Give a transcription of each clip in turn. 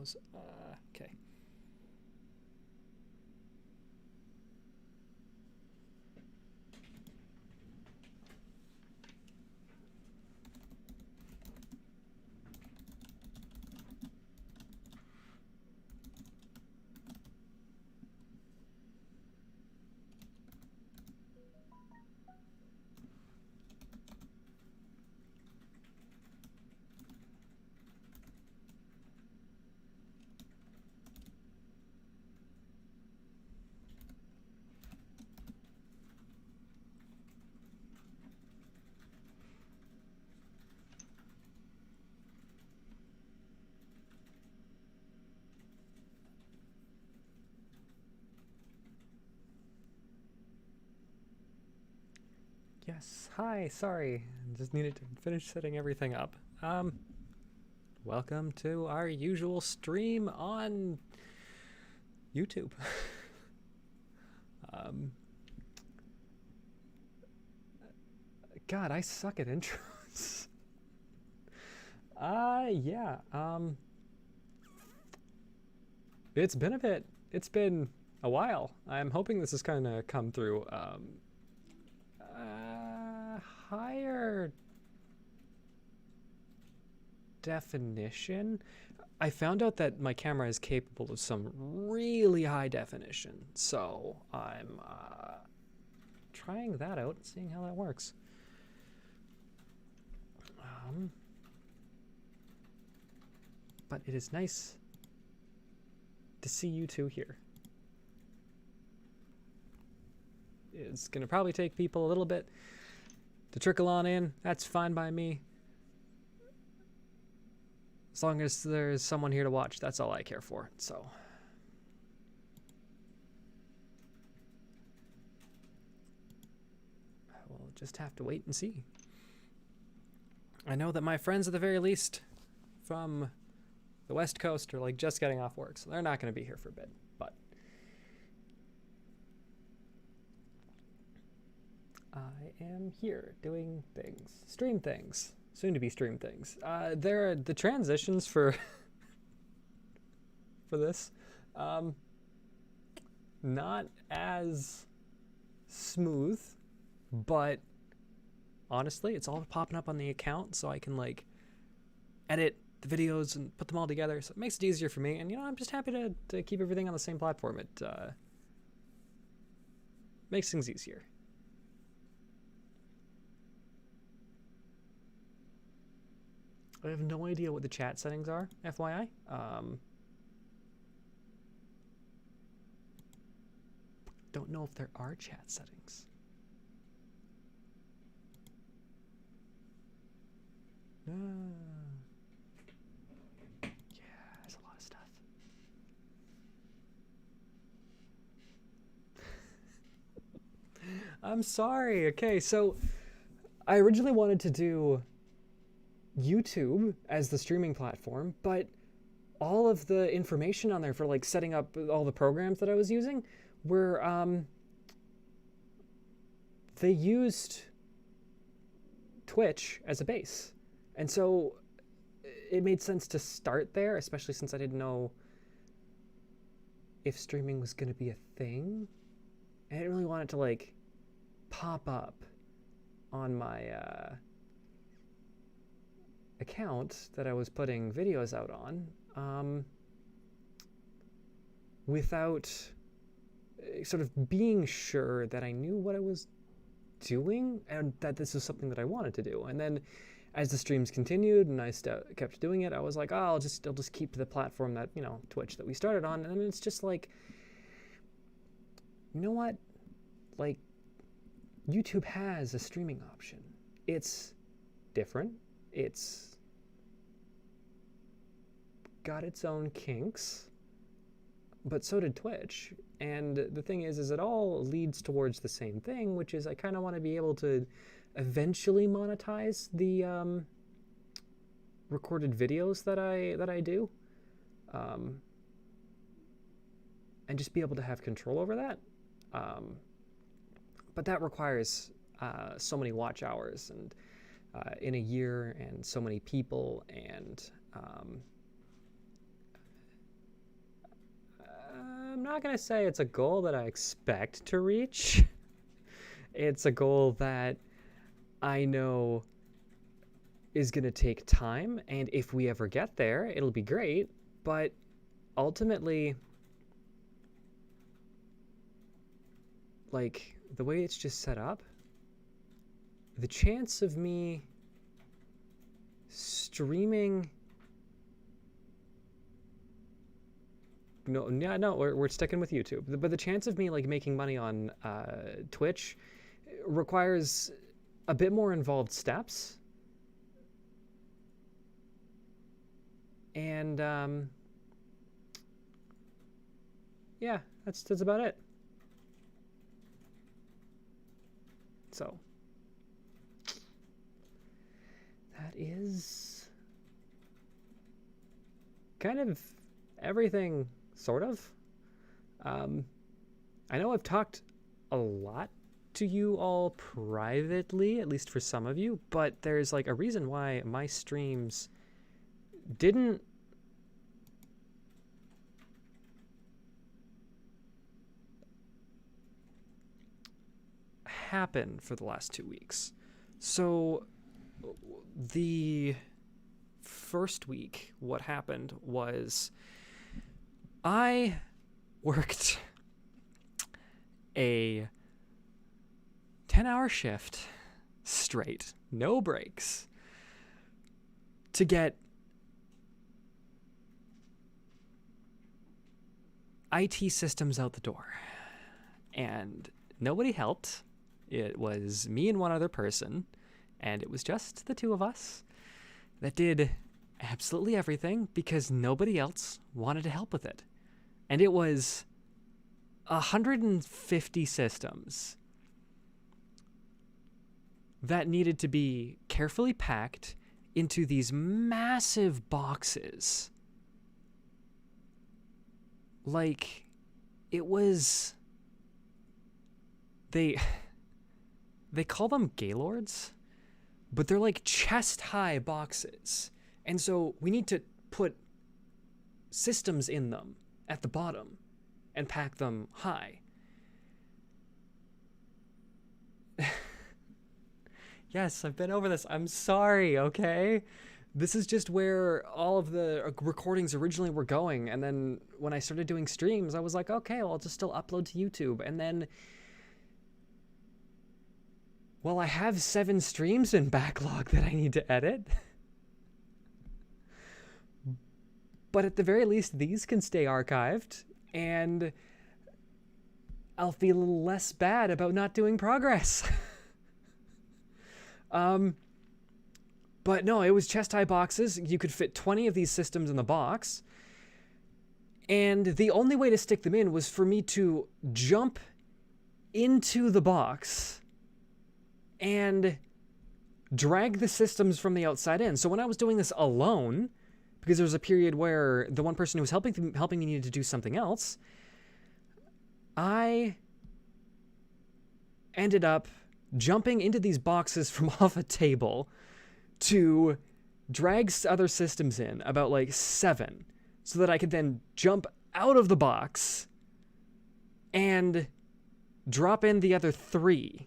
pause. Okay. Yes. Hi. Sorry. Just needed to finish setting everything up. Welcome to our usual stream on YouTube. um, God, I suck at intros. Yeah. It's been a bit. It's been a while. I'm hoping this is kind of come through. Higher definition. I found out that my camera is capable of some really high definition, so I'm trying that out and seeing how that works. But it is nice to see you two here. It's gonna probably take people a little bit to trickle on in. That's fine by me. As long as there's someone here to watch, that's all I care for. So we'll just have to wait and see. I know that my friends, at the very least, from the West Coast, are like just getting off work, so they're not going to be here for a bit. But I am here doing things, stream things, soon to be stream things. There are the transitions for for this, not as smooth, but honestly, it's all popping up on the account, so I can like edit the videos and put them all together. So it makes it easier for me. And you know, I'm just happy to keep everything on the same platform. It makes things easier. I have no idea what the chat settings are, FYI. Don't know if there are chat settings. Yeah, there's a lot of stuff. I'm sorry. Okay, so I originally wanted to do YouTube as the streaming platform, but all of the information on there for like setting up all the programs that I was using were they used Twitch as a base. And so it made sense to start there, especially since I didn't know if streaming was going to be a thing. And I didn't really want it to like pop up on my account that I was putting videos out on without sort of being sure that I knew what I was doing and that this was something that I wanted to do. And then as the streams continued and I kept doing it, I was like, oh, I'll just keep the platform that, you know, Twitch that we started on. And it's just like, you know what? Like, YouTube has a streaming option. It's different. It's got its own kinks, but so did Twitch. And the thing is it all leads towards the same thing, which is I kind of want to be able to eventually monetize the recorded videos that I do, and just be able to have control over that. But that requires so many watch hours and in a year, and so many people, and I'm not going to say it's a goal that I expect to reach. It's a goal that I know is going to take time, and if we ever get there, it'll be great, but ultimately, like, the way it's just set up, the chance of me streaming... No, we're sticking with YouTube. But the chance of me, like, making money on Twitch requires a bit more involved steps. And, yeah, that's about it. So, that is kind of everything, sort of. I know I've talked a lot to you all privately, at least for some of you, but there's like a reason why my streams didn't happen for the last 2 weeks. So the first week, what happened was I worked a 10-hour shift straight, no breaks, to get IT systems out the door. And nobody helped. It was me and one other person, and it was just the two of us that did absolutely everything because nobody else wanted to help with it. And it was 150 systems that needed to be carefully packed into these massive boxes. Like, it was... They call them Gaylords, but they're like chest-high boxes. And so we need to put systems in them at the bottom and pack them high. Yes, I've been over this. I'm sorry, okay? This is just where all of the recordings originally were going. And then when I started doing streams, I was like, okay, well, I'll just still upload to YouTube. And then, well, I have 7 streams in backlog that I need to edit. But at the very least, these can stay archived, and I'll feel a little less bad about not doing progress. But no, it was chest-high boxes. You could fit 20 of these systems in the box. And the only way to stick them in was for me to jump into the box and drag the systems from the outside in. So when I was doing this alone, because there was a period where the one person who was helping me needed to do something else, I ended up jumping into these boxes from off a table to drag other systems in, about like 7, so that I could then jump out of the box and drop in the other 3,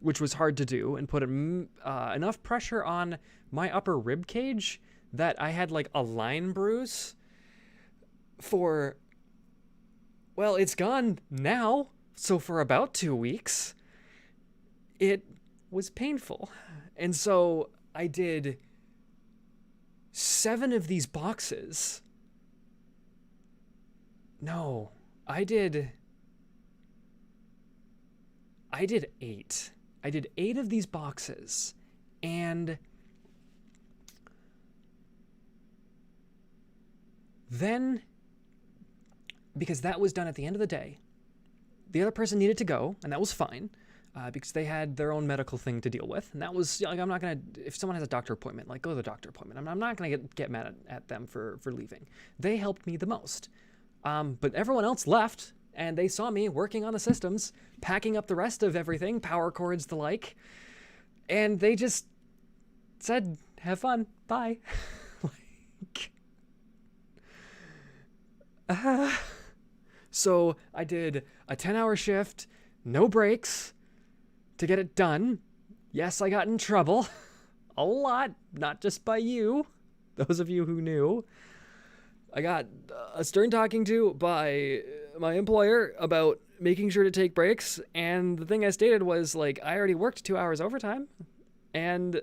which was hard to do, and put enough pressure on my upper rib cage that I had like a line bruise for, well, it's gone now. So for about 2 weeks, it was painful. And so I did 7 of these boxes. No, I did 8. I did 8 of these boxes, and then, because that was done at the end of the day, the other person needed to go, and that was fine, because they had their own medical thing to deal with. And that was, like, I'm not going to, if someone has a doctor appointment, like, go to the doctor appointment. I'm not going to get mad at them for leaving. They helped me the most. But everyone else left, and they saw me working on the systems, packing up the rest of everything, power cords, the like, and they just said, have fun, bye. Like, So I did a 10-hour shift, no breaks, to get it done. Yes, I got in trouble a lot, not just by you, those of you who knew. I got a stern talking to by my employer about making sure to take breaks, and the thing I stated was, like, I already worked 2 hours overtime and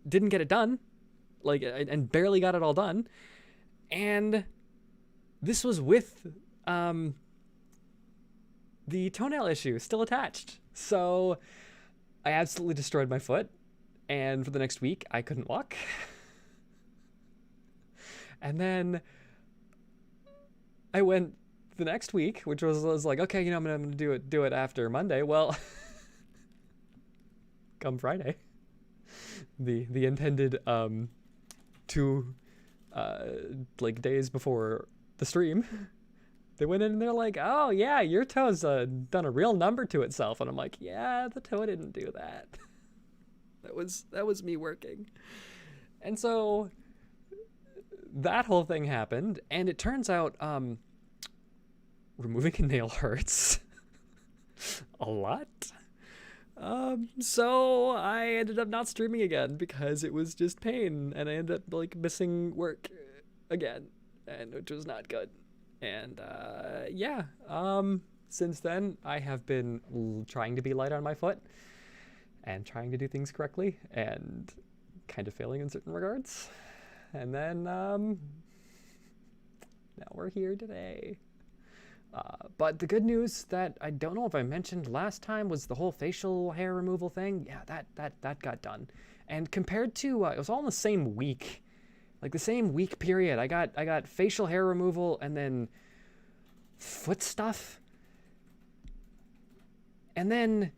didn't get it done, like, and barely got it all done. And this was with the toenail issue still attached. So I absolutely destroyed my foot, and for the next week I couldn't walk. And then I went the next week, which was like, okay, I'm gonna do it after Monday. Well, come Friday, the intended 2 like days before the stream, they went in and they're like, oh yeah, your toe's done a real number to itself. And I'm like, yeah, the toe didn't do that. That was me working. And so that whole thing happened, and it turns out removing a nail hurts a lot. So I ended up not streaming again because it was just pain, and I ended up like missing work again, and which was not good. And yeah, since then I have been trying to be light on my foot and trying to do things correctly and kind of failing in certain regards. And then now we're here today. But the good news that I don't know if I mentioned last time was the whole facial hair removal thing. Yeah, that got done. And compared to it was all in the same week, like the same week period. I got facial hair removal and then foot stuff. And then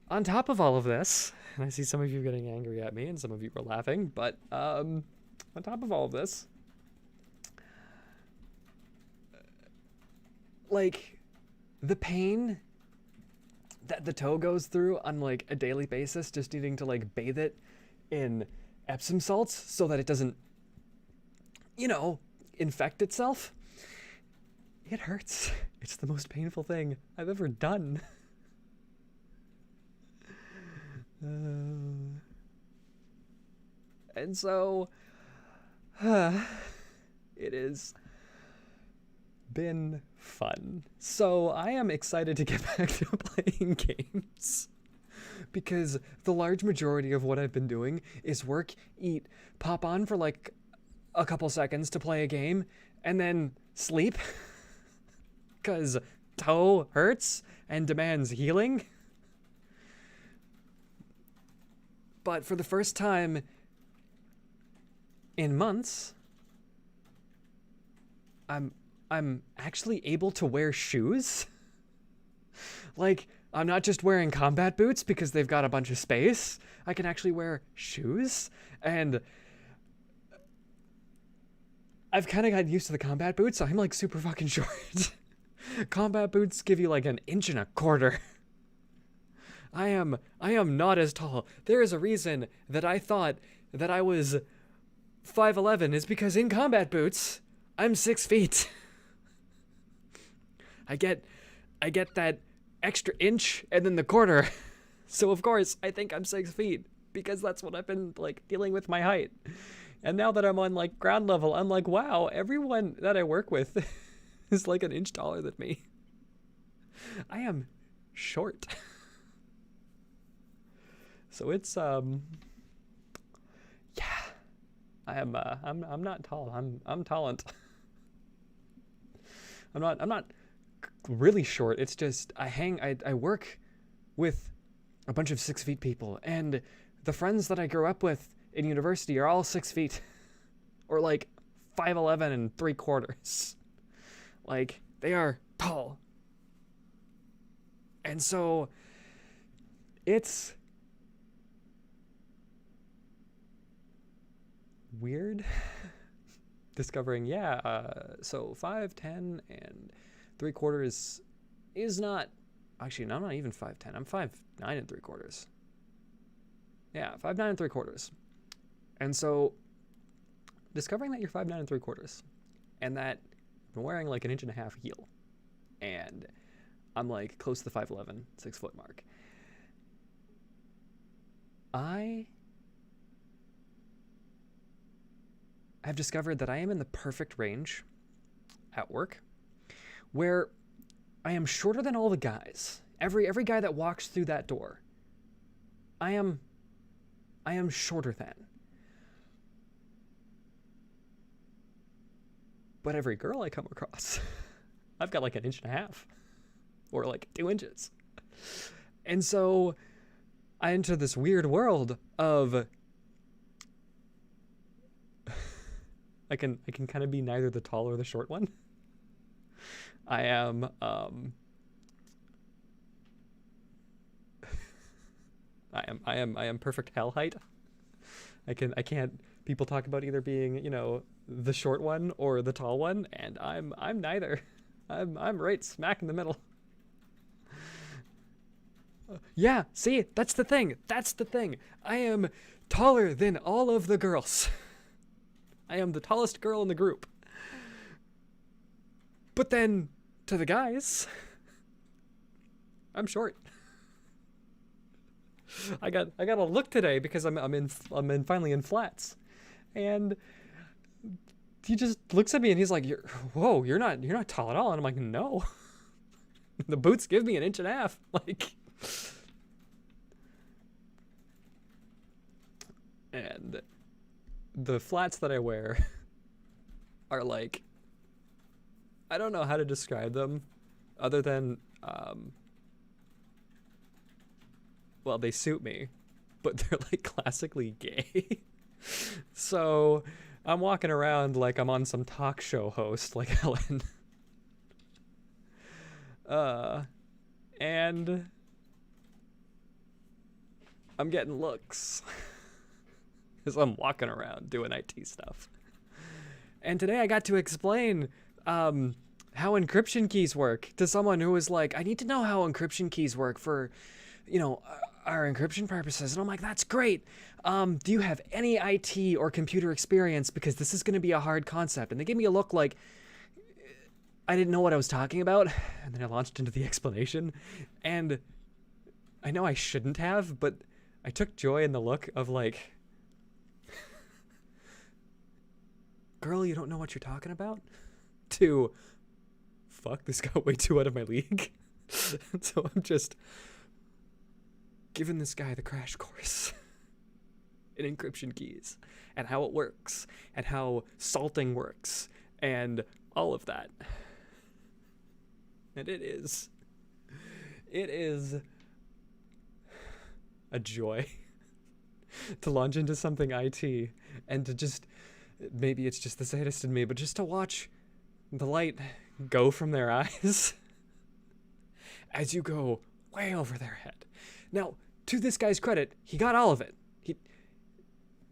on top of all of this, and I see some of you getting angry at me and some of you were laughing, but on top of all of this, like the pain that the toe goes through on like a daily basis, just needing to like bathe it in Epsom salts so that it doesn't, infect itself. It hurts. It's the most painful thing I've ever done. And so it has been fun. So I am excited to get back to playing games because the large majority of what I've been doing is work, eat, pop on for like a couple seconds to play a game, and then sleep because toe hurts and demands healing. But for the first time in months, I'm actually able to wear shoes. Like, I'm not just wearing combat boots because they've got a bunch of space. I can actually wear shoes, and I've kind of gotten used to the combat boots, so I'm like super fucking short. Combat boots give you like 1.25 inches. I am not as tall. There is a reason that I thought that I was 5'11" is because in combat boots, I'm 6 feet. I get that extra inch and then the quarter. So of course, I think I'm 6 feet because that's what I've been like dealing with my height. And now that I'm on like ground level, I'm like, wow, everyone that I work with is like 1 inch taller than me. I am short. So it's yeah. I'm not tall. I'm tolerant. I'm not really short. It's just I work with a bunch of 6 feet people, and the friends that I grew up with in university are all 6 feet, or like 5'11" 3/4. Like, they are tall. And so it's weird discovering, so 5'10" 3/4 is not, actually, no, I'm not even 5'10". I'm 5'9" 3/4. Yeah, 5'9" 3/4. And so discovering that you're 5'9" 3/4 and that you're wearing like 1.5 inch heel and I'm like close to the 5'11", 6 foot mark. I have discovered that I am in the perfect range at work where I am shorter than all the guys. Every guy that walks through that door, I am shorter than. But every girl I come across, I've got like 1.5 inches or like 2 inches. And so I enter this weird world of I can kind of be neither the tall or the short one. I am I am perfect hell height. I can't people talk about either being, the short one or the tall one, and I'm neither. I'm right smack in the middle. Yeah, see, that's the thing. I am taller than all of the girls. I am the tallest girl in the group. But then to the guys, I'm short. I got a look today because I'm finally in flats, and he just looks at me and he's like, you're not tall at all. And I'm like, no. The boots give me 1.5 inches. Like, and the flats that I wear are like, I don't know how to describe them other than, well, they suit me, but they're like classically gay. So I'm walking around like I'm on some talk show host like Helen. And I'm getting looks as I'm walking around doing IT stuff. And today I got to explain how encryption keys work to someone who was like, I need to know how encryption keys work for, our encryption purposes. And I'm like, that's great. Do you have any IT or computer experience? Because this is going to be a hard concept. And they gave me a look like I didn't know what I was talking about. And then I launched into the explanation. And I know I shouldn't have, but I took joy in the look of like, girl, you don't know what you're talking about? To, fuck, this got way too out of my league. So I'm just giving this guy the crash course in encryption keys and how it works and how salting works and all of that. And it is a joy to launch into something IT and to just, maybe it's just the sadist in me, but just to watch the light go from their eyes as you go way over their head. Now, to this guy's credit, he got all of it.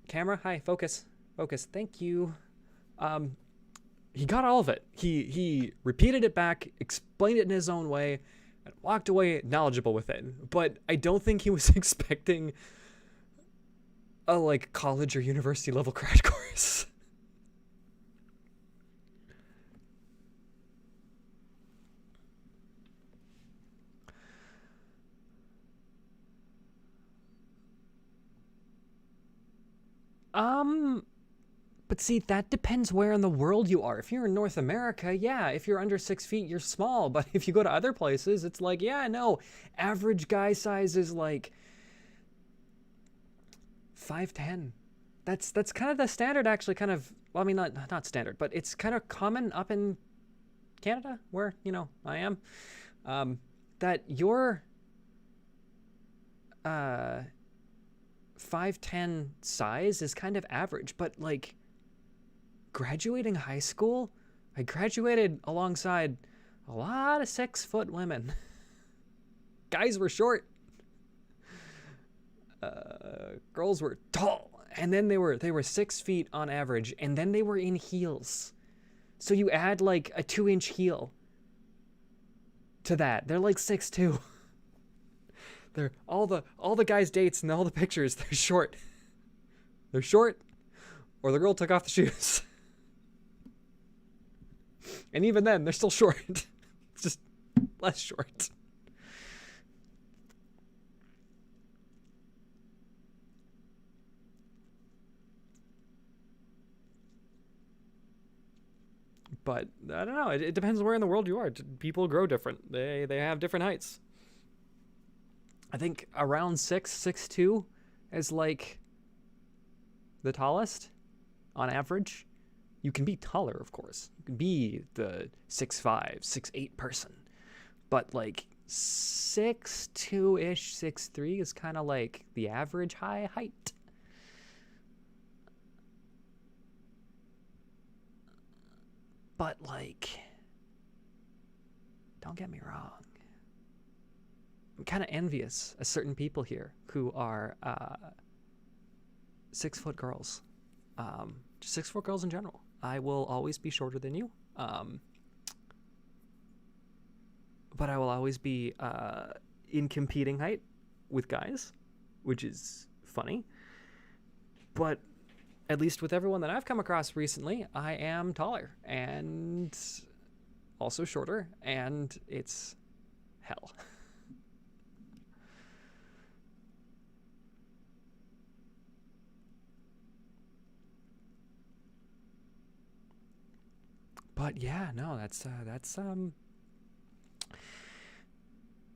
Camera, hi, focus, thank you. He got all of it. He repeated it back, explained it in his own way, and walked away knowledgeable with it. But I don't think he was expecting a like college or university level crash course. But see, that depends where in the world you are. If you're in North America, yeah, if you're under 6 feet, you're small. But if you go to other places, it's like, yeah, no, average guy size is like 5'10". That's kind of the standard, actually, kind of, well, I mean, not standard, but it's kind of common up in Canada, where, I am, that you're 5'10" size is kind of average, but like graduating high school, I graduated alongside a lot of 6-foot women. Guys were short. Girls were tall, and then they were 6 feet on average, and then they were in heels. So you add like a 2-inch heel to that. They're like 6'2". They're all the guys' dates and all the pictures, they're short. They're short, or the girl took off the shoes. And even then, they're still short. It's just less short. But I don't know. It depends where in the world you are. People grow different. They have different heights. I think around 6'2" is like the tallest on average. You can be taller, of course. You can be the 6'5", 6'8" person. But like 6'2"-ish, 6'3" is kind of like the average height. But like, don't get me wrong. I'm kind of envious of certain people here who are 6-foot girls. Just 6-foot girls in general. I will always be shorter than you. But I will always be in competing height with guys, which is funny. But at least with everyone that I've come across recently, I am taller and also shorter, and it's hell. But yeah, no, that's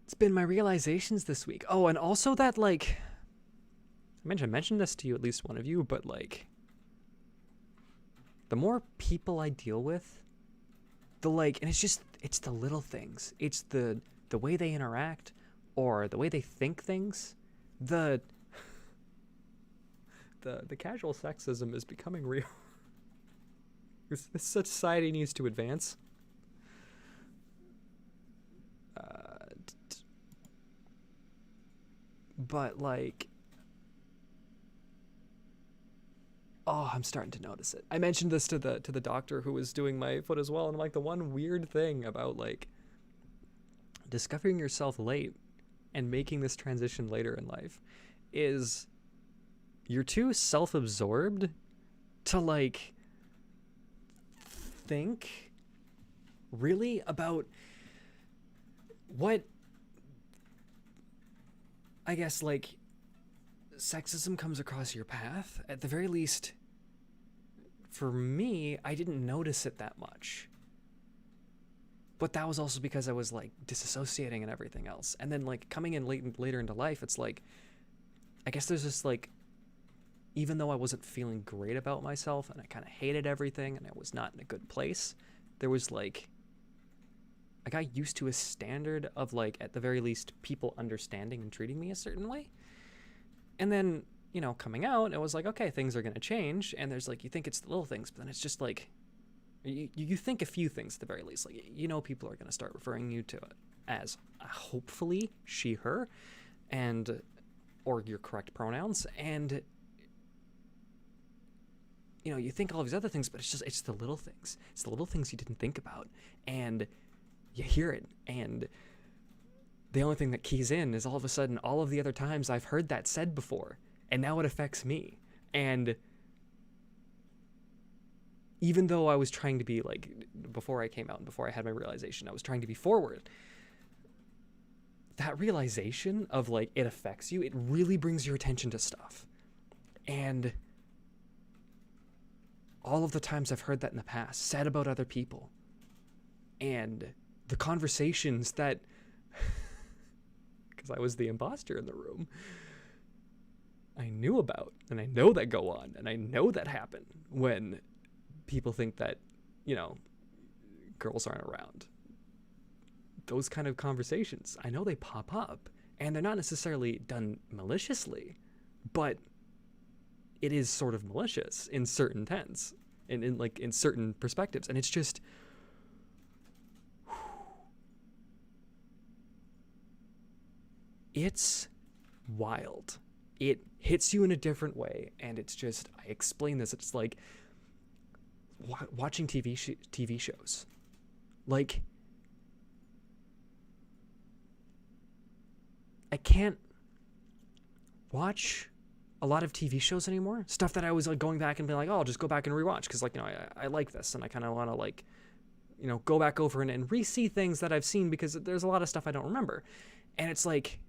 it's been my realizations this week. Oh, and also that, like, I mentioned this to you, at least one of you, but like, the more people I deal with, the like, and it's the little things. It's the way they interact or the way they think things. The casual sexism is becoming real. This society needs to advance. But like, oh, I'm starting to notice it. I mentioned this to the doctor who was doing my foot as well, and I'm like, the one weird thing about like discovering yourself late and making this transition later in life is you're too self-absorbed to like think really about what, I guess, like, sexism comes across your path. At the very least, for me, I didn't notice it that much. But that was also because I was like disassociating and everything else. And then like coming in later into life, it's like, I guess there's this like, even though I wasn't feeling great about myself and I kind of hated everything and I was not in a good place, there was like, I got used to a standard of like, at the very least, people understanding and treating me a certain way. And then, you know, coming out, it was like, okay, things are going to change. And there's like, you think it's the little things, but then it's just like, you think a few things at the very least. Like, you know, people are going to start referring you to it as hopefully she, her, and, or your correct pronouns. And, you know, you think all these other things, but it's the little things. It's the little things you didn't think about. And you hear it, and the only thing that keys in is all of a sudden all of the other times I've heard that said before, and now it affects me. And even though I was trying to be like, before I came out and before I had my realization, I was trying to be forward, that realization of like it affects you, it really brings your attention to stuff. And all of the times I've heard that in the past said about other people, and the conversations that, because I was the imposter in the room, I knew about, and I know that go on, and I know that happen when people think that, you know, girls aren't around. Those kind of conversations, I know they pop up, and they're not necessarily done maliciously, but it is sort of malicious in certain tense, and in certain perspectives, and it's just, it's wild. It hits you in a different way, and it's just, I explain this, it's like watching TV shows. Like, I can't watch a lot of TV shows anymore. Stuff that I was like going back and being like, oh, I'll just go back and rewatch because, like, you know, I like this and I kind of want to, like, go back over and re-see things that I've seen because there's a lot of stuff I don't remember. And it's like,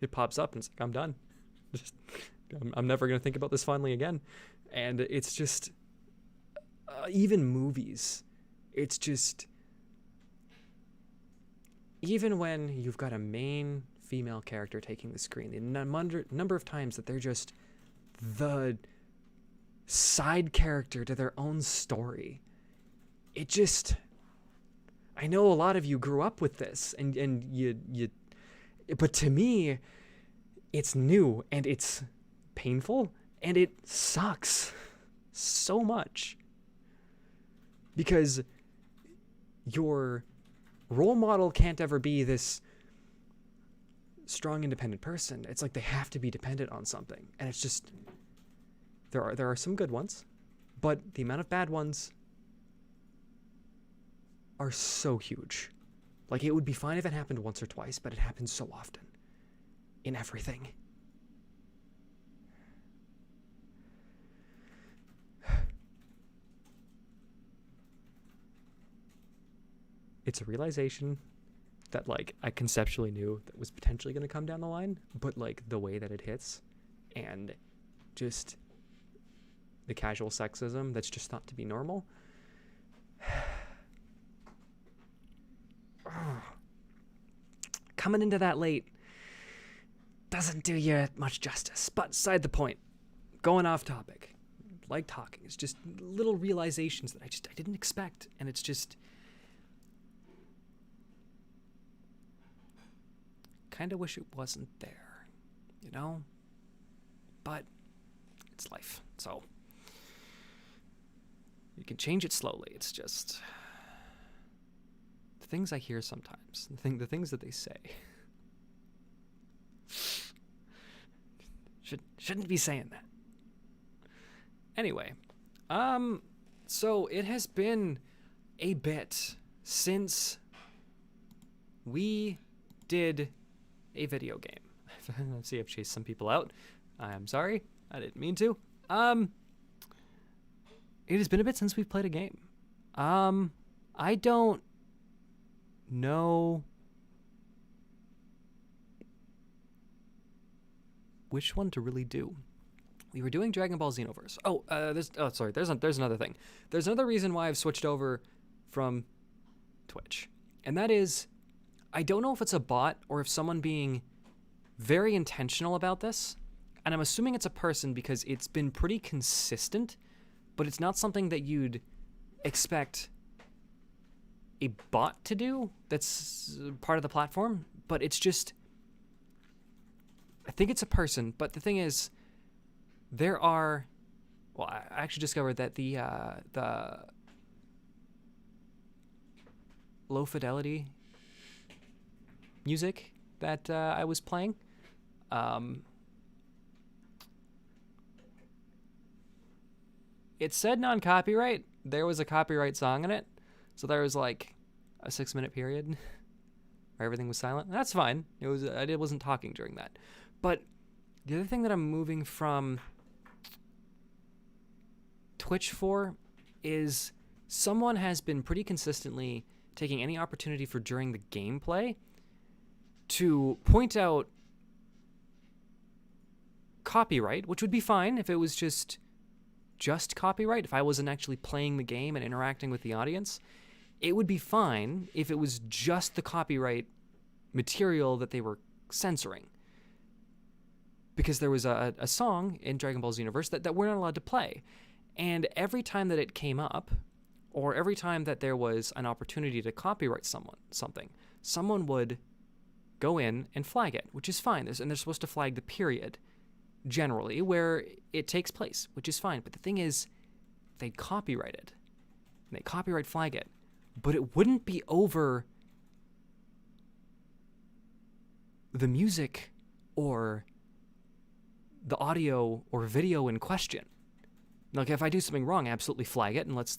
it pops up and it's like, I'm done. Just, I'm never going to think about this fondly again. And it's just, even movies, it's just, even when you've got a main female character taking the screen, the number of times that they're just the side character to their own story, it just, I know a lot of you grew up with this and you but to me it's new and it's painful and it sucks so much because your role model can't ever be this strong independent person. It's like they have to be dependent on something, and it's just, there are some good ones, but the amount of bad ones are so huge. Like, it would be fine if it happened once or twice, but it happens so often in everything. It's a realization that, like, I conceptually knew that was potentially going to come down the line, but, like, the way that it hits and just the casual sexism that's just thought to be normal. Coming into that late doesn't do you much justice. But beside the point, going off topic, like talking, it's just little realizations that I didn't expect, and it's just kind of wish it wasn't there, but it's life, so you can change it slowly. It's just the things I hear sometimes, the things that they say shouldn't be saying that. Anyway, so it has been a bit since we did a video game. Let's see, I've chased some people out. I'm sorry, I didn't mean to. It has been a bit since we've played a game. I don't know which one to really do. We were doing Dragon Ball Xenoverse. There's another thing. There's another reason why I've switched over from Twitch, and that is, I don't know if it's a bot or if someone being very intentional about this, and I'm assuming it's a person because it's been pretty consistent, but it's not something that you'd expect a bot to do that's part of the platform, but it's just, I think it's a person. But the thing is, I actually discovered that the low fidelity music that I was playing, it said non-copyright. There was a copyright song in it, so there was like a 6-minute period where everything was silent. That's fine. I wasn't talking during that. But the other thing that I'm moving from Twitch for is someone has been pretty consistently taking any opportunity for during the gameplay to point out copyright, which would be fine if it was just copyright. If I wasn't actually playing the game and interacting with the audience, it would be fine if it was just the copyright material that they were censoring. Because there was a song in Dragon Ball Xenoverse that we're not allowed to play. And every time that it came up, or every time that there was an opportunity to copyright someone would go in and flag it, which is fine. And they're supposed to flag the period, generally, where it takes place, which is fine. But the thing is, they copyright it. And they copyright flag it. But it wouldn't be over the music or the audio or video in question. Like, if I do something wrong, I absolutely flag it and let's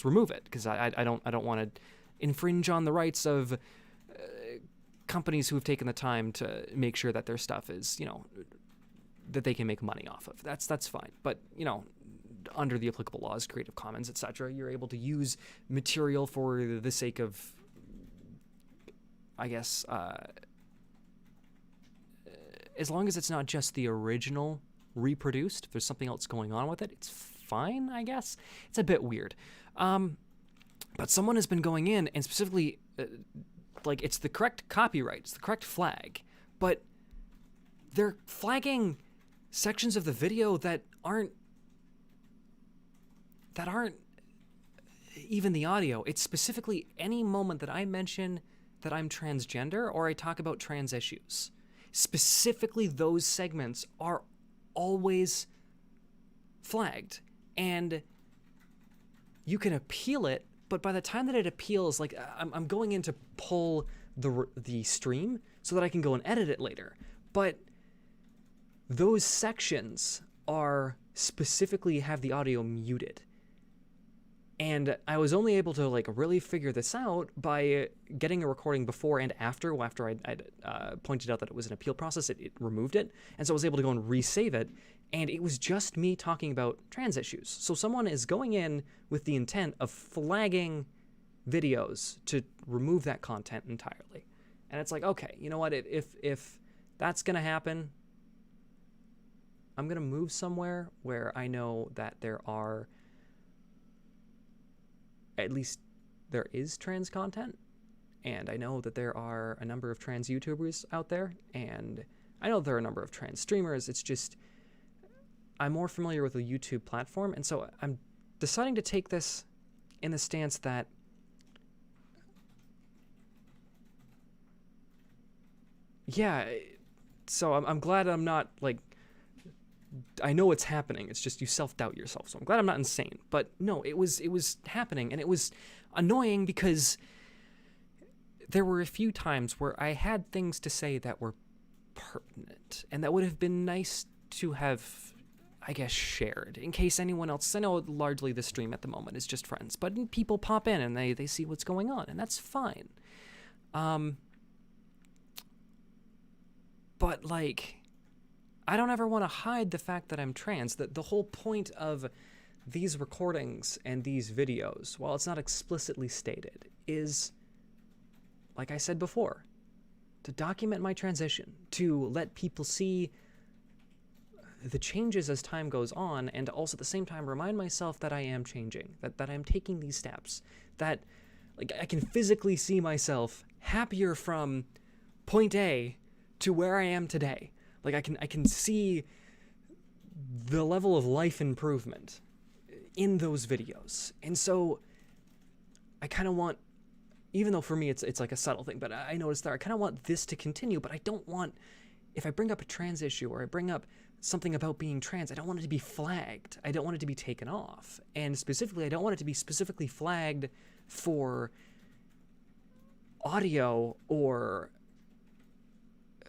remove it, because I don't want to infringe on the rights of companies who have taken the time to make sure that their stuff is, that they can make money off of. That's fine. But, under the applicable laws, Creative Commons, etc., you're able to use material for the sake of, I guess, as long as it's not just the original reproduced, if there's something else going on with it, it's fine, I guess. It's a bit weird. But someone has been going in and specifically, like, it's the correct copyright, it's the correct flag, but they're flagging sections of the video that aren't even the audio. It's specifically any moment that I mention that I'm transgender or I talk about trans issues. Specifically, those segments are always flagged, and you can appeal it, but by the time that it appeals, like, I'm going in to pull the stream so that I can go and edit it later, but those sections are specifically have the audio muted. And I was only able to, like, really figure this out by getting a recording before and after I'd pointed out that it was an appeal process. It removed it, and so I was able to go and resave it, and it was just me talking about trans issues. So someone is going in with the intent of flagging videos to remove that content entirely. And it's like, okay, you know what, if that's going to happen, I'm going to move somewhere where I know that there are, at least there is trans content, and I know that there are a number of trans YouTubers out there, and I know there are a number of trans streamers. It's just, I'm more familiar with the YouTube platform, and so I'm deciding to take this in the stance that yeah, so I'm glad I'm not, like, I know it's happening. It's just you self-doubt yourself. So I'm glad I'm not insane. But no, it was happening, and it was annoying because there were a few times where I had things to say that were pertinent and that would have been nice to have, I guess, shared in case anyone else. I know largely the stream at the moment is just friends, but people pop in and they see what's going on, and that's fine. But, like, I don't ever want to hide the fact that I'm trans. The whole point of these recordings and these videos, while it's not explicitly stated, is, like I said before, to document my transition, to let people see the changes as time goes on, and also at the same time remind myself that I am changing, that I'm taking these steps, that, like, I can physically see myself happier from point A to where I am today. Like, I can see the level of life improvement in those videos. And so I kind of want, even though for me it's like a subtle thing, but I noticed that I kind of want this to continue, but I don't want, if I bring up a trans issue or I bring up something about being trans, I don't want it to be flagged. I don't want it to be taken off. And specifically, I don't want it to be specifically flagged for audio or,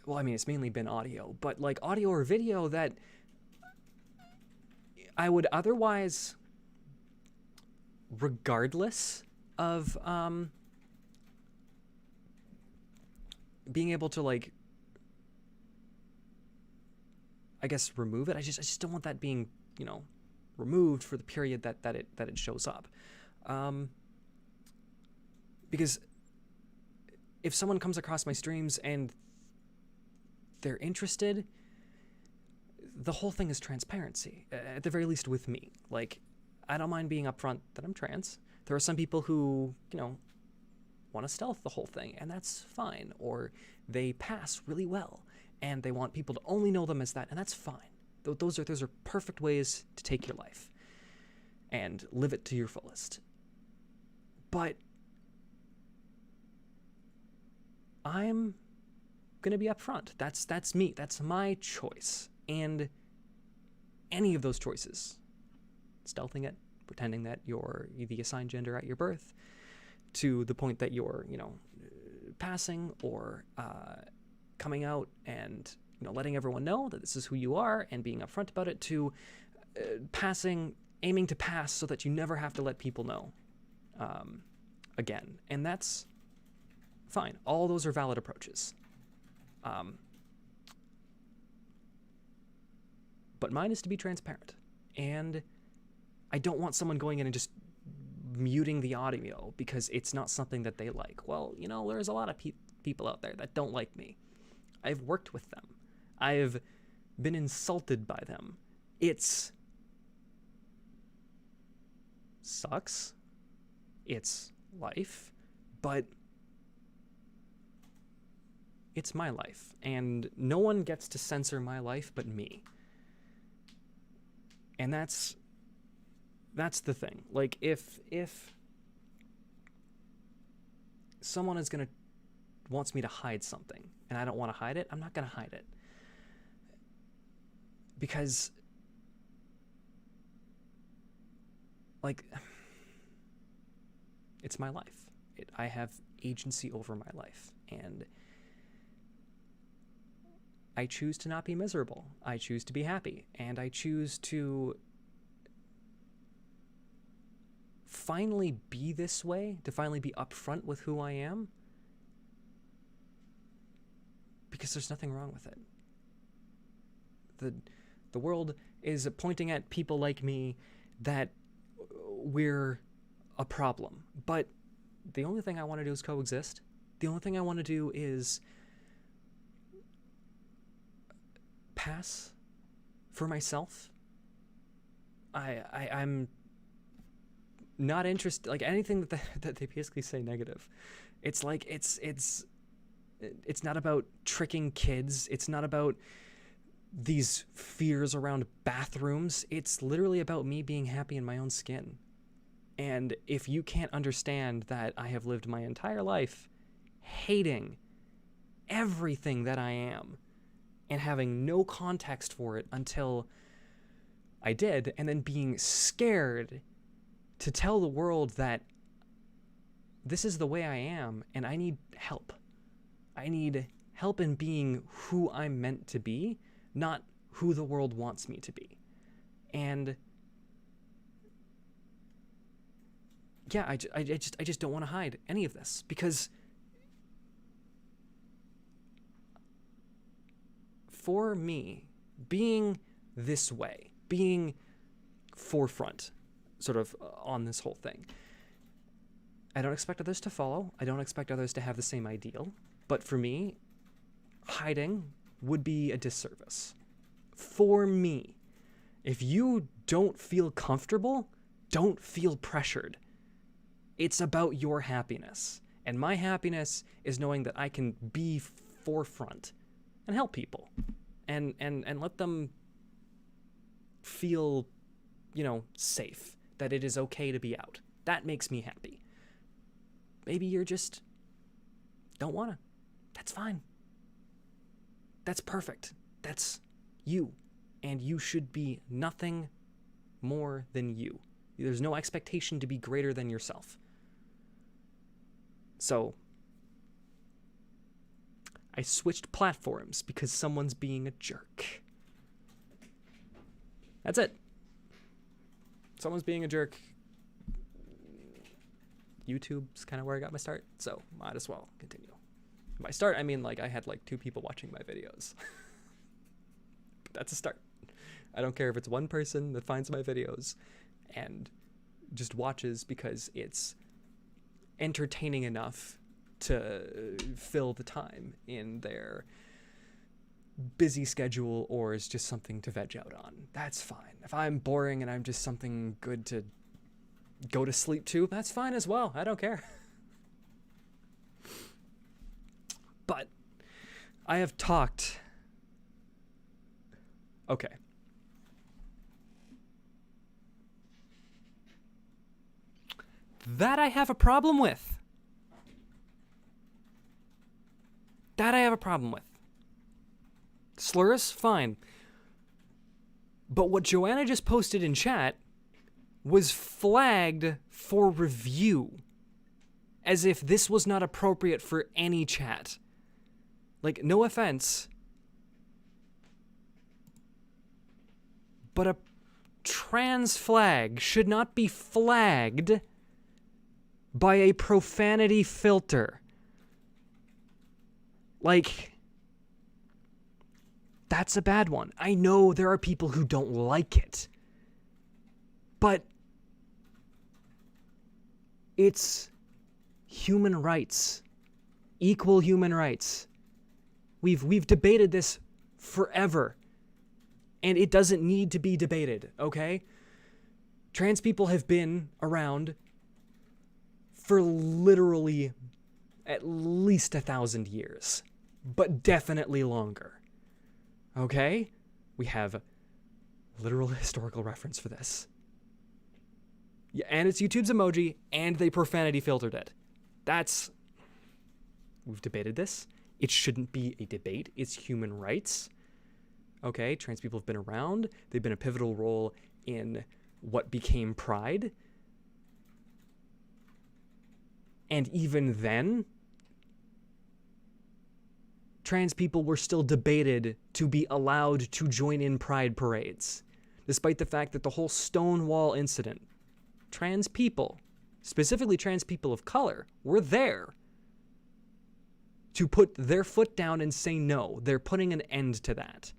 well, I mean, it's mainly been audio, but like audio or video that I would otherwise, regardless of being able to, like, I guess, remove it. I just don't want that being, you know, removed for the period that it shows up. Because if someone comes across my streams and they're interested, the whole thing is transparency, at the very least with me. Like, I don't mind being upfront that I'm trans. There are some people who, you know, want to stealth the whole thing, and that's fine. Or they pass really well, and they want people to only know them as that, and that's fine. Those are perfect ways to take your life and live it to your fullest. But I'm gonna be upfront. That's me. That's my choice. And any of those choices, stealthing it, pretending that you're the assigned gender at your birth, to the point that you're, you know, passing or coming out and, you know, letting everyone know that this is who you are and being upfront about it, to passing, aiming to pass so that you never have to let people know again. And that's fine. All those are valid approaches. But mine is to be transparent. And I don't want someone going in and just muting the audio because it's not something that they like. Well, there's a lot of people out there that don't like me. I've worked with them. I've been insulted by them. It's sucks. It's life, but it's my life, and no one gets to censor my life but me. And that's the thing. Like, if someone wants me to hide something and I don't want to hide it, I'm not going to hide it. Because, like, it's my life. I have agency over my life, and I choose to not be miserable. I choose to be happy, and I choose to finally be this way, to finally be upfront with who I am, because there's nothing wrong with it. The world is pointing at people like me that we're a problem. But the only thing I want to do is coexist. The only thing I want to do is pass for myself. I'm not interested, like, anything that they basically say negative. It's like, it's not about tricking kids. It's not about these fears around bathrooms. It's literally about me being happy in my own skin. And if you can't understand that I have lived my entire life hating everything that I am and having no context for it until I did, and then being scared to tell the world that this is the way I am and I need help. I need help in being who I'm meant to be, not who the world wants me to be. And yeah, I just don't want to hide any of this, because for me, being this way, being forefront sort of on this whole thing, I don't expect others to follow. I don't expect others to have the same ideal. But for me, hiding would be a disservice. For me, if you don't feel comfortable, don't feel pressured. It's about your happiness. And my happiness is knowing that I can be forefront and help people and let them feel, safe, that it is okay to be out. That makes me happy. Maybe you're just don't want to. That's fine. That's perfect. That's you. And you should be nothing more than you. There's no expectation to be greater than yourself. So, I switched platforms because someone's being a jerk. That's it. Someone's being a jerk. YouTube's kind of where I got my start, so might as well continue. By start, I mean, like, I had, 2 people watching my videos. But that's a start. I don't care if it's one person that finds my videos and just watches because it's entertaining enough to fill the time in their busy schedule, or is just something to veg out on. That's fine. If I'm boring and I'm just something good to go to sleep to, that's fine as well. I don't care. But I have talked. Okay. That I have a problem with. That I have a problem with. Slurs, fine. But what Joanna just posted in chat was flagged for review, as if this was not appropriate for any chat. Like, no offense, but a trans flag should not be flagged by a profanity filter. Like, that's a bad one. I know there are people who don't like it, but It's human rights. Equal human rights. We've debated this forever. And it doesn't need to be debated, okay? Trans people have been around for literally at least 1,000 years, but definitely longer. Okay? We have literal historical reference for this. Yeah, and it's YouTube's emoji, and they profanity filtered it. We've debated this. It shouldn't be a debate. It's human rights. Okay, trans people have been around. They've been a pivotal role in what became Pride. And even then, trans people were still debated to be allowed to join in Pride parades, despite the fact that the whole Stonewall incident, trans people, specifically trans people of color, were there to put their foot down and say no. They're putting an end to that.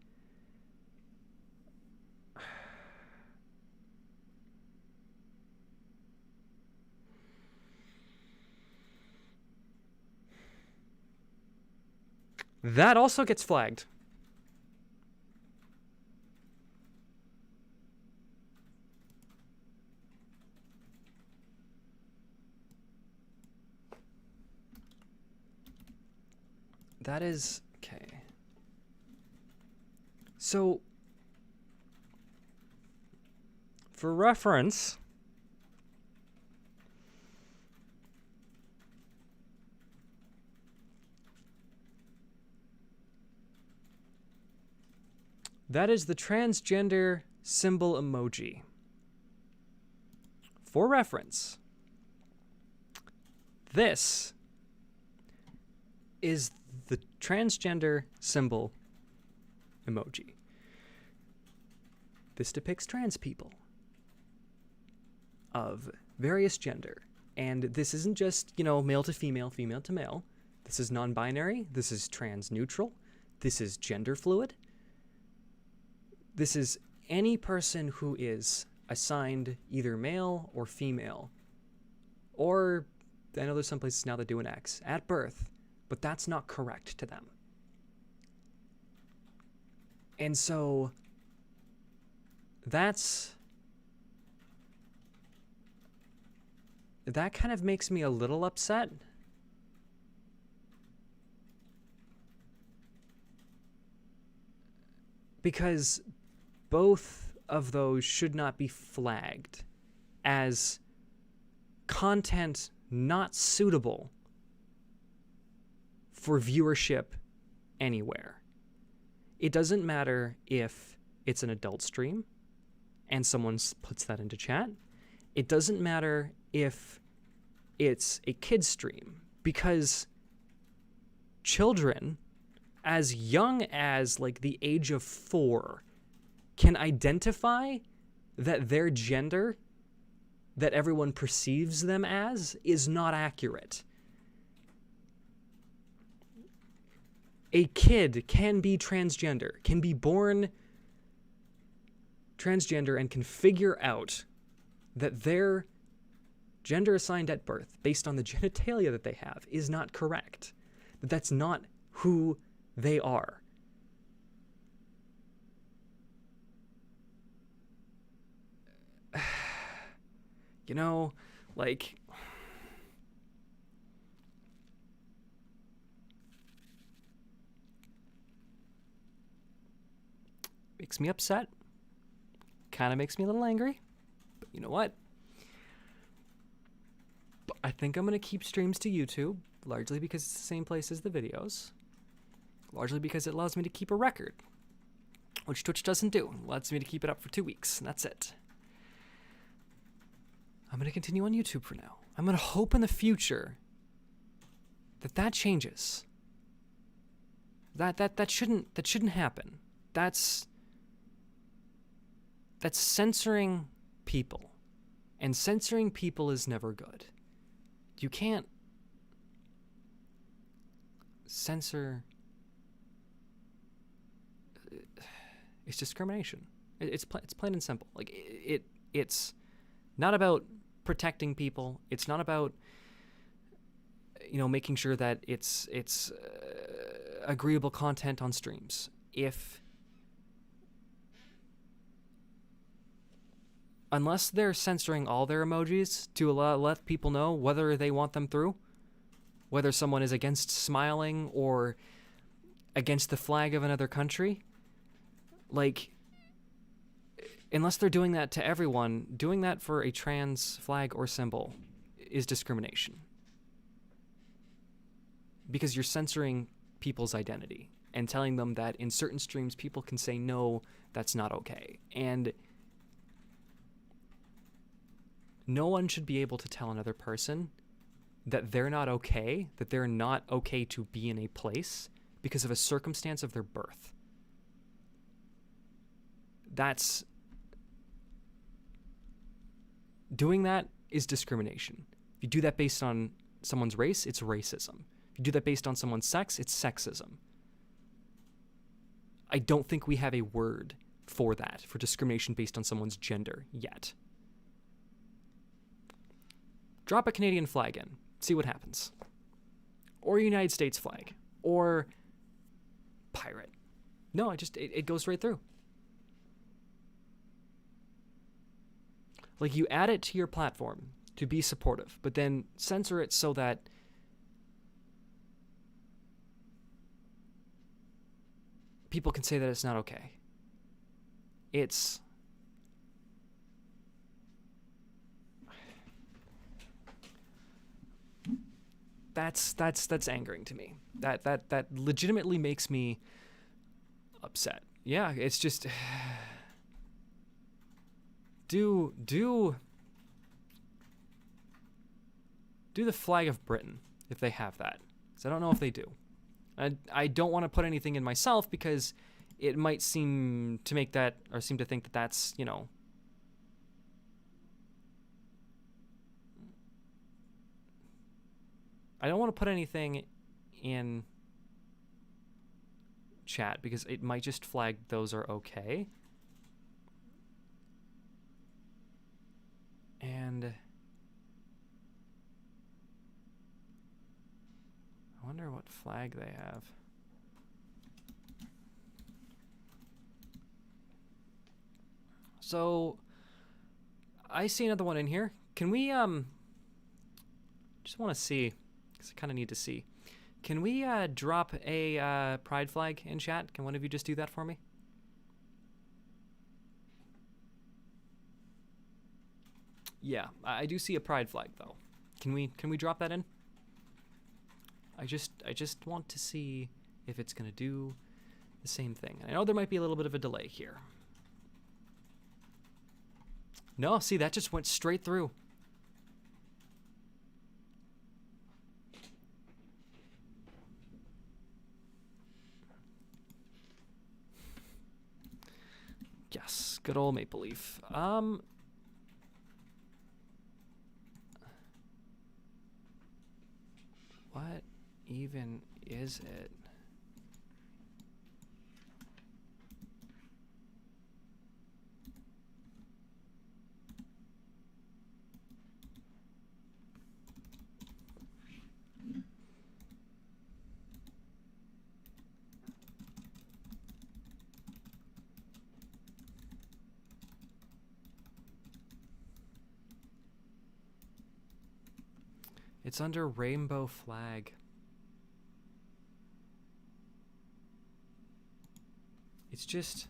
That also gets flagged. That is okay. So, for reference, that is the transgender symbol emoji. For reference, this is the transgender symbol emoji. This depicts trans people of various gender. And this isn't just, male to female, female to male. This is non-binary. This is trans-neutral. This is gender fluid. This is any person who is assigned either male or female. Or, I know there's some places now that do an X, at birth. But that's not correct to them. And so, that kind of makes me a little upset. Because both of those should not be flagged as content not suitable for viewership anywhere. It doesn't matter if it's an adult stream and someone puts that into chat. It doesn't matter if it's a kid's stream, because children as young as the age of 4 can identify that their gender that everyone perceives them as is not accurate. A kid can be transgender, can be born transgender, and can figure out that their gender assigned at birth, based on the genitalia that they have, is not correct. That that's not who they are. Makes me upset. Kind of makes me a little angry. But you know what? I think I'm going to keep streams to YouTube, largely because it's the same place as the videos. Largely because it allows me to keep a record, which Twitch doesn't do. It allows me to keep it up for 2 weeks, and that's it. I'm going to continue on YouTube for now. I'm going to hope in the future that changes. That shouldn't happen. That's censoring people. And censoring people is never good. You can't censor. It's discrimination. It's plain and simple. It's not about protecting people. It's not about, making sure that it's agreeable content on streams. Unless they're censoring all their emojis to let people know whether they want them through, whether someone is against smiling or against the flag of another country, like, unless they're doing that to everyone, doing that for a trans flag or symbol is discrimination. Because you're censoring people's identity and telling them that in certain streams people can say, no, that's not okay. And no one should be able to tell another person that they're not okay, that they're not okay to be in a place because of a circumstance of their birth. Doing that is discrimination. If you do that based on someone's race, it's racism. If you do that based on someone's sex, it's sexism. I don't think we have a word for that, for discrimination based on someone's gender, yet. Drop a Canadian flag in, see what happens. Or a United States flag. Or pirate. No, it goes right through. Like, you add it to your platform to be supportive, but then censor it so that people can say that it's not okay. That's angering to me. That legitimately makes me upset. Yeah, it's just do the flag of Britain if they have that, because I don't know if they do. I don't want to put anything in myself because it might seem to think that that's, I don't want to put anything in chat because it might just flag those are okay. And I wonder what flag they have. So I see another one in here. Can we just want to see, because I kind of need to see. Can we drop a pride flag in chat? Can one of you just do that for me? Yeah, I do see a pride flag though. Can we drop that in? I just want to see if it's gonna do the same thing. I know there might be a little bit of a delay here. No, see, that just went straight through. Yes, good old Maple Leaf. What even is it? It's under rainbow flag. It's just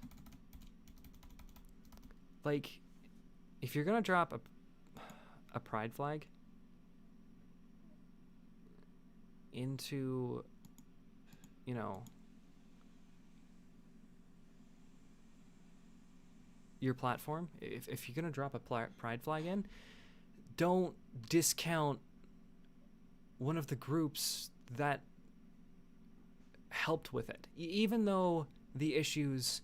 like, if you're gonna drop a pride flag into, your platform, if you're gonna drop a pride flag in, don't discount one of the groups that helped with it. Even though the issues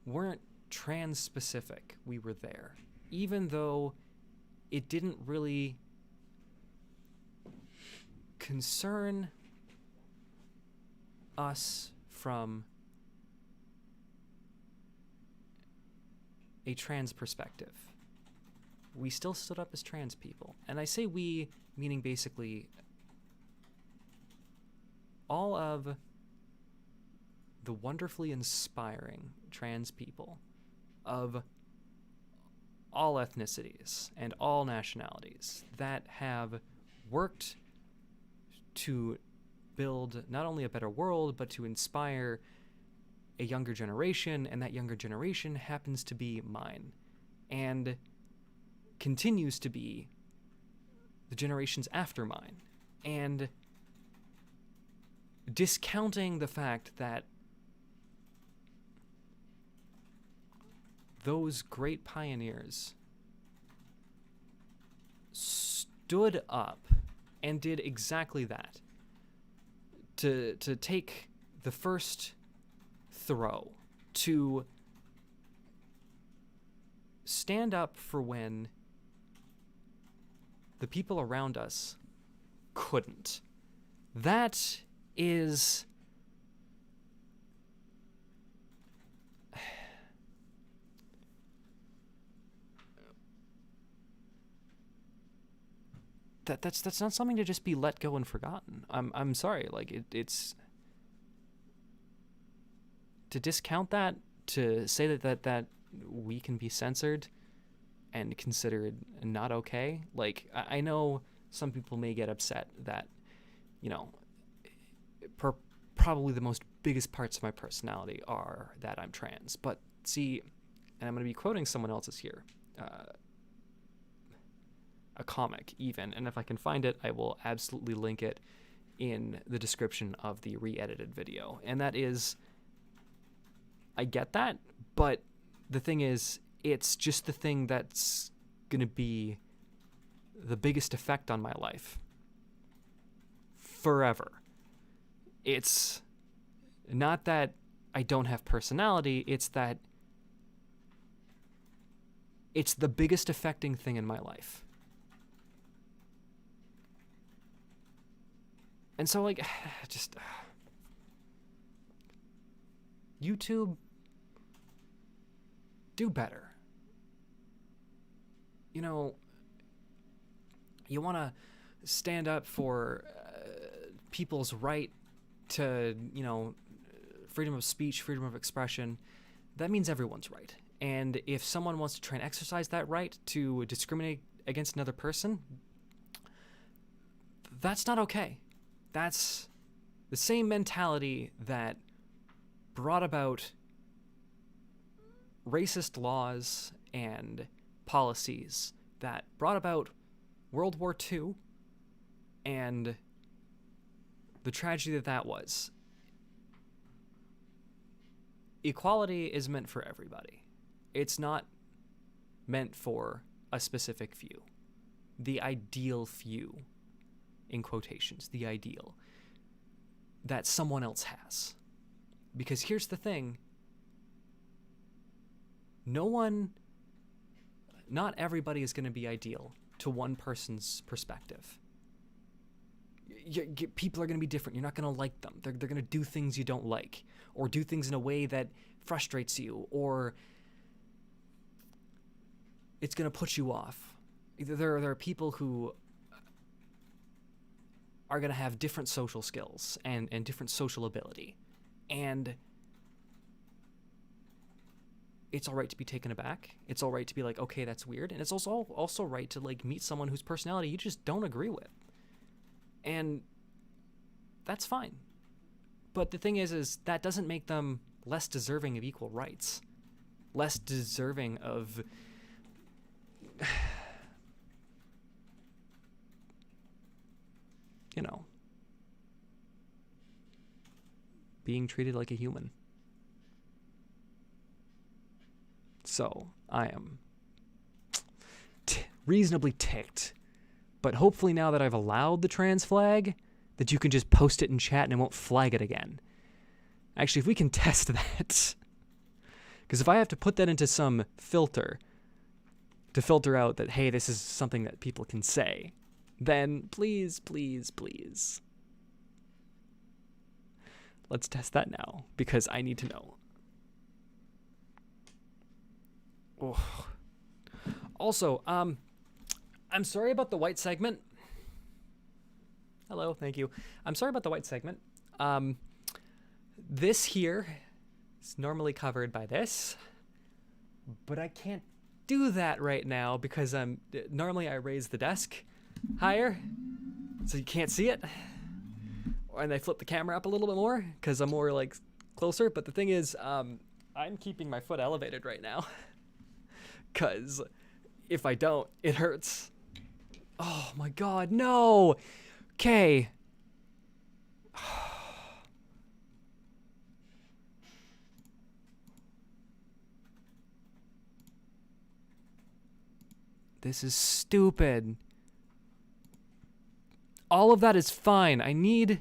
weren't trans specific, we were there. Even though it didn't really concern us from a trans perspective, we still stood up as trans people. And I say we, meaning basically all of the wonderfully inspiring trans people of all ethnicities and all nationalities that have worked to build not only a better world, but to inspire a younger generation, and that younger generation happens to be mine, and continues to be the generations after mine. And discounting the fact that those great pioneers stood up and did exactly that, to take the first throw, to stand up for when the people around us couldn't. That is that's not something to just be let go and forgotten. I'm sorry, like it's to discount that, to say that we can be censored and considered not okay. Like I know some people may get upset that, you know, probably the most biggest parts of my personality are that I'm trans. But see, and I'm going to be quoting someone else's here, a comic even, and if I can find it, I will absolutely link it in the description of the re-edited video. And that is, I get that, but the thing is, it's just the thing that's going to be the biggest effect on my life forever. It's not that I don't have personality, it's that it's the biggest affecting thing in my life. And so, like, just YouTube, do better. You know, you want to stand up for people's right to, you know, freedom of speech, freedom of expression. That means everyone's right. And if someone wants to try and exercise that right to discriminate against another person, that's not okay. That's the same mentality that brought about racist laws and policies, that brought about World War II and the tragedy that was. Equality is meant for everybody. It's not meant for a specific few. The ideal few, in quotations, the ideal that someone else has. Because here's the thing. Not everybody is going to be ideal to one person's perspective. People are going to be different. You're not going to like them. They're going to do things you don't like, or do things in a way that frustrates you, or it's going to put you off. There are people who are going to have different social skills and different social ability. And it's all right to be taken aback. It's all right to be like, okay, that's weird. And it's also right to like meet someone whose personality you just don't agree with. And that's fine. But the thing is that doesn't make them less deserving of equal rights, less deserving of you know, being treated like a human. So I am reasonably ticked. But hopefully now that I've allowed the trans flag, that you can just post it in chat and it won't flag it again. Actually, if we can test that. Because if I have to put that into some filter to filter out that, hey, this is something that people can say, then please, please, please. Let's test that now, because I need to know. Oh. Also, I'm sorry about the white segment. Hello, thank you. I'm sorry about the white segment. This here is normally covered by this, but I can't do that right now because normally I raise the desk higher so you can't see it, and I flip the camera up a little bit more because I'm more like closer. But the thing is, I'm keeping my foot elevated right now because if I don't, it hurts. Oh my god, no. Okay. This is stupid. All of that is fine. I need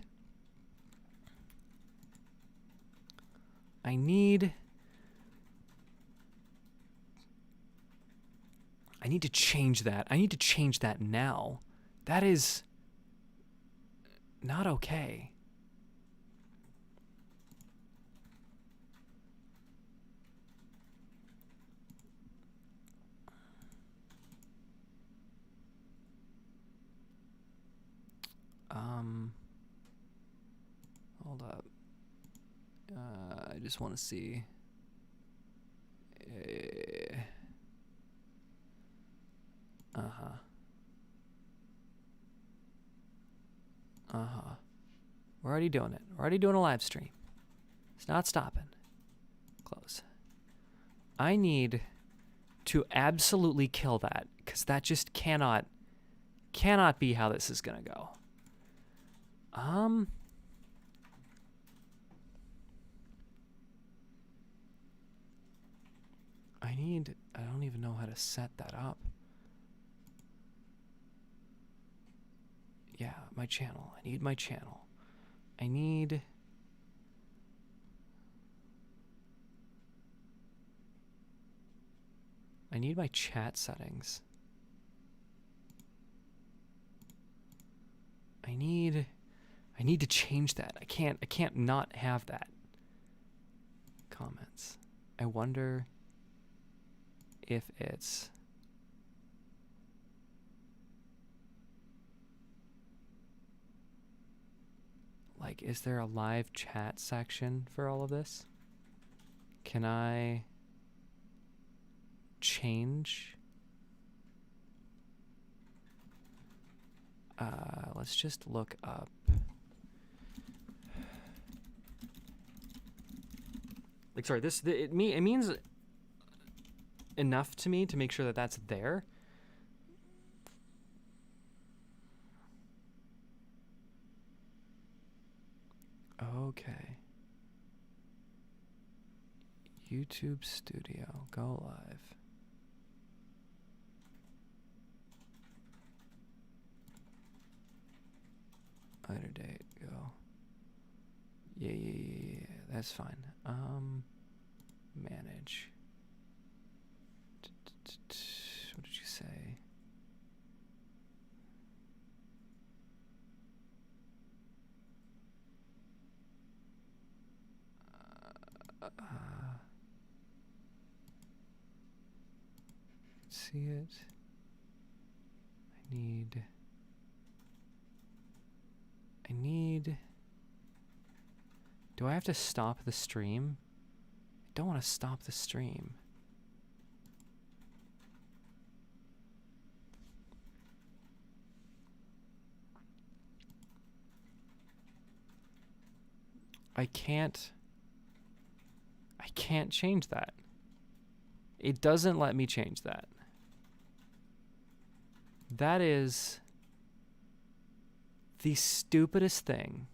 to change that. I need to change that now. That is not okay. Hold up. I just want to see. We're already doing it. We're already doing a live stream. It's not stopping. Close. I need to absolutely kill that because that just cannot be how this is gonna go. I don't even know how to set that up. Yeah, my channel. I need my channel. I need my chat settings. I need to change that. I can't not have that. Comments. I wonder if it's like, is there a live chat section for all of this? Can I change? Let's just look up. Like, sorry, it means enough to me to make sure that that's there. Okay. YouTube Studio, go live. Later date, go. Yeah, that's fine. Manage. What did you say? See it. I need. Do I have to stop the stream? I don't want to stop the stream. I can't change that. It doesn't let me change that. That is the stupidest thing.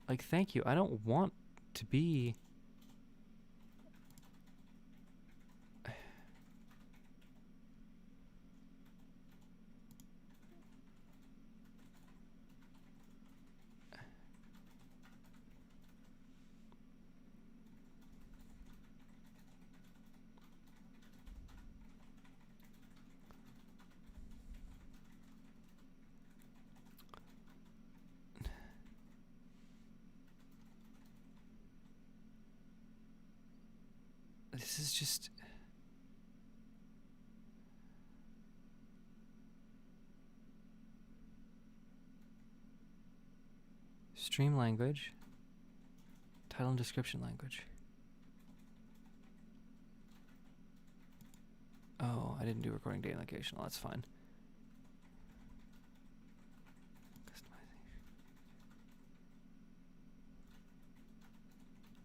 Like, thank you. I don't want to be. This is just... Stream language. Title and description language. Oh, I didn't do recording date and location. Well, that's fine.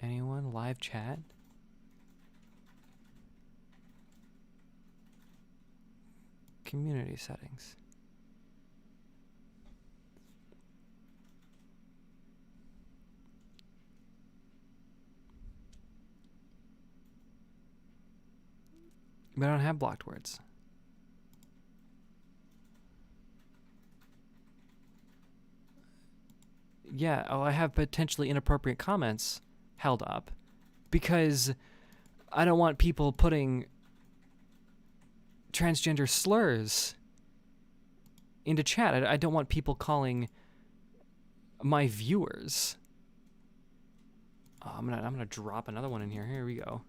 Anyone? Live chat? Community settings. But I don't have blocked words. Yeah, oh, I have potentially inappropriate comments held up because I don't want people putting transgender slurs into chat. I don't want people calling my viewers. Oh, I'm gonna drop another one in here. Here we go.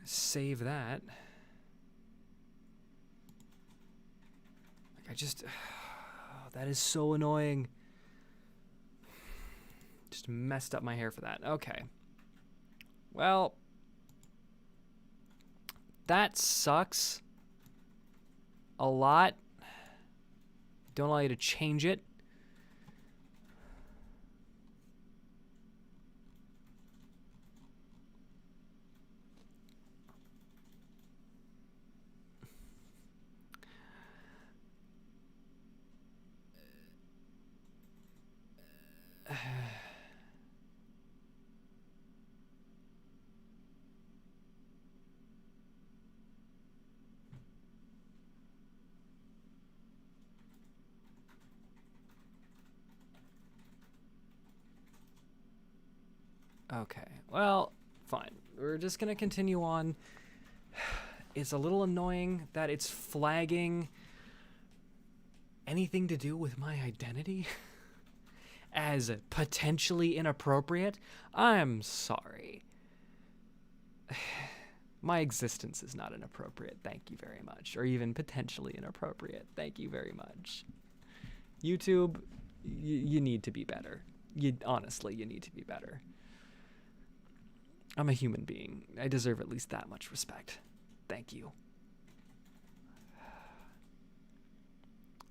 Save that. Like I just, that is so annoying. Just messed up my hair for that. Okay. Well, that sucks a lot. Don't allow you to change it. Okay, well, fine. We're just gonna continue on. It's a little annoying that it's flagging anything to do with my identity as potentially inappropriate. I'm sorry. My existence is not inappropriate, thank you very much. Or even potentially inappropriate, thank you very much. YouTube, you need to be better. Honestly, you need to be better. I'm a human being. I deserve at least that much respect. Thank you.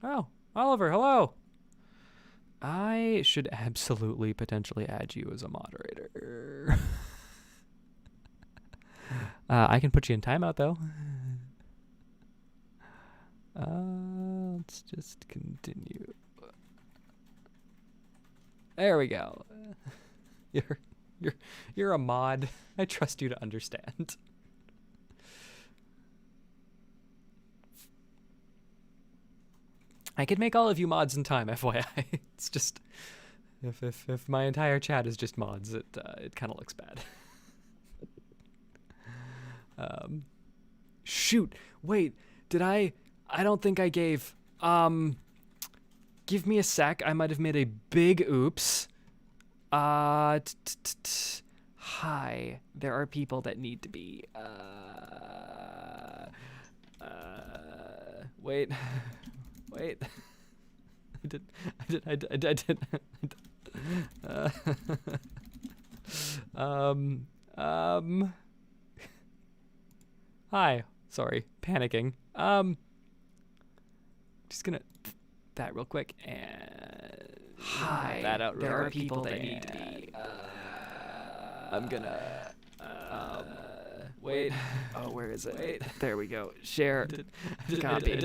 Oh, Oliver, hello. I should absolutely potentially add you as a moderator. I can put you in timeout, though. Let's just continue. There we go. You're a mod. I trust you to understand. I could make all of you mods in time, FYI. It's just if my entire chat is just mods, it kind of looks bad. Shoot. Wait, did I don't think I gave give me a sec. I might have made a big oops. Hi. There are people that need to be wait. Wait. I did. Hi. Sorry. Panicking. Just gonna that real quick and hi. That out. There are people that need to be. I'm gonna. Wait. Oh, where is it? Wait. There we go. Share. Copy.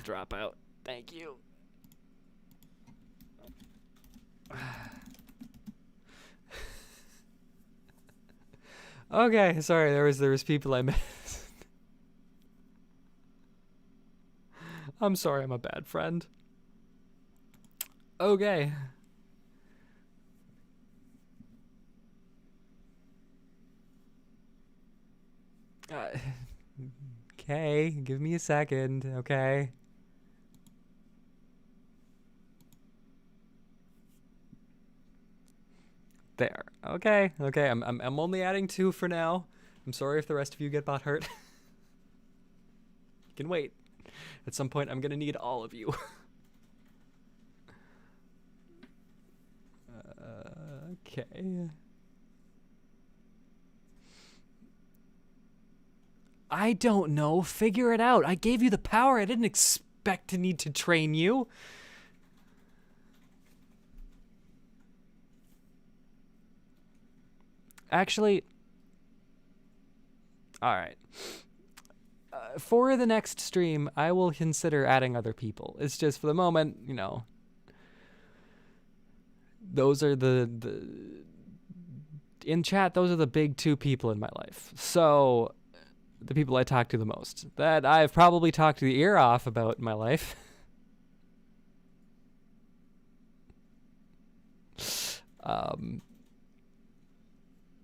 Drop out. Thank you. Okay, sorry. There was people I missed. I'm sorry. I'm a bad friend. Okay. Okay, give me a second, okay? There. Okay, okay. I'm only adding 2 for now. I'm sorry if the rest of you get bot hurt. You can wait. At some point, I'm gonna need all of you. Okay. I don't know. Figure it out. I gave you the power. I didn't expect to need to train you. Actually, all right. For the next stream, I will consider adding other people. It's just for the moment, you know. Those are the in chat. Those are the big 2 people in my life. So the people I talk to the most. That I've probably talked the ear off about in my life.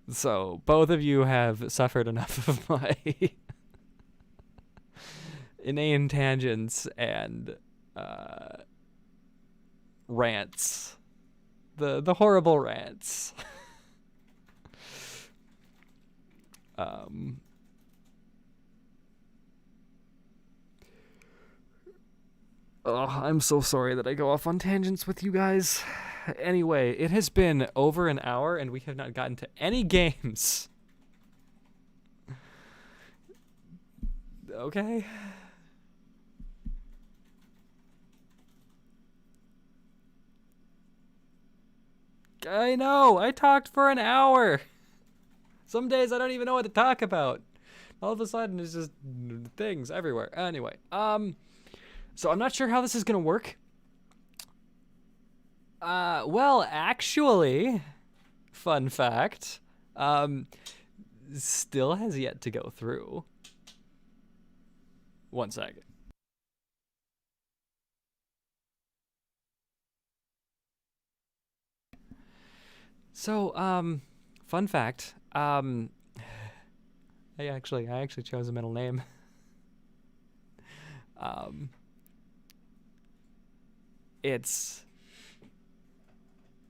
So both of you have suffered enough of my inane tangents and rants. The horrible rants. I'm so sorry that I go off on tangents with you guys. Anyway, it has been over an hour and we have not gotten to any games. Okay. I know, I talked for an hour. Some days I don't even know what to talk about. All of a sudden it's just things everywhere. Anyway, so I'm not sure how this is gonna work. Well, actually, fun fact, still has yet to go through. 1 second. So, fun fact, I actually chose a middle name. It's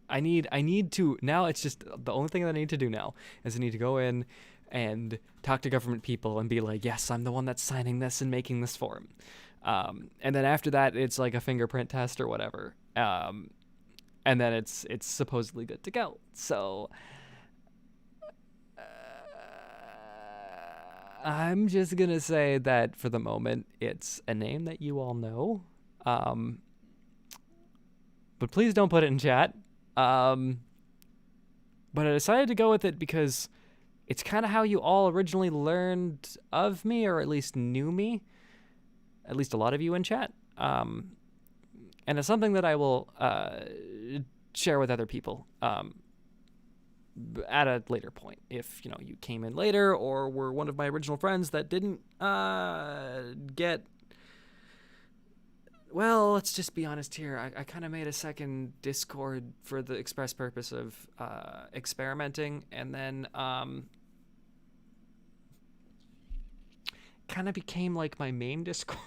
I need to now. It's just the only thing that I need to do now is I need to go in and talk to government people and be like, yes, I'm the one that's signing this and making this form. And then after that, it's like a fingerprint test or whatever. And then it's supposedly good to go. So I'm just gonna say that for the moment, it's a name that you all know. But please don't put it in chat. But I decided to go with it because it's kind of how you all originally learned of me, or at least knew me. At least a lot of you in chat. And it's something that I will share with other people at a later point. If, you know, you came in later or were one of my original friends that didn't get... Well, let's just be honest here. I kind of made a second Discord for the express purpose of experimenting, and then kind of became like my main Discord.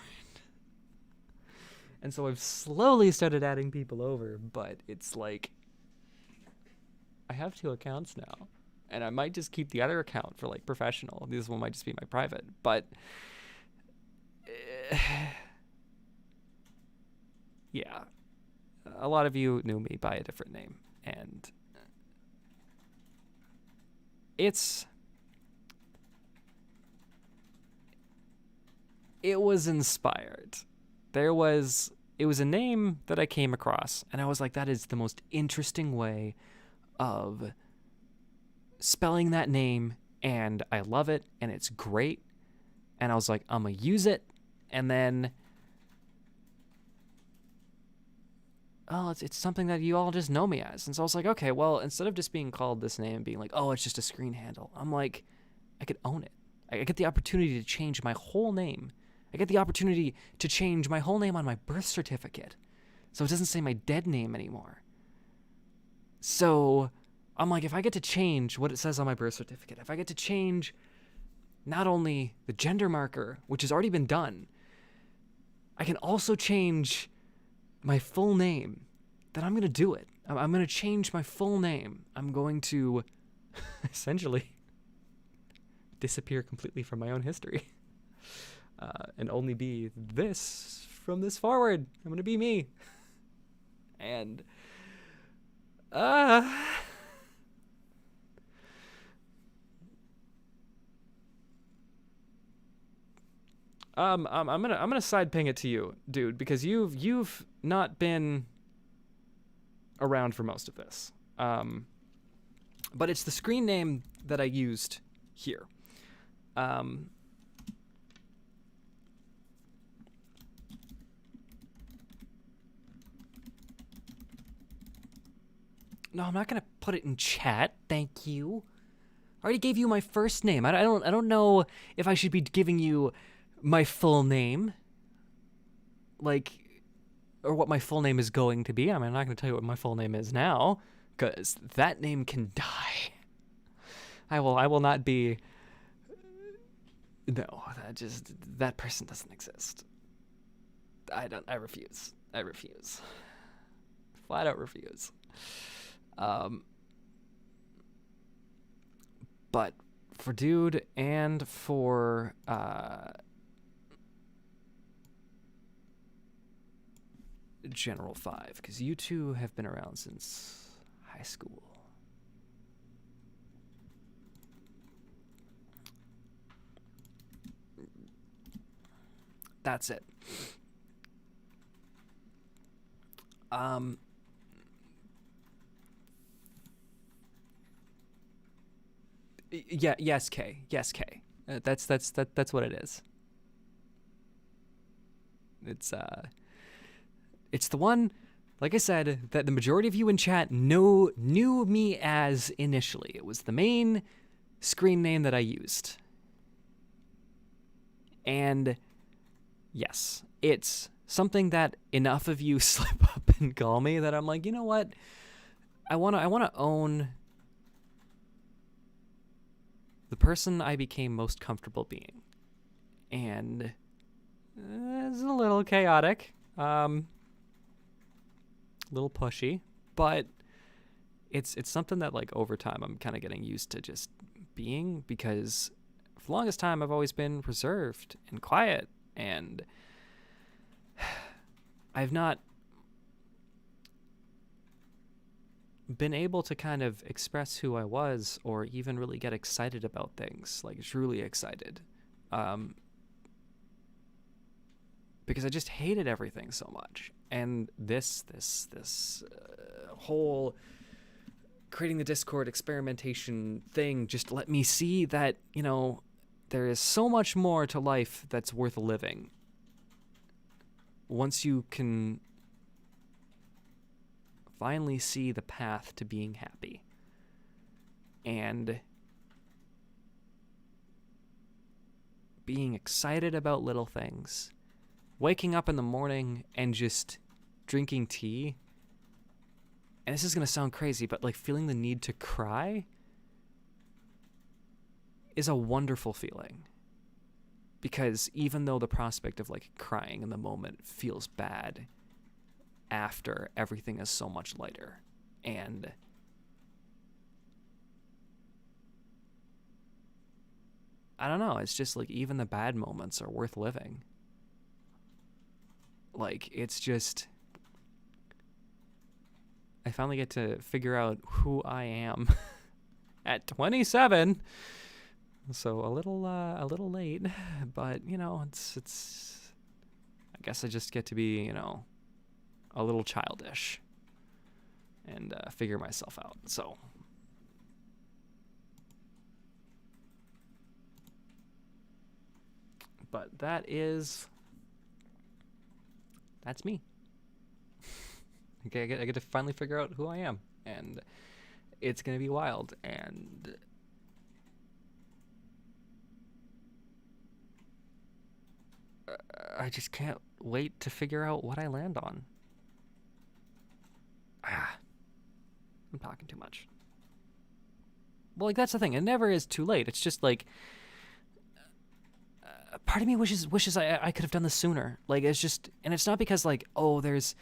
And so I've slowly started adding people over, but it's like I have 2 accounts now, and I might just keep the other account for like professional. This one might just be my private, but yeah, a lot of you knew me by a different name, and it was inspired. It was a name that I came across, and I was like, that is the most interesting way of spelling that name, and I love it, and it's great. And I was like, I'm gonna use it, and then it's something that you all just know me as. And so I was like, okay, well, instead of just being called this name and being like, oh, it's just a screen handle, I'm like, I could own it. I get the opportunity to change my whole name. I get the opportunity to change my whole name on my birth certificate, so it doesn't say my dead name anymore. So I'm like, if I get to change what it says on my birth certificate, if I get to change not only the gender marker, which has already been done, I can also change my full name. Then I'm going to do it. I'm going to change my full name. I'm going to essentially disappear completely from my own history and only be this from this forward. I'm going to be me. And I'm gonna side ping it to you, dude, because you've not been around for most of this. But it's the screen name that I used here. No, I'm not gonna put it in chat. Thank you. I already gave you my first name. I don't know if I should be giving you my full name, like, or what my full name is going to be. I mean, I'm not going to tell you what my full name is now, because that name can die. I will not be. No, that person doesn't exist. I refuse. I refuse. Flat out refuse. But for dude and for General 5, because you two have been around since high school. That's it. Yeah, yes, K. Yes, K. That's what it is. It's the one, like I said, that the majority of you in chat knew me as initially. It was the main screen name that I used. And yes, it's something that enough of you slip up and call me that I'm like, you know what? I wanna own the person I became most comfortable being. And it's a little chaotic. Little pushy, but it's something that, like, over time I'm kind of getting used to just being, because for the longest time I've always been reserved and quiet, and I've not been able to kind of express who I was or even really get excited about things, like truly excited, because I just hated everything so much. And this whole creating the Discord experimentation thing just let me see that, you know, there is so much more to life that's worth living once you can finally see the path to being happy. And being excited about little things. Waking up in the morning and just drinking tea. And this is going to sound crazy, but like feeling the need to cry is a wonderful feeling. Because even though the prospect of like crying in the moment feels bad, after everything is so much lighter. And I don't know, it's just like even the bad moments are worth living. Like, it's just, I finally get to figure out who I am at 27. So a little late, but you know, it's I guess I just get to be, you know, a little childish and figure myself out. So but that's me. Okay, I get to finally figure out who I am, and it's gonna be wild, and I just can't wait to figure out what I land on. I'm talking too much. Well, like, that's the thing. It never is too late. It's just like, part of me wishes I could have done this sooner. Like, it's just, and it's not because like, oh, there's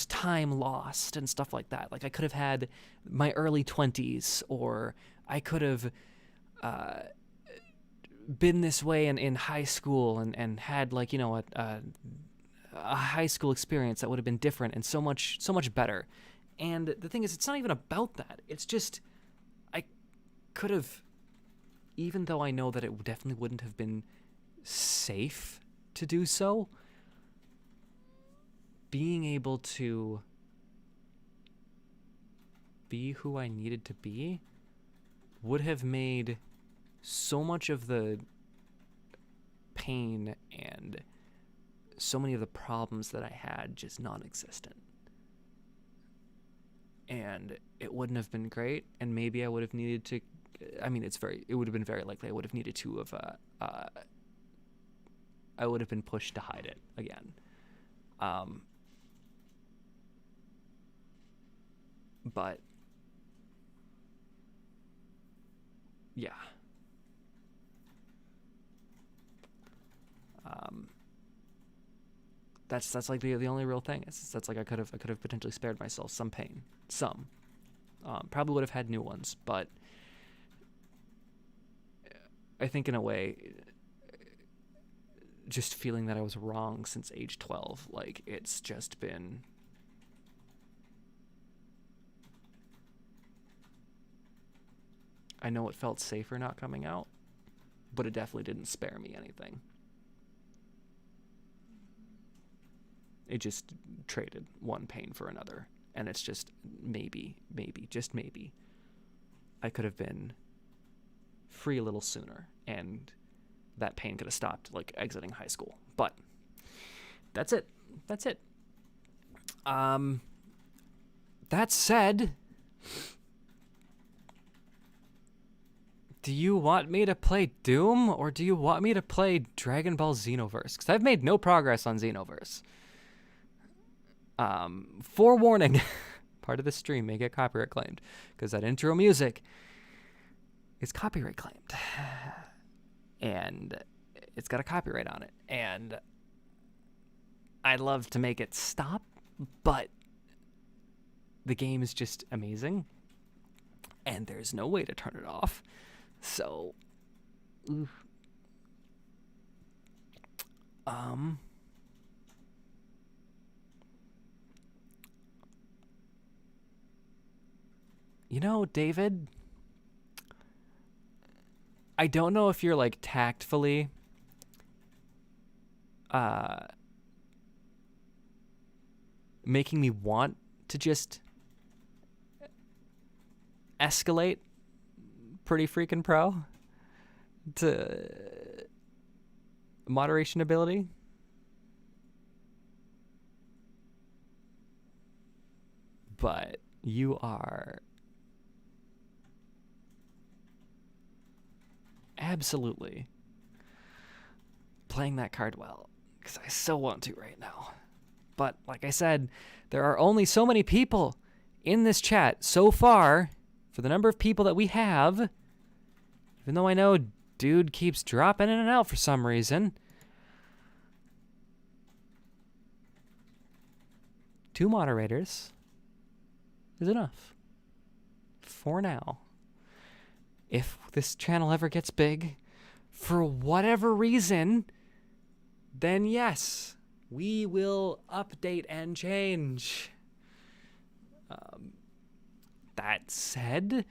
time lost and stuff like that. Like, I could have had my early 20s, or I could have been this way in high school and had like, you know, a high school experience that would have been different and so much better. And the thing is, it's not even about that. It's just, I could have, even though I know that it definitely wouldn't have been safe to do so, being able to be who I needed to be would have made so much of the pain and so many of the problems that I had just non-existent. And it wouldn't have been great, and maybe I would have needed to, I mean, it would have been very likely I would have needed to have, I would have been pushed to hide it again. But yeah. That's like the only real thing. That's like I could have potentially spared myself some pain, some. Probably would have had new ones, but I think in a way, just feeling that I was wrong since age 12, like it's just been. I know it felt safer not coming out, but it definitely didn't spare me anything. It just traded one pain for another. And it's just maybe, just maybe, I could have been free a little sooner, and that pain could have stopped, like, exiting high school. But that's it. That said, do you want me to play Doom, or do you want me to play Dragon Ball Xenoverse? Because I've made no progress on Xenoverse. Forewarning, part of the stream may get copyright claimed, because that intro music is copyright claimed. And it's got a copyright on it. And I'd love to make it stop, but the game is just amazing. And there's no way to turn it off. So, you know, David, I don't know if you're like tactfully making me want to just escalate pretty freaking pro to moderation ability. But you are absolutely playing that card well, because I so want to right now. But like I said, there are only so many people in this chat so far for the number of people that we have, even though I know dude keeps dropping in and out for some reason. 2 moderators is enough for now. If this channel ever gets big, for whatever reason, then yes, we will update and change. That said,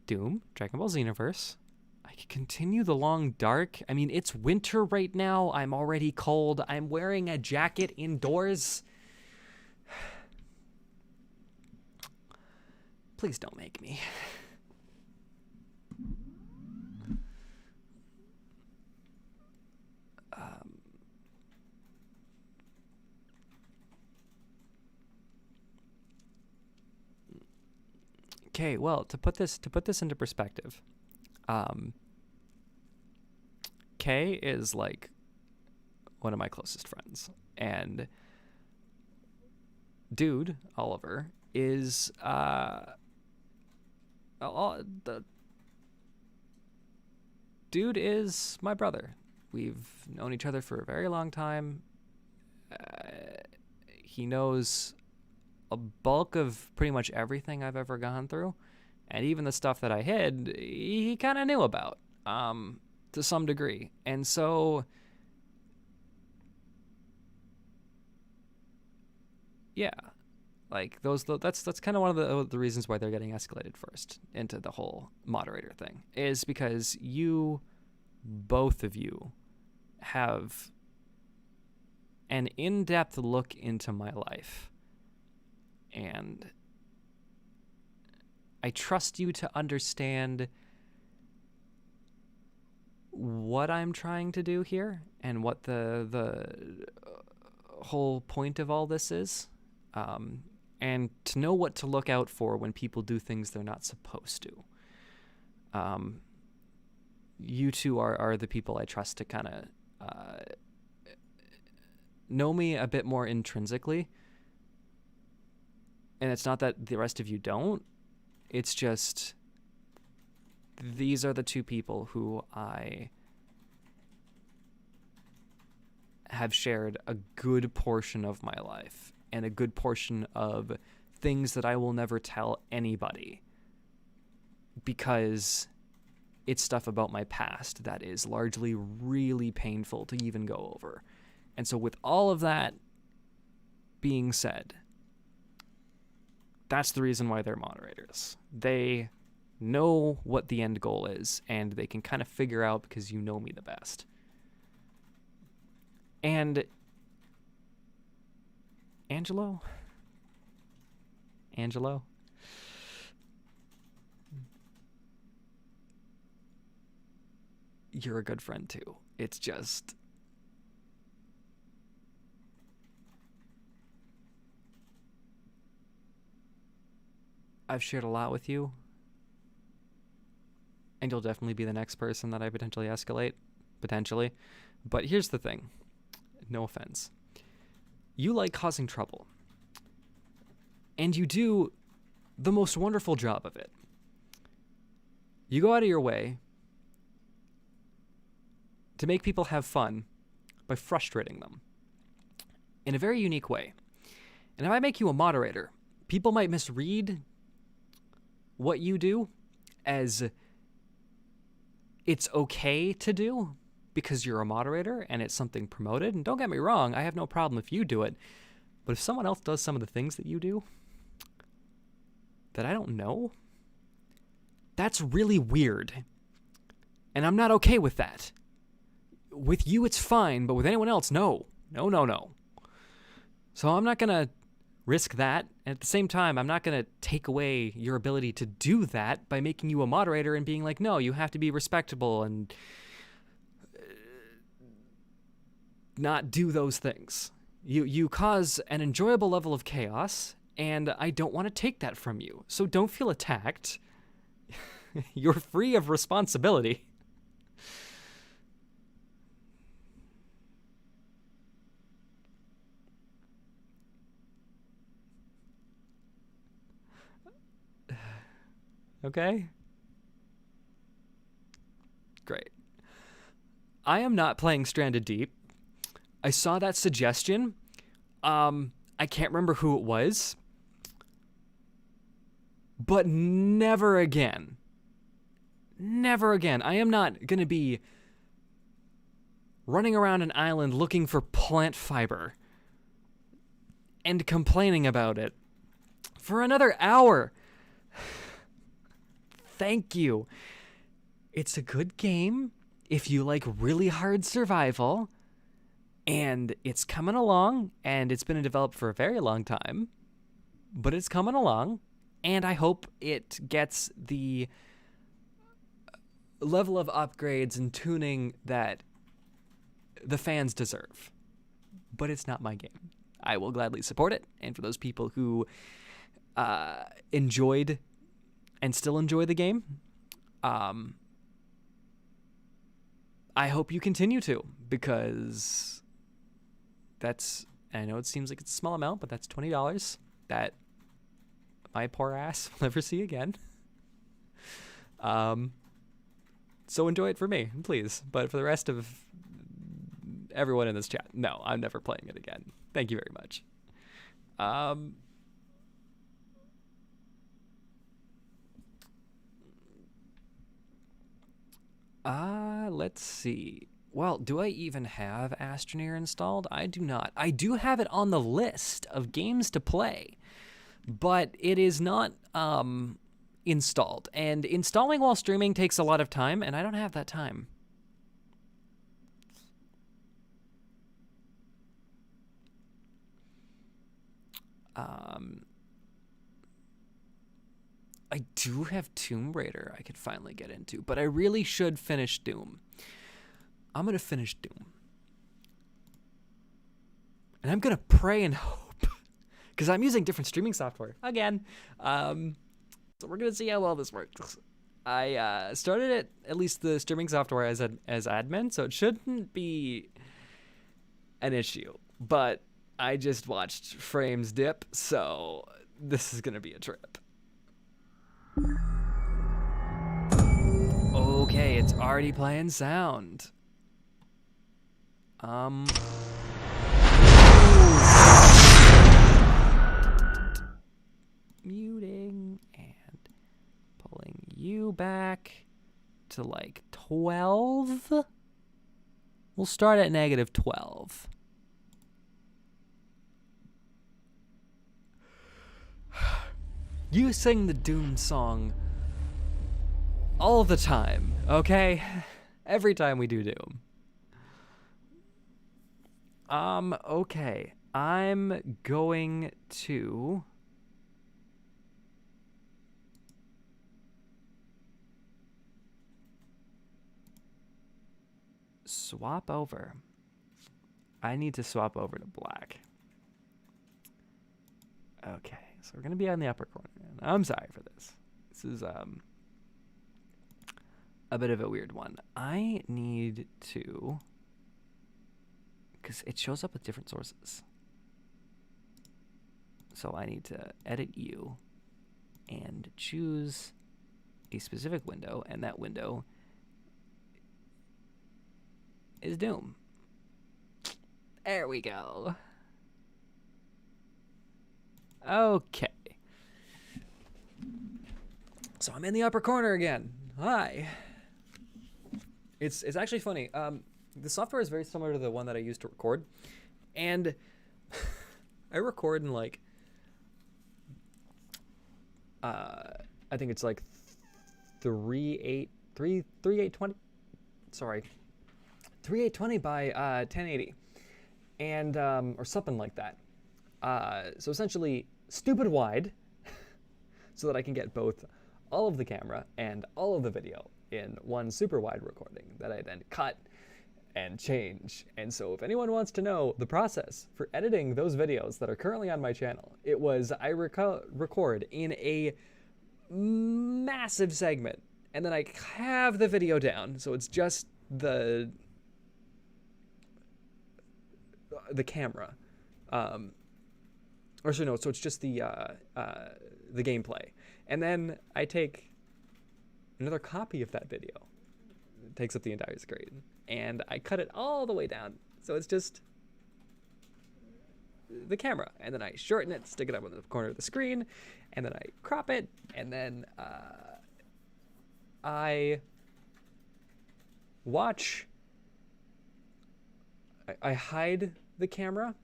Doom, Dragon Ball Xenoverse, I can continue the long dark. I mean, it's winter right now. I'm already cold. I'm wearing a jacket indoors. Please don't make me. Okay, well, to put this into perspective, Kay is like one of my closest friends, and dude Oliver is dude is my brother. We've known each other for a very long time. He knows a bulk of pretty much everything I've ever gone through. And even the stuff that I hid, he kind of knew about, to some degree. And so, yeah, like that's kind of one of the reasons why they're getting escalated first into the whole moderator thing, is because both of you, have an in-depth look into my life. And I trust you to understand what I'm trying to do here and what the whole point of all this is, and to know what to look out for when people do things they're not supposed to. You two are the people I trust to kind of know me a bit more intrinsically. And it's not that the rest of you don't. It's just these are the two people who I have shared a good portion of my life and a good portion of things that I will never tell anybody, because it's stuff about my past that is largely really painful to even go over. And so with all of that being said, that's the reason why they're moderators. They know what the end goal is, and they can kind of figure out because you know me the best. And Angelo, you're a good friend too. It's just, I've shared a lot with you, and you'll definitely be the next person that I potentially escalate, potentially. But here's the thing, no offense. You like causing trouble, and you do the most wonderful job of it. You go out of your way to make people have fun by frustrating them in a very unique way. And if I make you a moderator, people might misread what you do as it's okay to do because you're a moderator and it's something promoted. And don't get me wrong, I have no problem if you do it. But if someone else does some of the things that you do that I don't know, that's really weird. And I'm not okay with that. With you, it's fine, but with anyone else, no. No. So I'm not going to risk that. And at the same time, I'm not going to take away your ability to do that by making you a moderator and being like, no, you have to be respectable and not do those things. You cause an enjoyable level of chaos, and I don't want to take that from you. So don't feel attacked. You're free of responsibility. Okay? Great. I am not playing Stranded Deep. I saw that suggestion. I can't remember who it was. But never again. Never again. I am not going to be running around an island looking for plant fiber and complaining about it for another hour. Thank you. It's a good game if you like really hard survival, and it's coming along, and it's been developed for a very long time, but it's coming along, and I hope it gets the level of upgrades and tuning that the fans deserve. But it's not my game. I will gladly support it, and for those people who enjoyed and still enjoy the game, I hope you continue to, because I know it seems like it's a small amount, but that's $20 that my poor ass will never see again. So enjoy it for me, please. But for the rest of everyone in this chat, no, I'm never playing it again. Thank you very much. Let's see. Well, do I even have Astroneer installed? I do not. I do have it on the list of games to play, but it is not installed. And installing while streaming takes a lot of time, and I don't have that time. I do have Tomb Raider I could finally get into, but I really should finish Doom. I'm going to finish Doom. And I'm going to pray and hope, because I'm using different streaming software again. So we're going to see how well this works. I started it, at least the streaming software, as admin, so it shouldn't be an issue. But I just watched frames dip, so this is going to be a trip. Okay, it's already playing sound. Muting and pulling you back to like 12. We'll start at negative 12. You sing the Doom song all the time, okay? Every time we do Doom. Okay. I'm going to swap over. I need to swap over to black. Okay, so we're gonna be on the upper corner. I'm sorry for this. This is a bit of a weird one. I need to, because it shows up with different sources. So I need to edit you and choose a specific window, and that window is Doom. There we go. Okay. So I'm in the upper corner again. Hi. It's actually funny. The software is very similar to the one that I used to record, and I record in like I think it's like 3820. Sorry, 3820 by 1080, and or something like that. So essentially, stupid wide, so that I can get both all of the camera and all of the video in one super wide recording that I then cut and change. And so if anyone wants to know the process for editing those videos that are currently on my channel, it was I record in a massive segment, and then I have the video down, so it's just the camera. Or so no, so it's just the gameplay. And then I take another copy of that video. It takes up the entire screen. And I cut it all the way down. So it's just the camera. And then I shorten it, stick it up in the corner of the screen, and then I crop it, and then I watch. I hide the camera.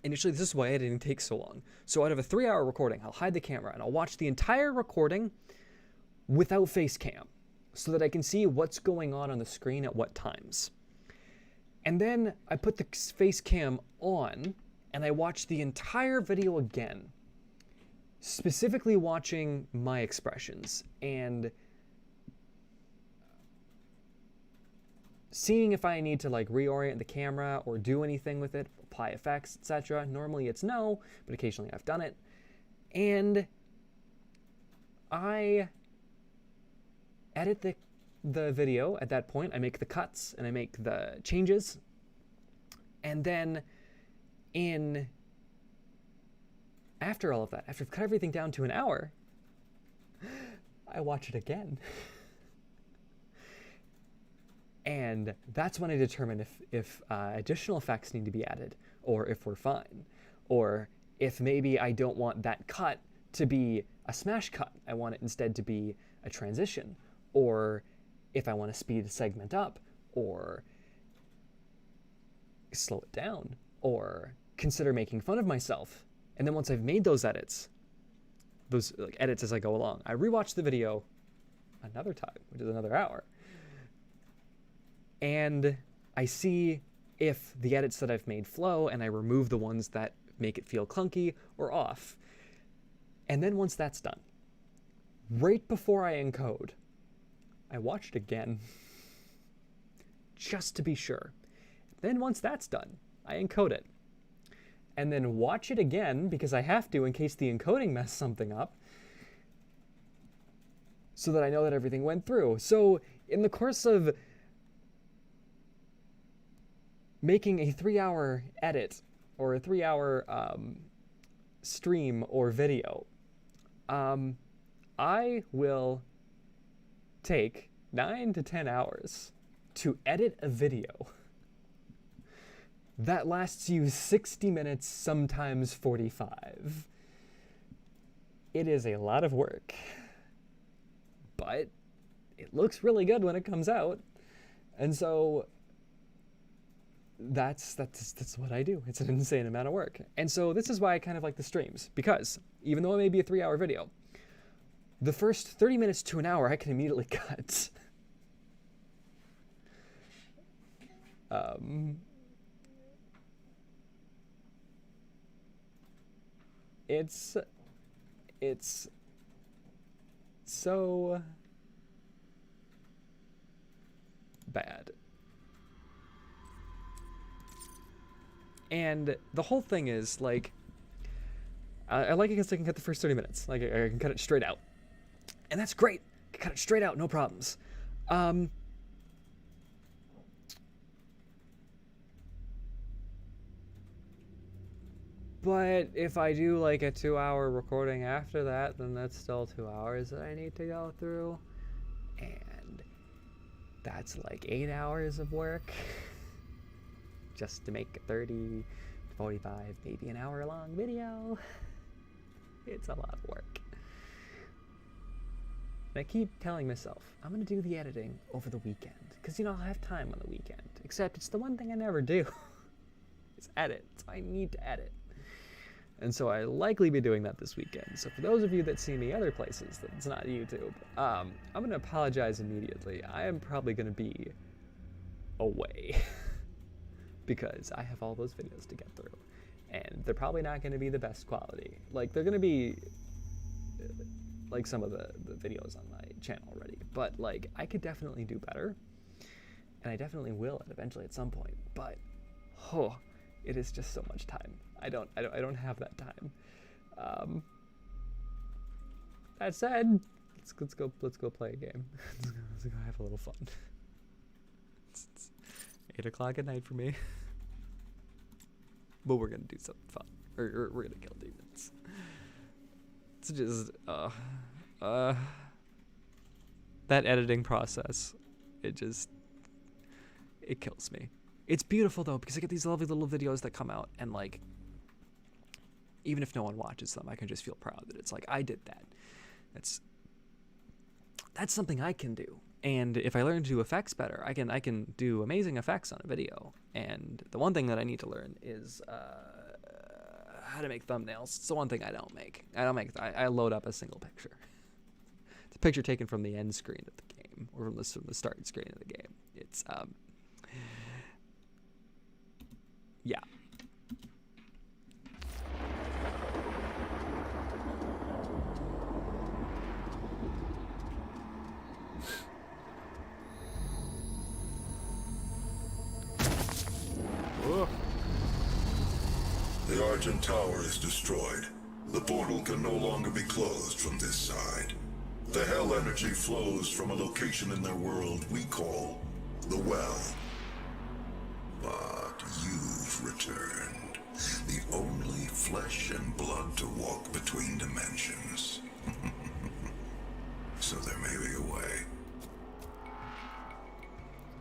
Initially, this is why editing takes so long. So out of a 3-hour recording, I'll hide the camera and I'll watch the entire recording without face cam so that I can see what's going on the screen at what times. And then I put the face cam on and I watch the entire video again, specifically watching my expressions and seeing if I need to like reorient the camera or do anything with it, apply effects, etc. Normally it's no, but occasionally I've done it. And I edit the video at that point. I make the cuts and I make the changes. And then after all of that, after I've cut everything down to an hour, I watch it again. And that's when I determine if additional effects need to be added, or if we're fine, or if maybe I don't want that cut to be a smash cut. I want it instead to be a transition, or if I want to speed a segment up, or slow it down, or consider making fun of myself. And then once I've made those edits like edits as I go along, I rewatch the video another time, which is another hour, and I see if the edits that I've made flow, and I remove the ones that make it feel clunky or off. And then once that's done, right before I encode, I watch it again just to be sure. Then once that's done, I encode it. And then watch it again, because I have to in case the encoding messed something up, so that I know that everything went through. So in the course of making a 3-hour edit or a 3-hour stream or video, I will take 9 to 10 hours to edit a video that lasts you 60 minutes, sometimes 45. It is a lot of work, but it looks really good when it comes out. And so that's what I do. It's an insane amount of work. And so this is why I kind of like the streams, because even though it may be a 3-hour video, the first 30 minutes to an hour I can immediately cut. It's so bad. And the whole thing is, like, I like it because I can cut the first 30 minutes. Like, I can cut it straight out. And that's great. I can cut it straight out, no problems. But if I do like a 2-hour recording after that, then that's still 2 hours that I need to go through. And that's like 8 hours of work just to make a 30, 45, maybe an hour long video. It's a lot of work. And I keep telling myself, I'm gonna do the editing over the weekend. Because, you know, I'll have time on the weekend. Except it's the one thing I never do. It's edit. So I need to edit. And so I'll likely be doing that this weekend. So for those of you that see me other places that's not YouTube, I'm going to apologize immediately. I am probably going to be away because I have all those videos to get through. And they're probably not going to be the best quality. Like, they're going to be like some of the videos on my channel already. But, like, I could definitely do better. And I definitely will eventually at some point. But, it is just so much time. I don't have that time. That said, let's go play a game. let's go have a little fun. It's 8 o'clock at night for me, but we're gonna do something fun, or we're gonna kill demons. It's just that editing process. It kills me. It's beautiful though, because I get these lovely little videos that come out, and like, even if no one watches them, I can just feel proud that it's like, I did that. That's something I can do. And if I learn to do effects better, I can do amazing effects on a video. And the one thing that I need to learn is how to make thumbnails. It's the one thing I don't make. I load up a single picture. It's a picture taken from the end screen of the game, or from the start screen of the game. It's yeah. The Argent Tower is destroyed. The portal can no longer be closed from this side. The hell energy flows from a location in their world we call the Well. But you've returned. The only flesh and blood to walk between dimensions. So there may be a way.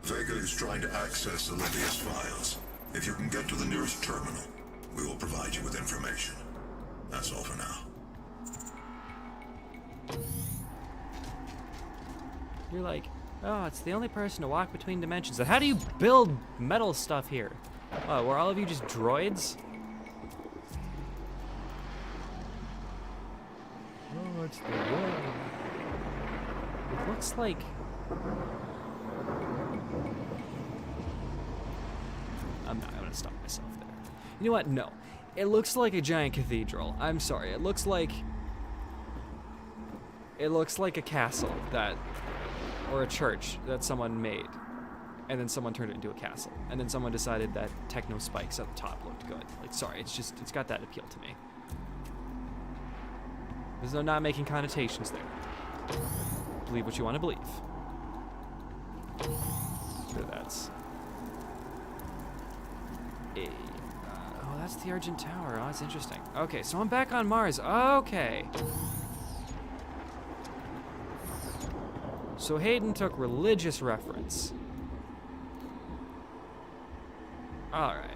Vega is trying to access Olivia's files. If you can get to the nearest terminal, we will provide you with information. That's all for now. You're like, oh, it's the only person to walk between dimensions. How do you build metal stuff here? Oh, were all of you just droids? Oh, it's the wall. It looks like... I'm gonna stop myself there. You know what? No. It looks like a giant cathedral. I'm sorry. It looks like a castle that, or a church that someone made, and then someone turned it into a castle, and then someone decided that techno spikes at the top looked good. Like, sorry, it's got that appeal to me. There's no not making connotations there. Believe what you want to believe. So that's a. Oh, that's the Argent Tower. Oh, that's interesting. Okay, so I'm back on Mars. Okay. So Hayden took religious reference. All right.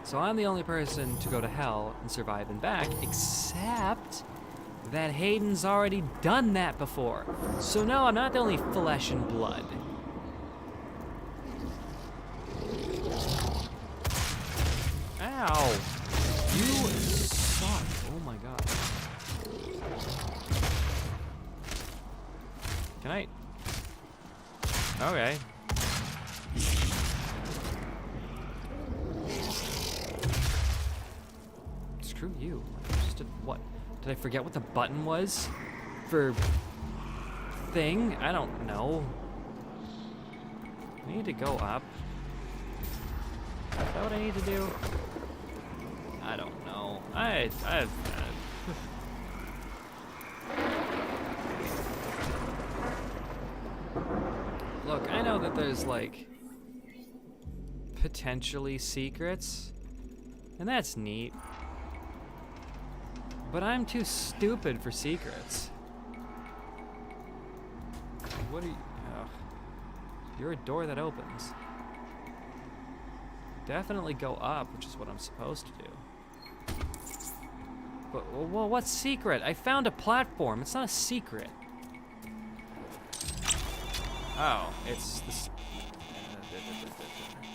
So I'm the only person to go to hell and survive and back, except that Hayden's already done that before. So no, I'm not the only flesh and blood. Ow. You suck. Oh my god. Can I? Okay. Screw you. I just did what? Did I forget what the button was? For thing? I don't know. I need to go up. Is that what I need to do? I don't know. Look, I know that there's like potentially secrets, and that's neat. But I'm too stupid for secrets. What are you? Ugh. You're a door that opens. Definitely go up, which is what I'm supposed to do. But, well, what's secret? I found a platform. It's not a secret. Oh, it's this.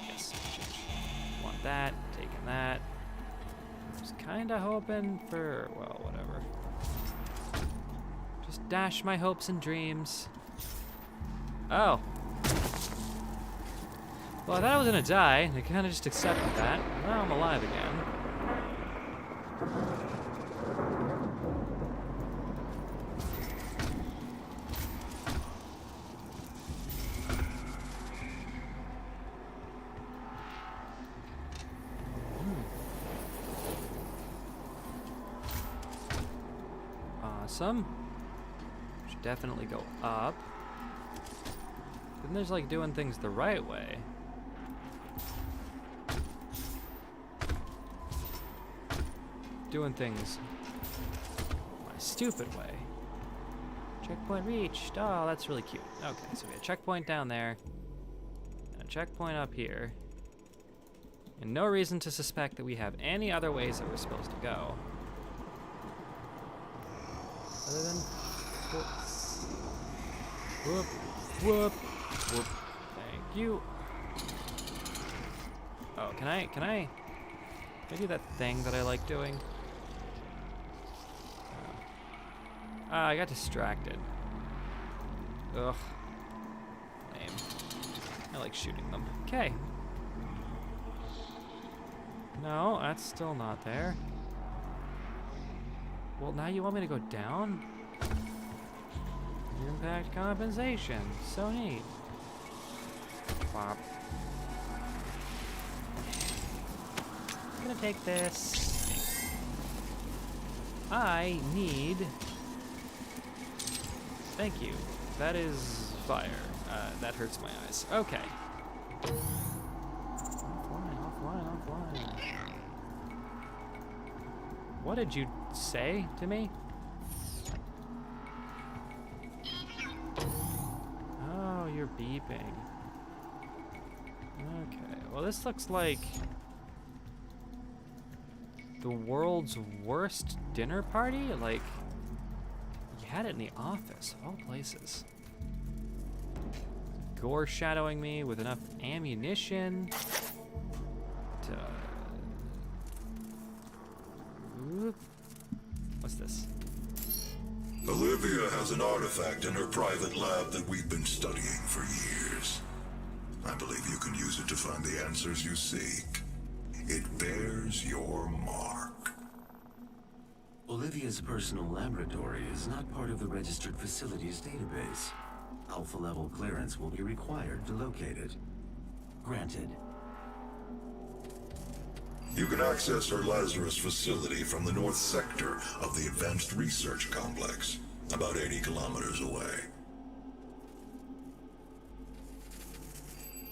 Yes, want that. Taking that. Was kinda hoping for, well, whatever. Just dash my hopes and dreams. Oh. Well, I thought I was gonna die. I kinda just accepted that. Now I'm alive again. Awesome. Should definitely go up. Then there's like doing things the right way. Doing things my stupid way. Checkpoint reached. Oh, that's really cute. Okay, so we have a checkpoint down there, and a checkpoint up here, and no reason to suspect that we have any other ways that we're supposed to go. Other than whoop, whoop, whoop, whoop. Thank you. Oh, can I do that thing that I like doing? I got distracted. Ugh. Lame. I like shooting them. Okay. No, that's still not there. Well, now you want me to go down? Impact compensation. So neat. Bop. I'm gonna take this. I need... Thank you. That is fire. That hurts my eyes. Okay. Offline. What did you say to me? beeping. Okay, well this looks like the world's worst dinner party? Like, you had it in the office, of all places. Gore shadowing me with enough ammunition to... Oop. What's this? Olivia has an artifact in her private lab that we've been studying for years. I believe you can use it to find the answers you seek. It bears your mark. Olivia's personal laboratory is not part of the registered facilities database. Alpha-level clearance will be required to locate it. Granted. You can access her Lazarus facility from the north sector of the Advanced Research Complex, about 80 kilometers away.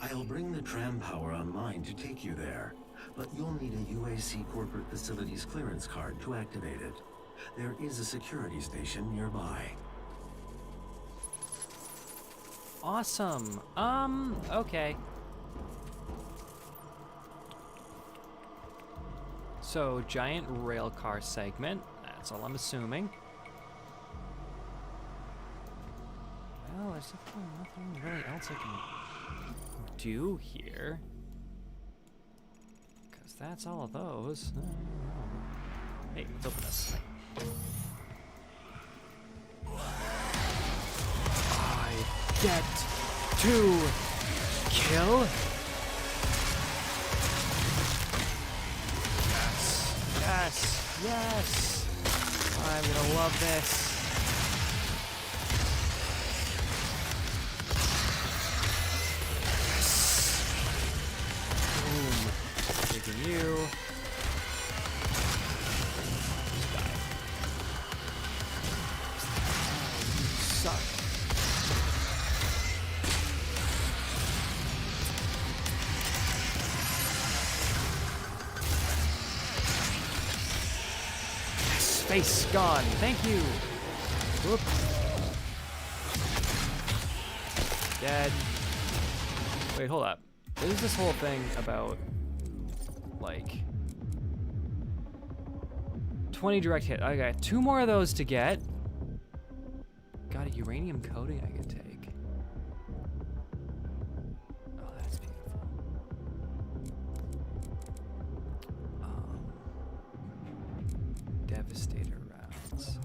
I'll bring the tram power online to take you there, but you'll need a UAC corporate facilities clearance card to activate it. There is a security station nearby. Awesome. Okay. So, giant rail car segment. That's all I'm assuming. Well, there's nothing really else I can do here. Because that's all of those. Hey, let's open this. I get to kill? Yes, yes. I'm gonna love this. Boom. Taking you. Die. You suck. Face gone. Thank you. Whoop. Dead. Wait, hold up. What is this whole thing about, like, 20 direct hit? I got 2 more of those to get. Got a uranium coating I could take. Oh, that's beautiful. Devastator rounds.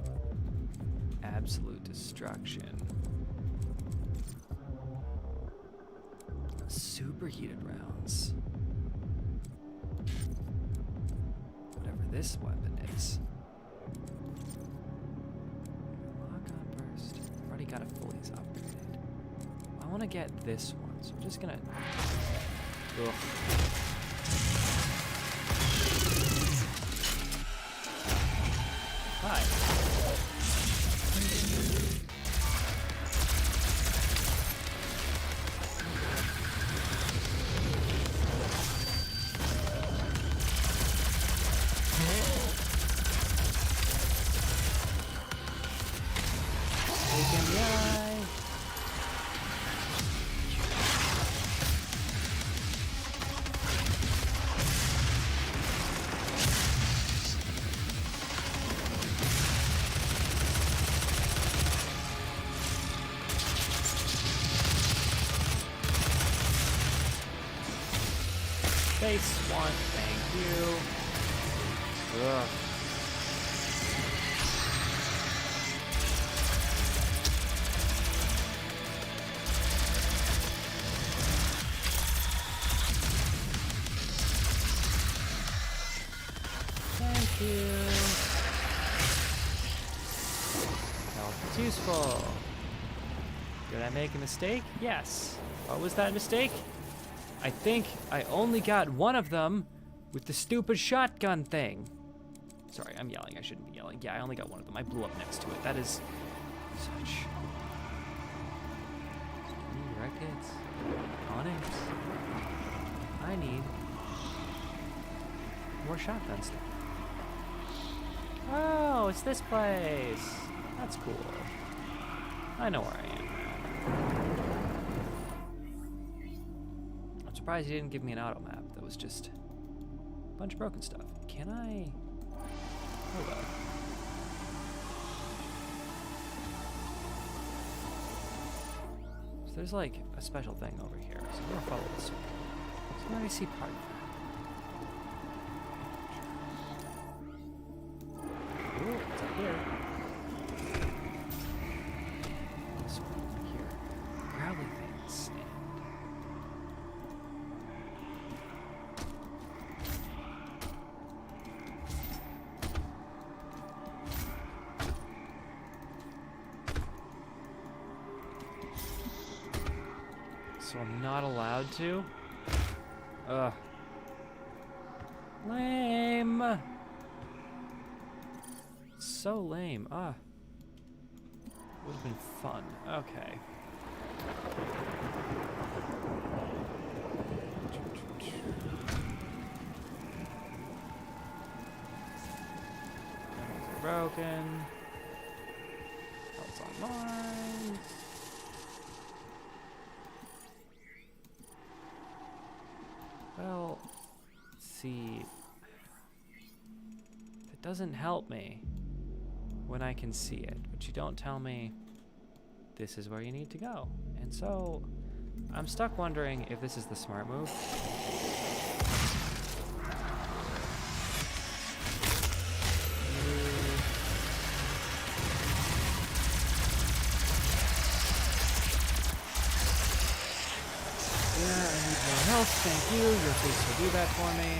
Absolute destruction. Superheated rounds. Whatever this weapon is. Lock-on burst. I've already got a fully's upgraded. I want to get this one, so I'm just gonna... Ugh. Hi. Take him the eye. Face one, thank you. Ugh. Thank you. Health is useful. Did I make a mistake? Yes. What was that mistake? I think I only got one of them with the stupid shotgun thing. Sorry, I'm yelling. I shouldn't be yelling. Yeah, I only got one of them. I blew up next to it. That is such... Direct hits. Onyx. I need more shotgun stuff. Oh, it's this place. That's cool. I know where I am now. surprised he didn't give me an auto map. That was just a bunch of broken stuff. Can I? Hold on. So there's like a special thing over here. So I'm gonna follow this one. So I already see part of that. Ooh, it's up here. This one over here. Growly things. So I'm not allowed to? Ugh. Lame. So lame. Would have been fun. Okay. Broken. Else online. Well, let's see. That doesn't help me when I can see it, but you don't tell me this is where you need to go. And so I'm stuck wondering if this is the smart move. Yeah, I need more health, thank you. Your face will do that for me.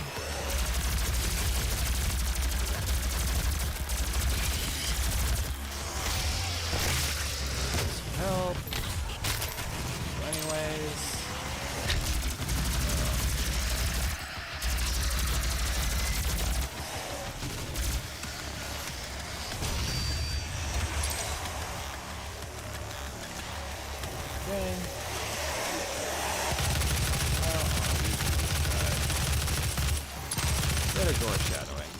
Help. So anyways. Okay. Better gore shadowing.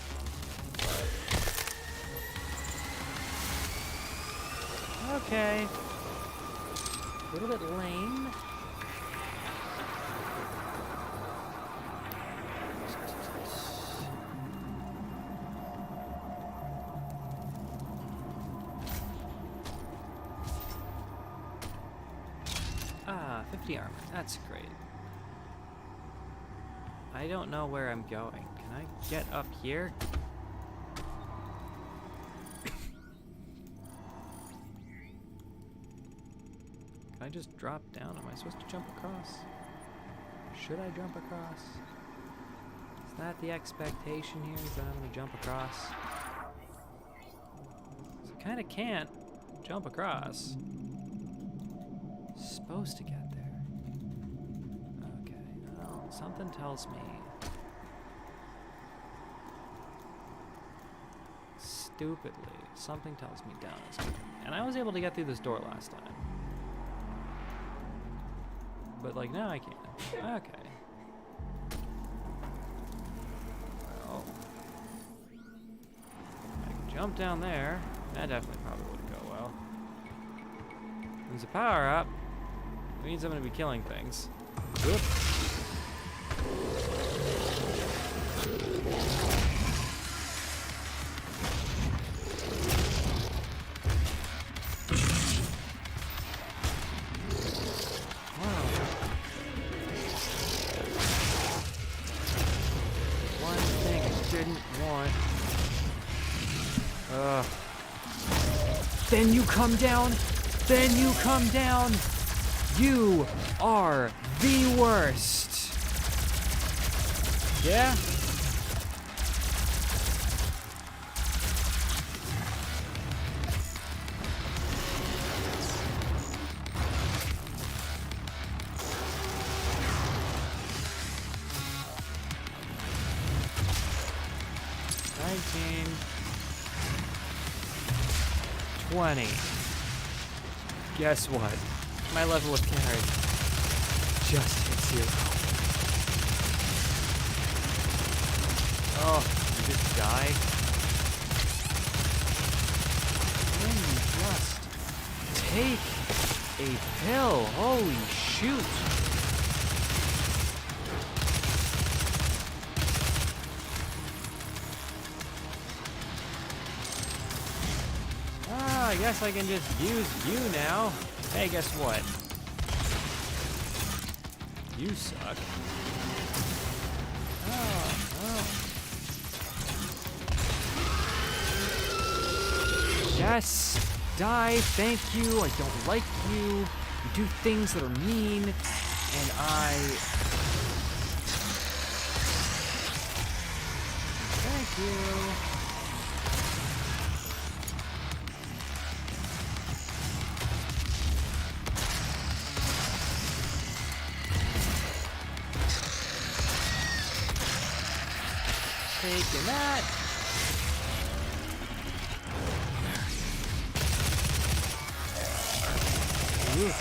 Okay. A little bit lame. Ah, 50 armor. That's great. I don't know where I'm going. Can I get up here? Can I just drop down? Am I supposed to jump across? Should I jump across? Is that the expectation here? Is that I'm gonna jump across? So I kinda can't jump across. Supposed to get there. Okay, well, something tells me. Stupidly, something tells me down is good. And I was able to get through this door last time. But like now I can't. Okay. Well, I can jump down there. That definitely probably wouldn't go well. There's a power up. It means I'm gonna be killing things. Whoop. Then you come down. Then you come down. You are the worst. Yeah? $19. 20. Guess what? My level of carry just hit 0. Oh, you just die? Then you just take a pill. Holy shoot. guess I can just use you now. Hey, guess what? You suck. Oh. Yes! Die, thank you, I don't like you. You do things that are mean, and Thank you. Taking that. Ooh.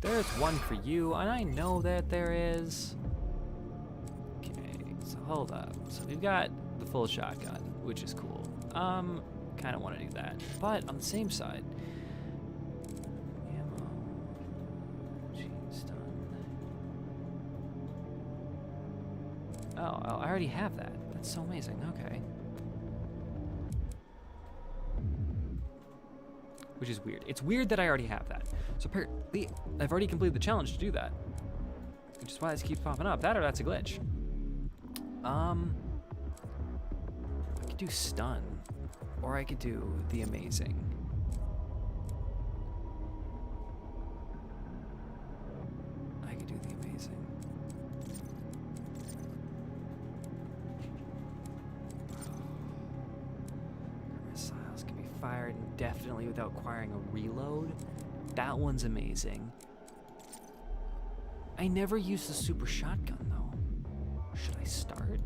There's one for you, and I know that there is. Okay, so hold up. So we've got the full shotgun, which is cool. Kind of want to do that, but on the same side, ammo, chain stun. Oh, I already have that. That's so amazing. Okay. Which is weird. It's weird that I already have that. So apparently, I've already completed the challenge to do that. Which is why this keeps popping up. That or that's a glitch. I could do stun. Or I could do the amazing. I could do the amazing. Missiles can be fired indefinitely without requiring a reload. That one's amazing. I never used the super shotgun though. Should I start?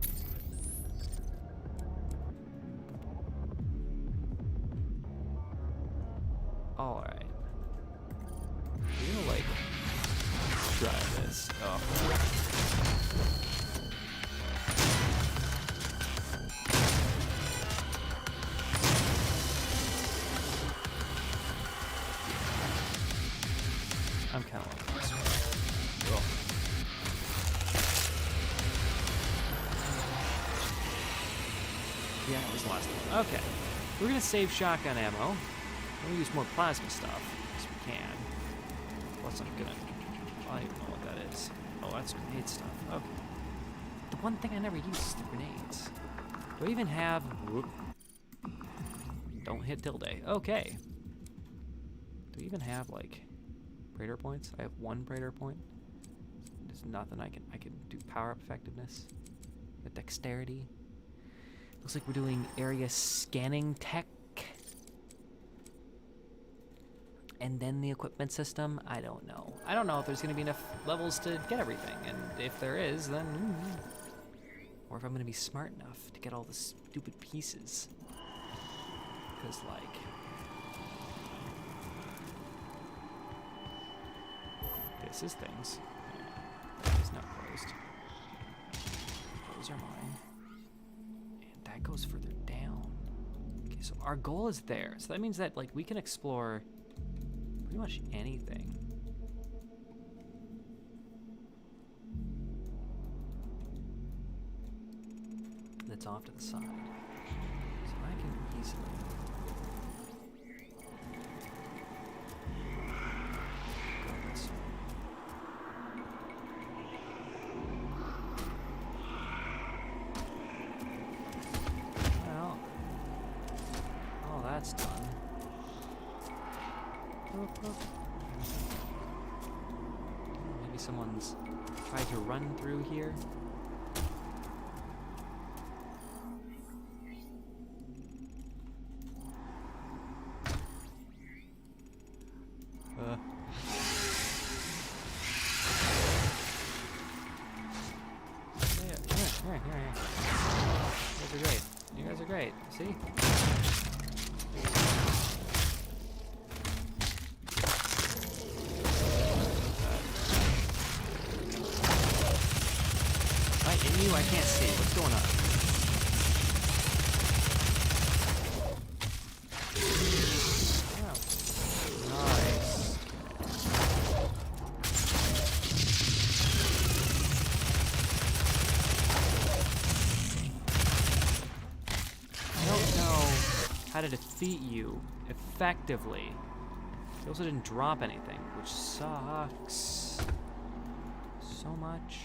Alright. We're gonna like try this. Oh. I'm kind of like this one. Cool. Yeah, it was the last one. Okay. We're gonna save shotgun ammo. We're gonna use more plasma stuff, as we can. Plus I'm gonna... I don't even know what that is. Oh, that's grenade stuff. Okay. The one thing I never use is the grenades. Do I even have... Whoop. Don't hit tilde. Okay. Do we even have, like... Praetor points? I have one Praetor point. There's nothing I can do. Power up effectiveness. The dexterity. Looks like we're doing area scanning tech. And then the equipment system. I don't know. I don't know if there's gonna be enough levels to get everything. And if there is, then or if I'm gonna be smart enough to get all the stupid pieces. Because like this is things. It's not closed. Those are mine. And that goes further down. Okay, so our goal is there. So that means that like we can explore pretty much anything. That's off to the side. So I can easily that's done. Maybe someone's tried to run through here. Here. You guys are great. You guys are great. See? I can't see. What's going on? Oh. Nice. how to defeat you effectively. He also didn't drop anything, which sucks so much.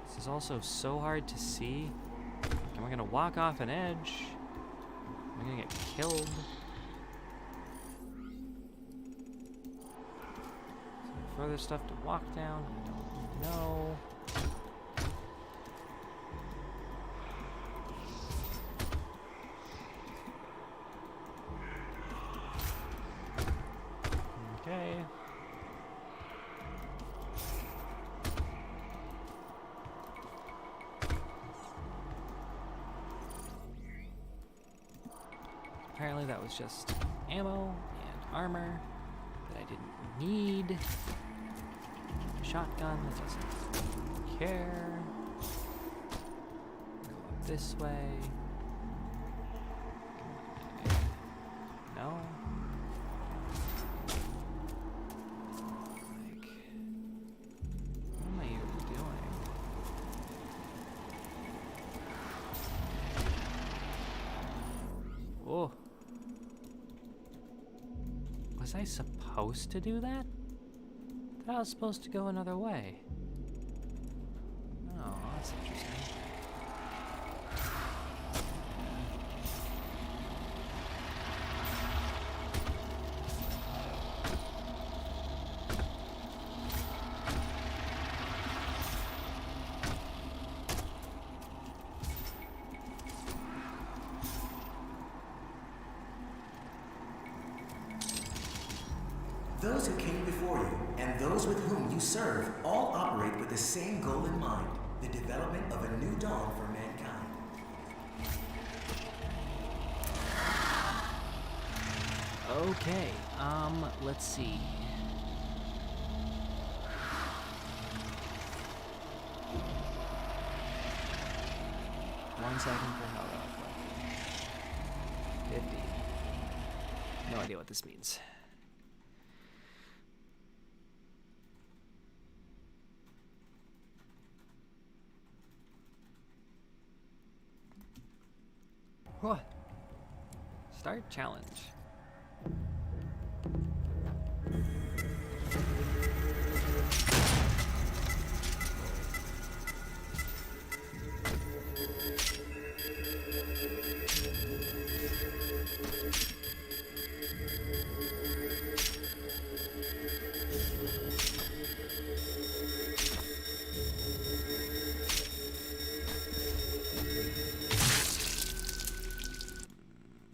This is also so hard to see. Am I gonna walk off an edge? Am I gonna get killed? Some further stuff to walk down? I don't know. Okay. Apparently that was just ammo and armor that I didn't need. Shotgun that doesn't care. Go up this way. No. Like, what am I even doing? Oh. Was I supposed to do that? I thought I was supposed to go another way. Oh, that's interesting. Those who came before you and those with whom you serve all operate with the same goal in mind, the development of a new dawn for mankind. Okay, let's see. One second for how that 50. No idea what this means. What? Start challenge.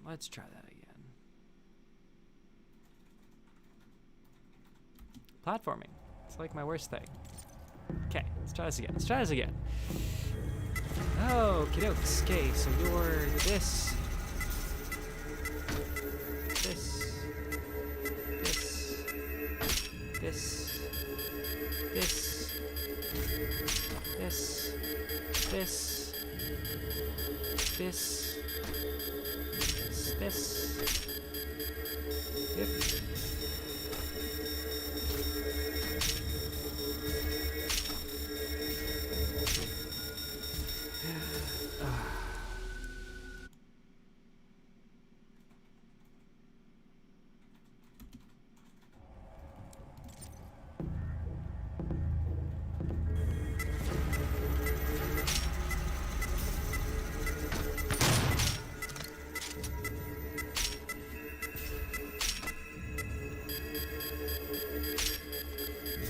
Let's try that again. Platforming. It's like my worst thing. Okay, let's try this again. Let's try this again. Oh, kidokes. Okay, so you're this. This. This. This. This. This. This. This. This. Yep.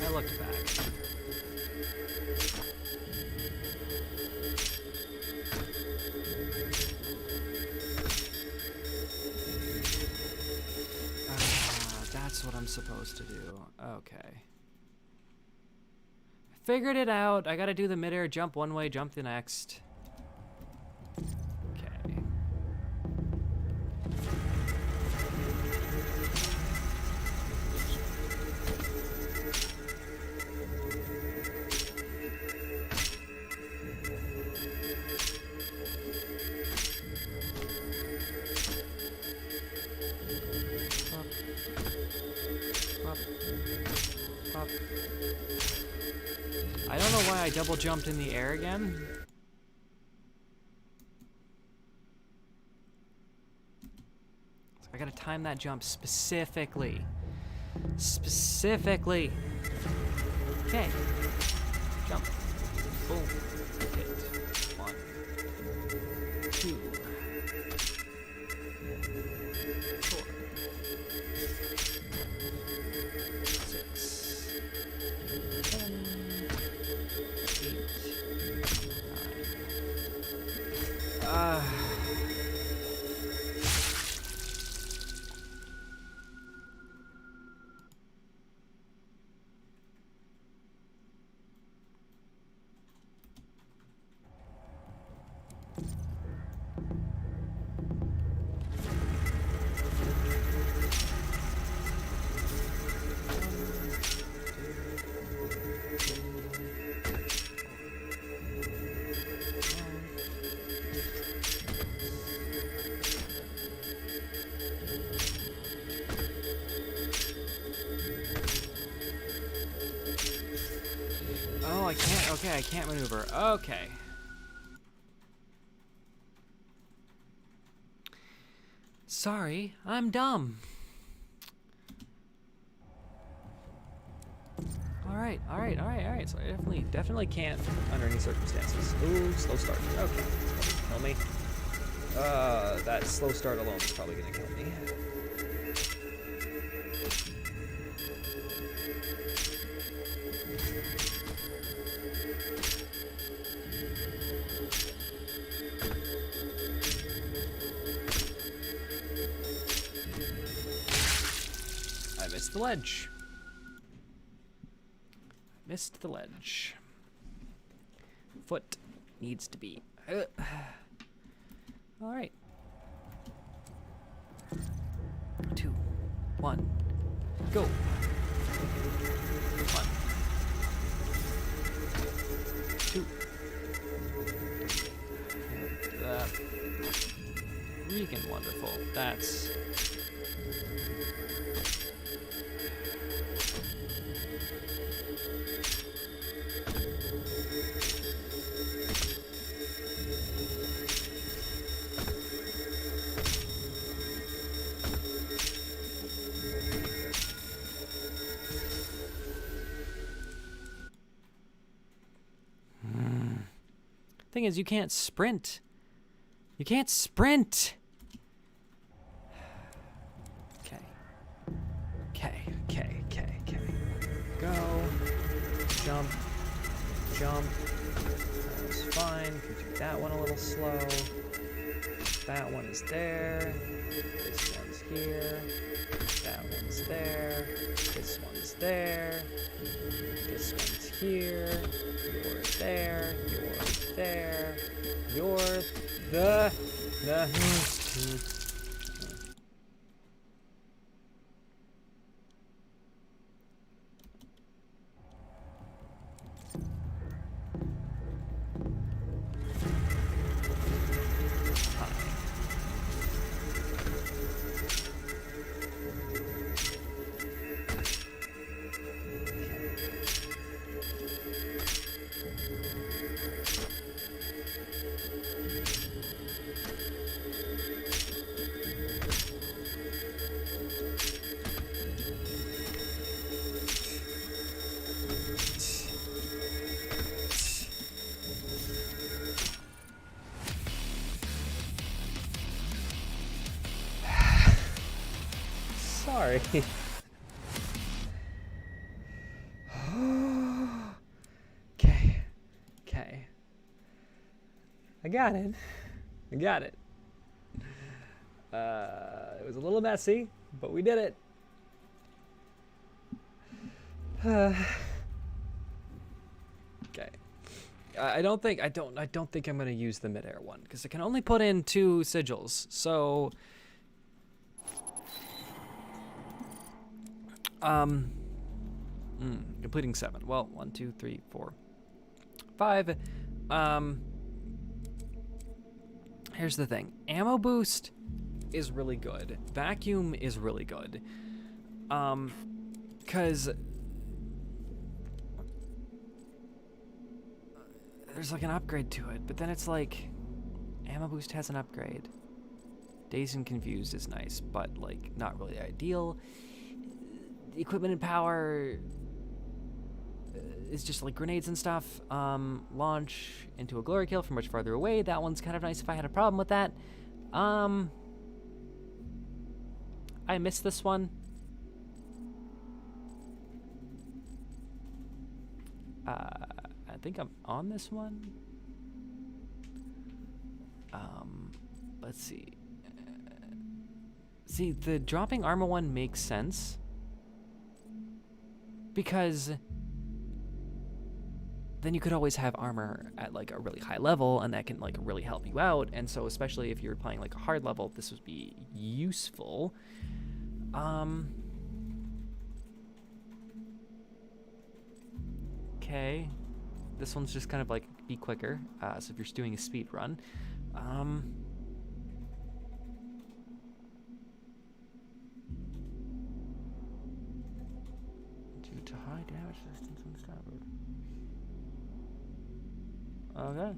I looked back. That's what I'm supposed to do. Okay. I figured it out. I gotta do the midair jump one way, jump the next. Okay. Up. I don't know why I double jumped in the air again. gotta time that jump specifically. Specifically. Okay. Jump. Boom. Hit. 1, 2, 4, 6, 7, 8, 9. Oh, I can't. Okay, I can't maneuver. Okay. Sorry, I'm dumb. Alright. So I definitely can't under any circumstances. Ooh, slow start. Okay, that's probably gonna kill me. That slow start alone is probably gonna kill me. I missed the ledge. Missed the ledge. Foot needs to be. All right. 2, 1, go. 1, 2. Freaking wonderful. That's. Thing is, you can't sprint. You can't sprint. Okay. Go. Jump. That was fine. Can do that one a little slow. That one is there. This one's here. That one's there. This one's there. This one's here. You're there. You're there. You're the. Sorry. Okay. I got it. It was a little messy, but we did it. Okay. I don't think I'm gonna use the midair one because I can only put in 2 sigils. So. Completing 7. Well, 1, 2, 3, 4, 5. Here's the thing. Ammo boost is really good. Vacuum is really good. Cause there's like an upgrade to it, but then it's like ammo boost has an upgrade. Dazed and Confused is nice, but like not really ideal. Equipment and power is just like grenades and stuff. Launch into a glory kill from much farther away. That one's kind of nice if I had a problem with that. I missed this one. I think I'm on this one. Let's see. See, the dropping armor one makes sense because then you could always have armor at like a really high level, and that can like really help you out. And so, especially if you're playing like a hard level, this would be useful. Okay, this one's just kind of like be quicker. So if you're doing a speed run, due to high damage resistance on starboard. Okay.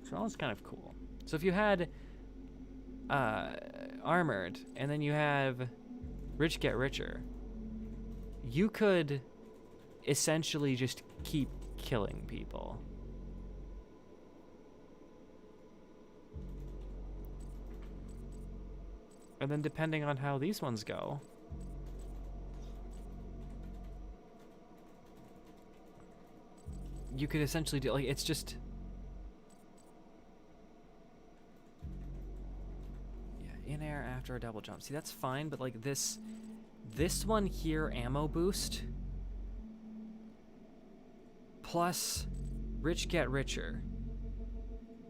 So that's kind of cool. So if you had armored, and then you have rich get richer, you could essentially just keep killing people. And then depending on how these ones go, you could essentially do, like, it's just, yeah, in air after a double jump. See, that's fine, but like this one here, ammo boost, plus rich get richer,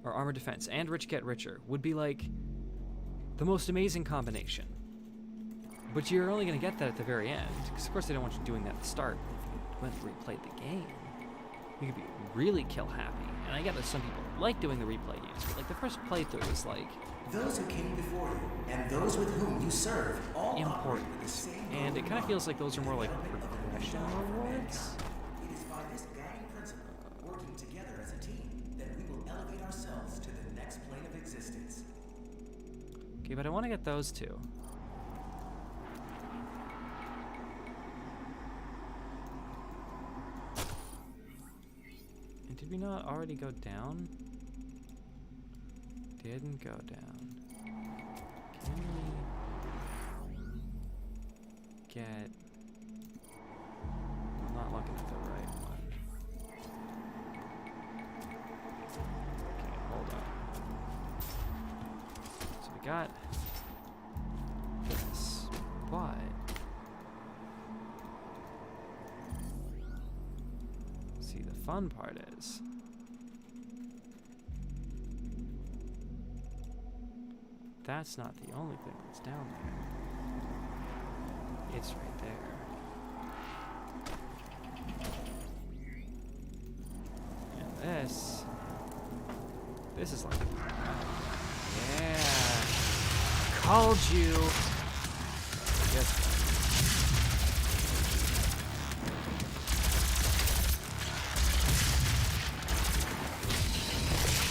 or armor defense and rich get richer, would be like the most amazing combination. But you're only going to get that at the very end, because of course they don't want you doing that at the start. If you went and replayed the game, you could be really kill happy. And I get that some people like doing the replay games, but like the first playthrough is like Those who came before you and those with whom you serve all operate important. with the same And it kind of feels like those are more like progression rewards. It is by this guiding principle, working together as a team, that we will elevate ourselves to the next plane of existence. Okay, but I want to get those two. And did we not already go down? Didn't go down. Can we get... I'm not looking at the right one. Okay, hold on. So we got this, but see, the fun part is that's not the only thing that's down there. It's right there. And this is like, yeah, called you. Yes.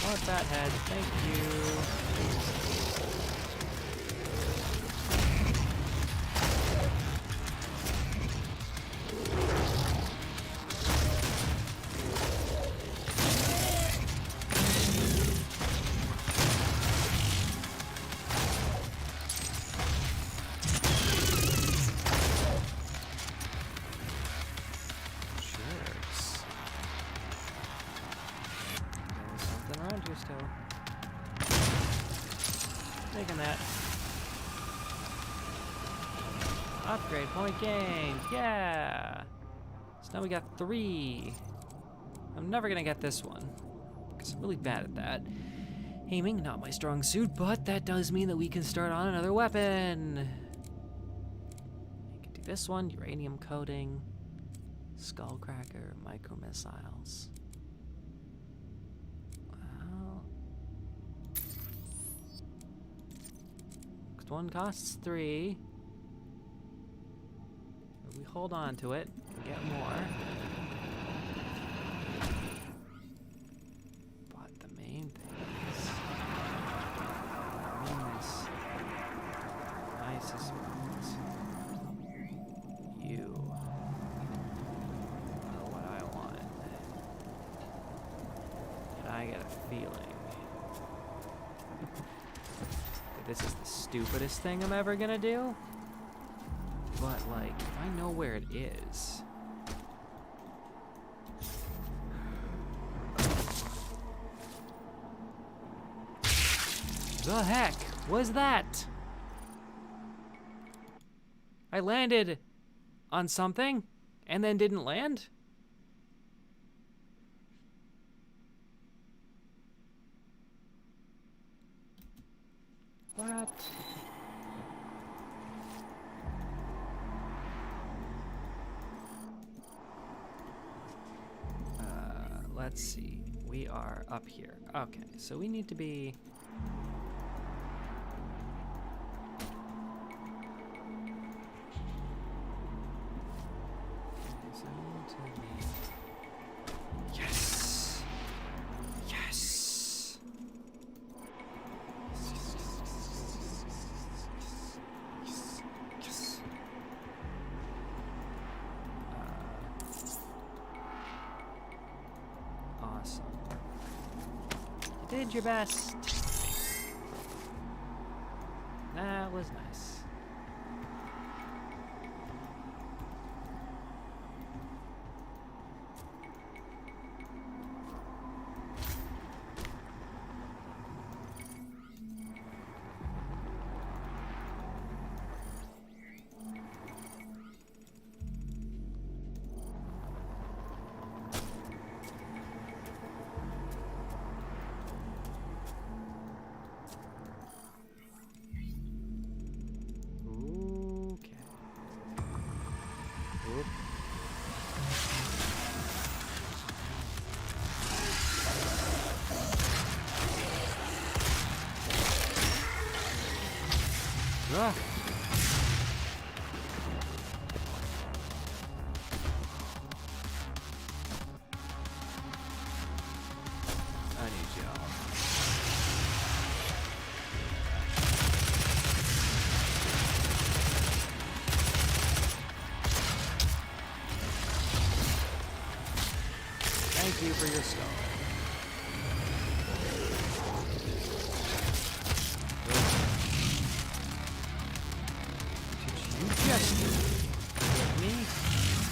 Want that head? Thank you. Taking that. Upgrade point gained. Yeah. So now we got 3. I'm never gonna get this one because I'm really bad at that. Aiming, not my strong suit, but that does mean that we can start on another weapon. You can do this one, uranium coating, skullcracker, micro missiles. One costs 3. we hold on to it, get more. But the main thing is, in this nicest moments, you are what I want. And I get a feeling that this is the stupidest thing I'm ever gonna do. But, like, if I know where it is... The heck was that? I landed on something and then didn't land? What? Let's see. We are up here. Okay, so we need to be... Yes! Yes! Yes! Awesome. You did your best. That was nice. Okay. Oop. Ah. I need y'all. Thank you for your stone. Did you just hit me?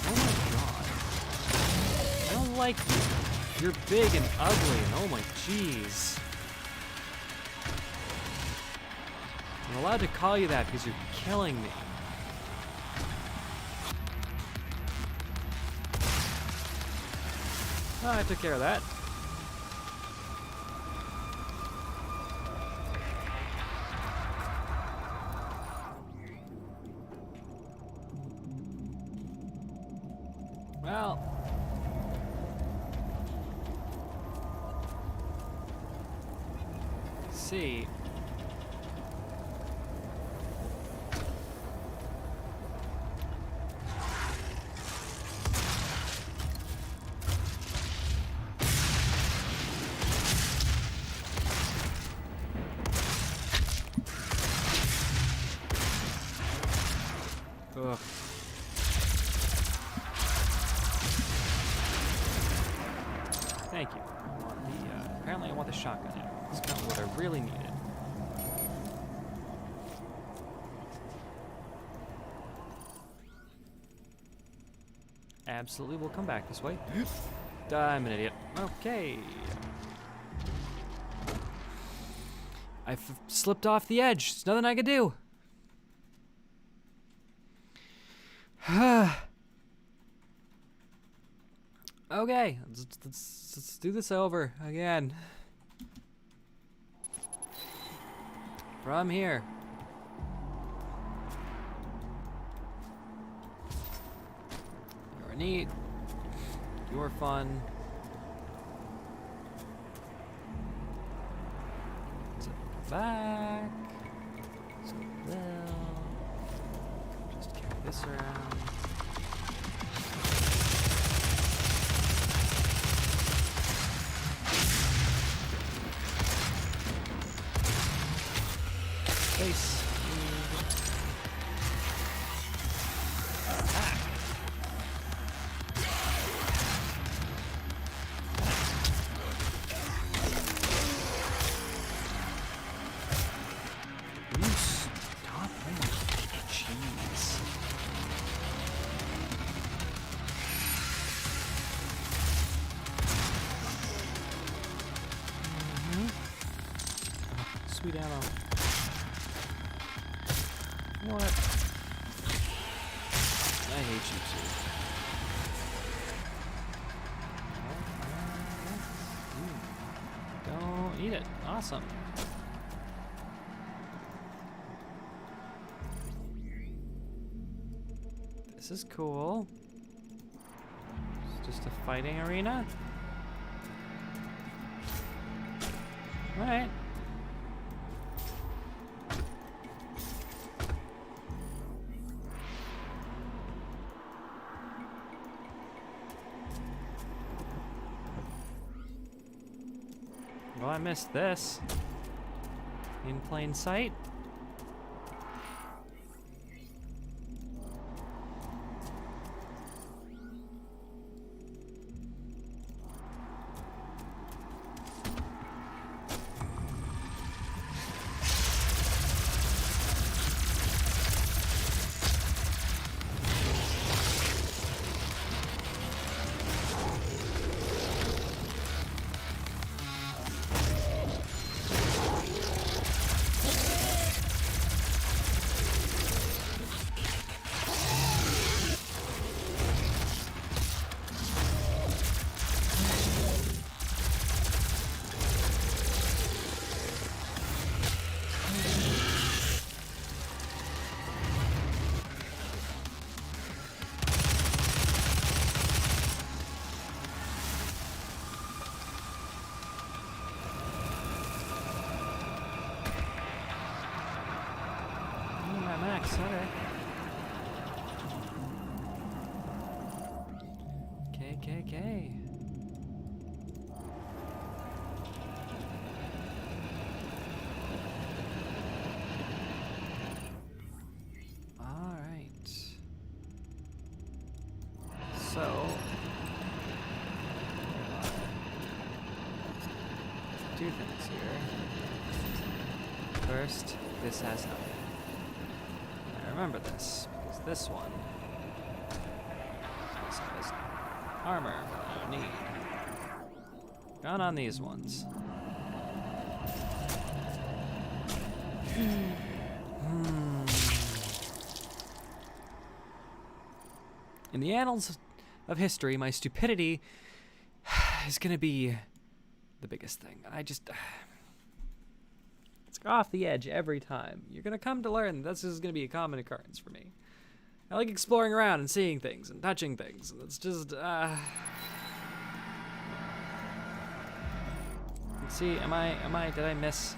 Oh my god. I don't like you. You're big and ugly and oh my jeez. I'm allowed to call you that because you're killing me. Oh, I took care of that. Well. See. Ugh. Thank you. I want the, apparently I want the shotgun ammo. It's kind of what I really needed. Absolutely, we'll come back this way. I'm an idiot. Okay. I've slipped off the edge. There's nothing I can do. Okay, let's do this over again. From here. You're neat. You're fun. Let's go back. Let's go well. Just carry this around. sweet ammo. You know what? I hate you too. Don't eat it. Awesome. This is cool. It's just a fighting arena. Alright. Well, I missed this. In plain sight. Max, okay. KKK. All right. So, two things here. First, this has nothing. Remember this, because this one has armor I don't need. Gun on these ones. In the annals of history, my stupidity is gonna be the biggest thing. I just... It's off the edge every time. You're gonna come to learn this is gonna be a common occurrence for me. I like exploring around and seeing things and touching things. It's just, let's see, did I miss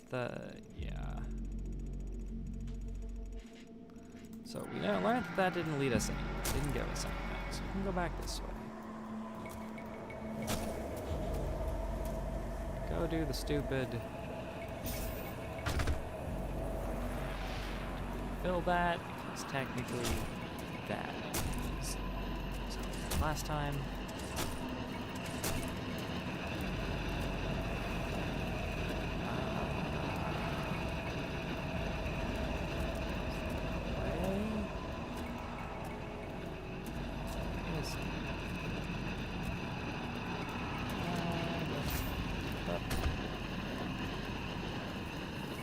the, yeah. So we learned that didn't lead us anywhere. It didn't give us anything. So we can go back this way. Go do the stupid. Fill that, because technically that is. So last time.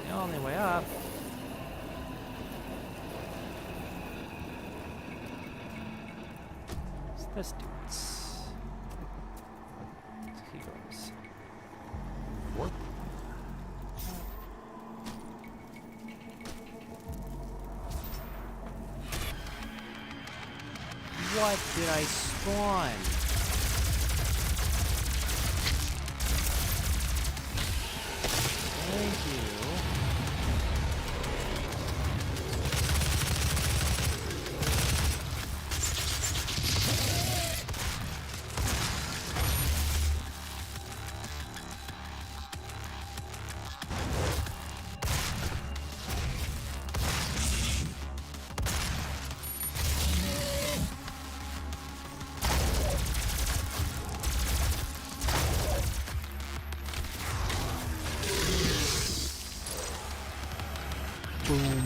The only way up is this dude's. He goes. What? What did I spawn? Thank you. Boom.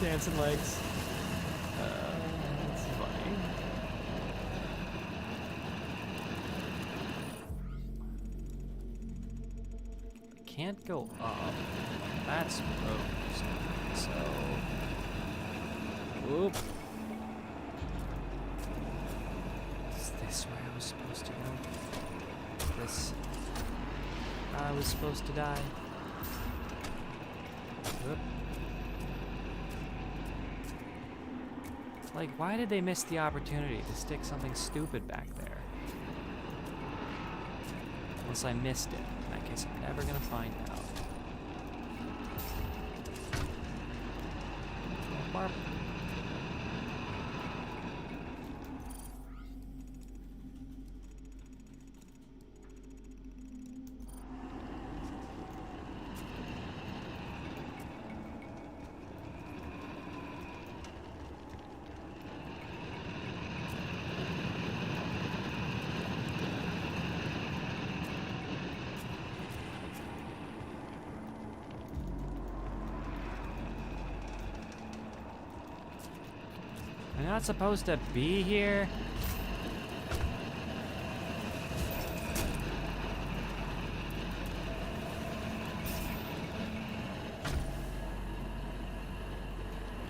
Dancing legs. That's funny. can't go up. That's closed. So... Oop. Is this where I was supposed to go? This... I was supposed to die. Oop. Like, why did they miss the opportunity to stick something stupid back there? Unless I missed it. In that case, I'm never gonna find out. Barb. I'm not supposed to be here?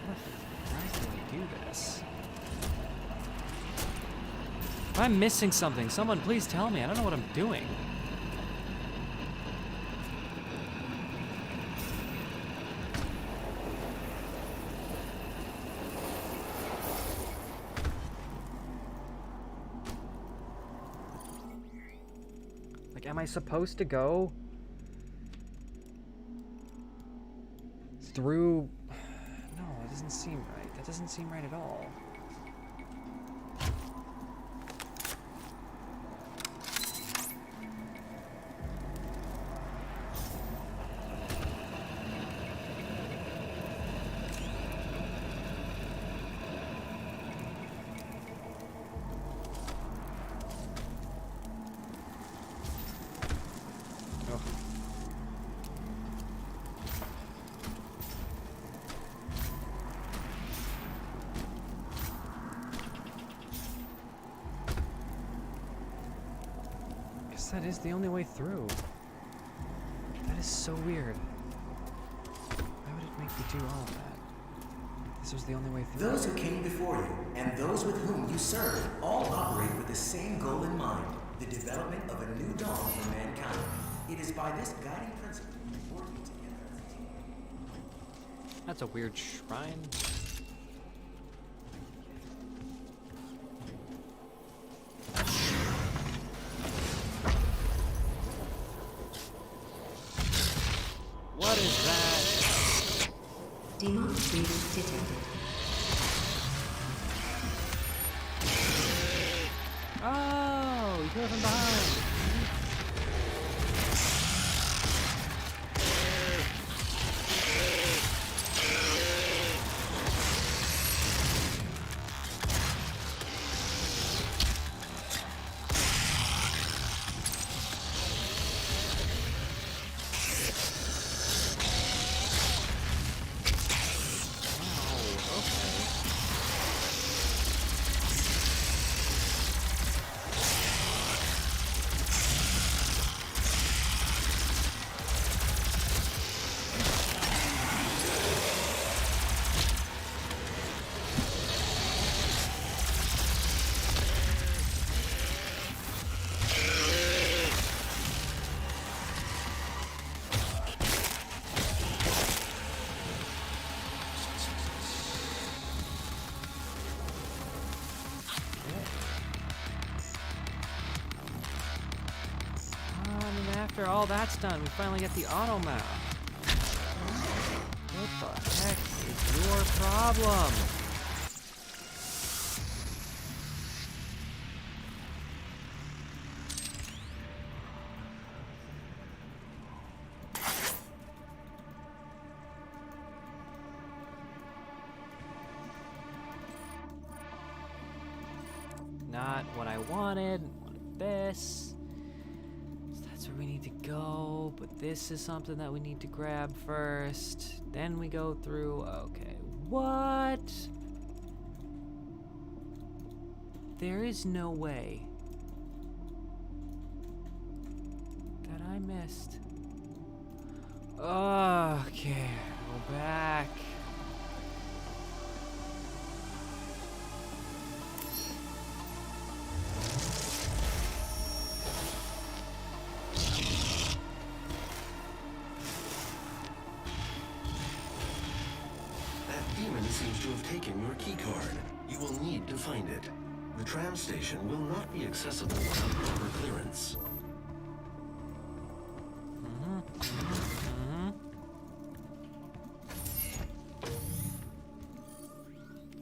Why do I do this? If I'm missing something, someone please tell me. I don't know what I'm doing. Like, am I supposed to go through? No, that doesn't seem right. That doesn't seem right at all. That is the only way through. That is so weird. Why would it make me do all of that? This was the only way through. Those who came before you and those with whom you serve all operate with the same goal in mind, the development of a new dawn for mankind. It is by this guiding principle, working together as a team. That's a weird shrine. What is that? Demon breeding detected. Oh, you kill it from behind. After all that's done, we finally get the auto map. What the heck is your problem? Not what I wanted. Wanted this. That's where we need to go, but this is something that we need to grab first. Then we go through. Okay, what? There is no way that I missed Okay, go back. That demon seems to have taken your keycard. You will need to find it. The tram station will not be accessible without proper clearance.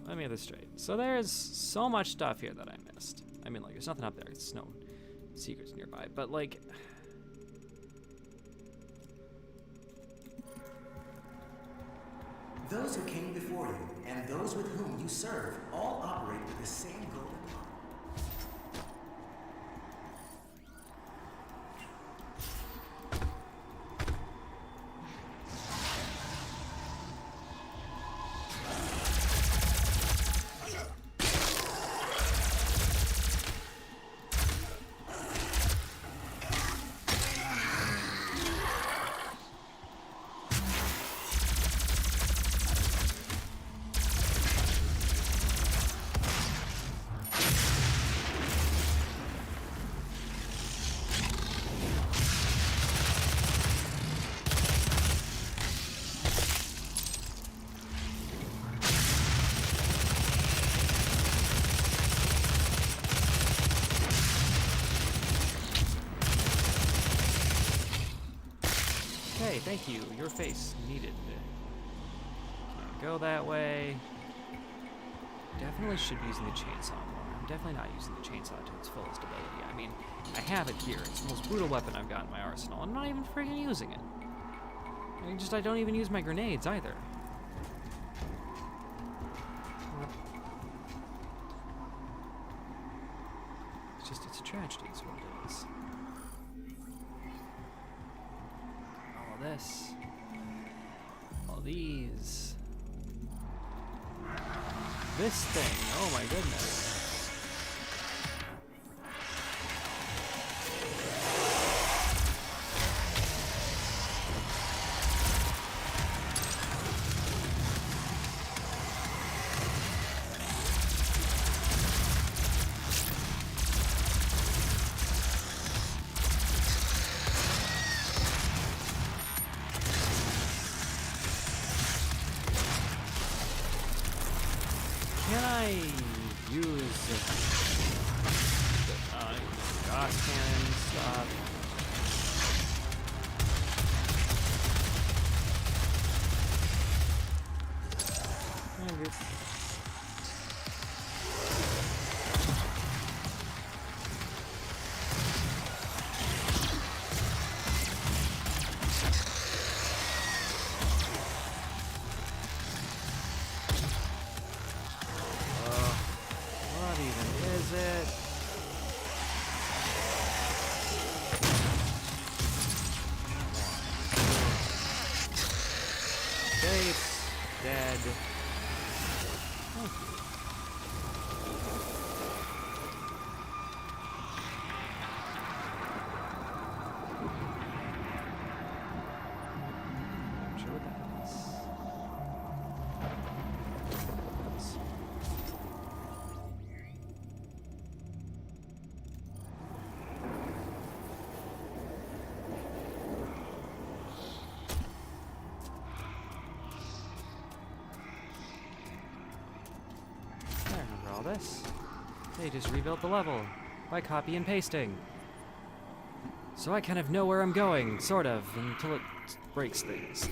Let me get this straight. So there's so much stuff here that I missed. I mean, like, there's nothing up there. There's no secrets nearby. But, like... Those who came before you and those with whom you serve all operate with the same goal in mind. Okay, thank you. Your face needed. Can't go that way. Definitely should be using the chainsaw more. I'm definitely not using the chainsaw to its fullest ability. I mean, I have it here. It's the most brutal weapon I've got in my arsenal. I'm not even friggin' using it. I don't even use my grenades either. It's a tragedy, is what it is. All this. All these. This thing, oh my goodness. Can I use gas cannon stuff? Maybe. What even is it? Face dead. Thank you. Not sure what that is. I remember all this. They just rebuilt the level by copy and pasting. So I kind of know where I'm going, sort of, until it breaks things.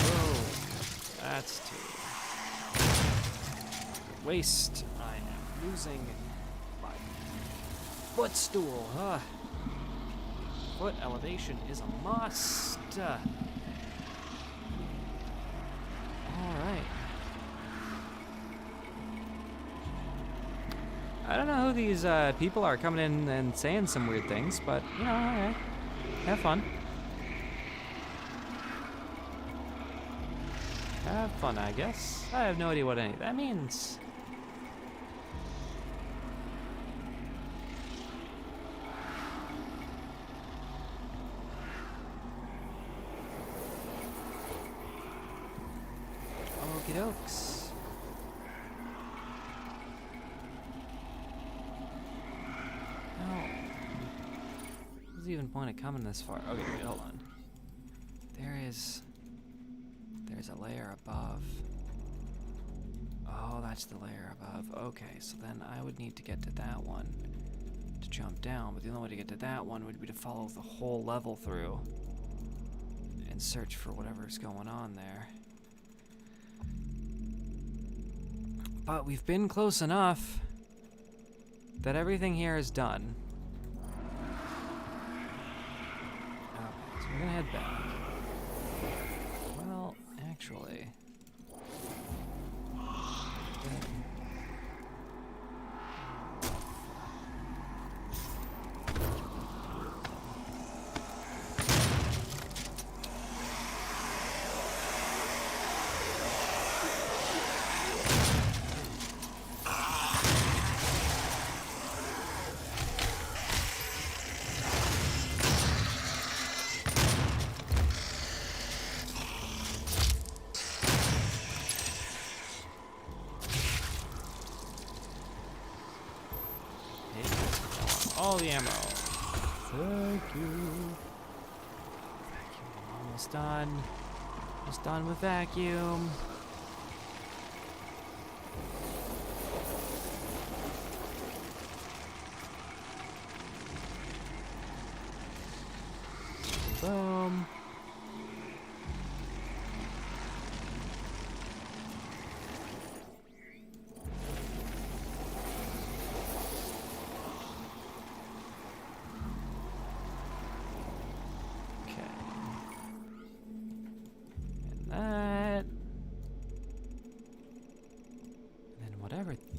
Whoa, that's too. Waste. I am losing my footstool. Foot elevation is a must. Alright. I don't know who these people are coming in and saying some weird things, but, you know, alright. Have fun. Have fun, I guess. I have no idea what any of that means. Okie dokes. No. What's even point of coming this far? Okay, wait, hold on. There's a layer above. Oh, that's the layer above. Okay, so then I would need to get to that one to jump down, but the only way to get to that one would be to follow the whole level through and search for whatever's going on there. But we've been close enough that everything here is done. Okay, so we're gonna head back. Well, actually... all the ammo. Thank you. Vacuum, almost done. Almost done with vacuum. Boom.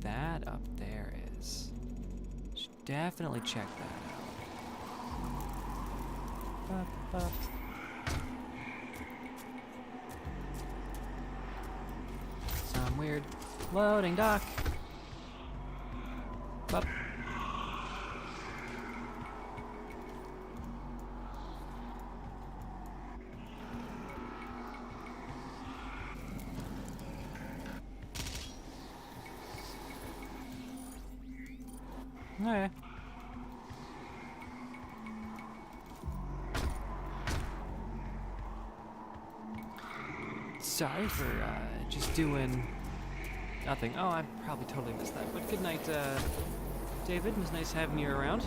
That up there is. Should definitely check that out. Up, up. Some weird loading dock. Up. Okay. Sorry for just doing nothing. Oh, I probably totally missed that. But good night, David. It was nice having you around.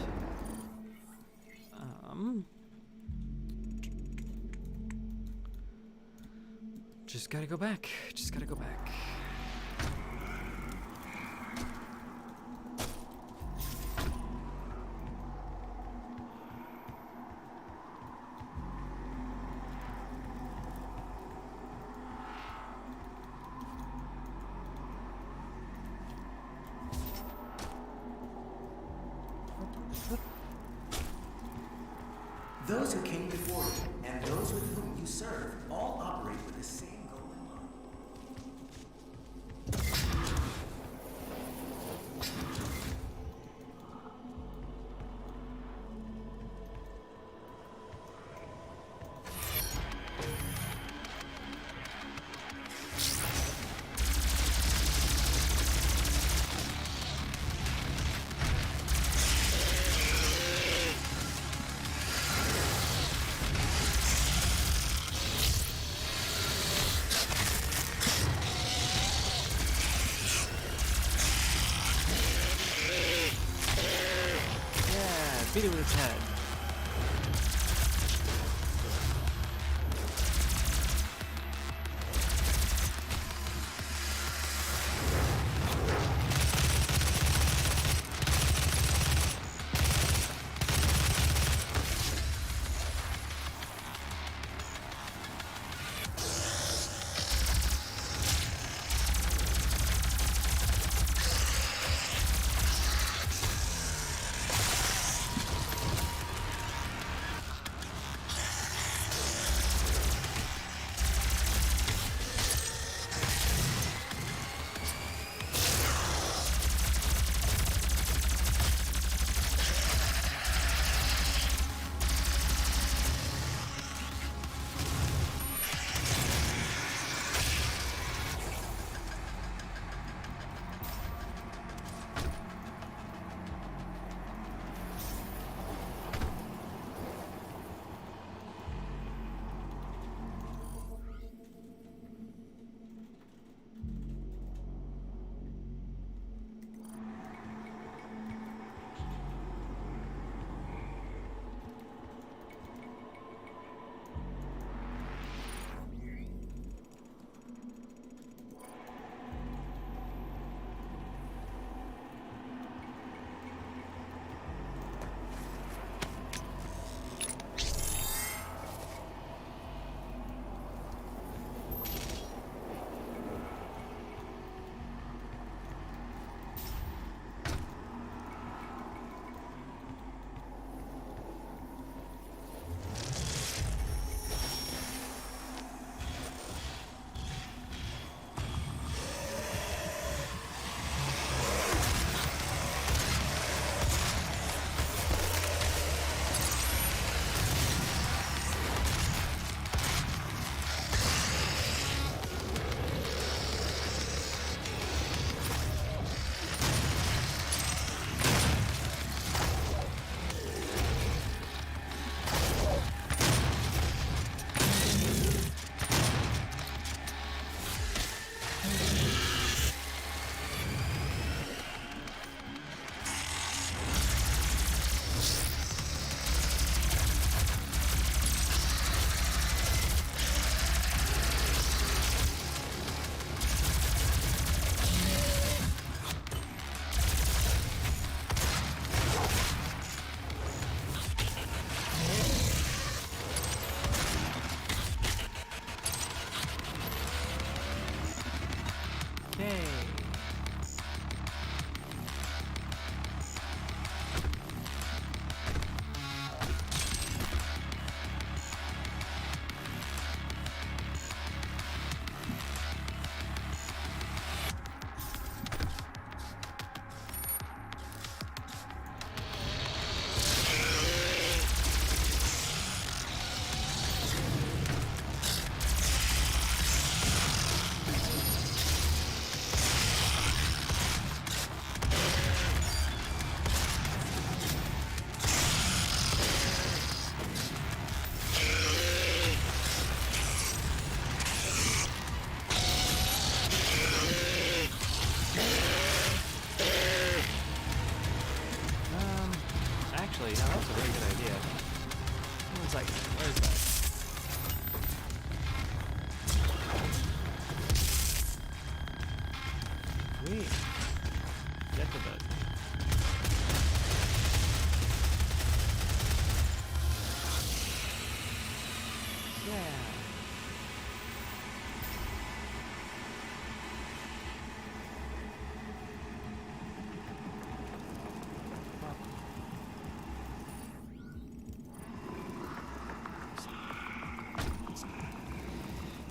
Just gotta go back. Just gotta go back. Those who came before you and those with whom you serve all operate with the same goal in mind. Beat it with its head.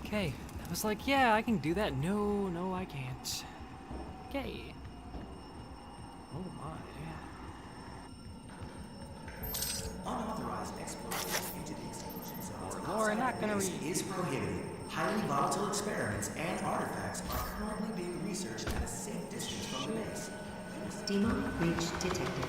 Okay, I was like, yeah, I can do that. No, no, I can't. Okay. Oh my. Unauthorized exploration into the exclusion zones Laura, outside not of gonna base read. is prohibited. Highly volatile experiments and artifacts are currently being researched at a safe distance from the base. Demonic breach detected.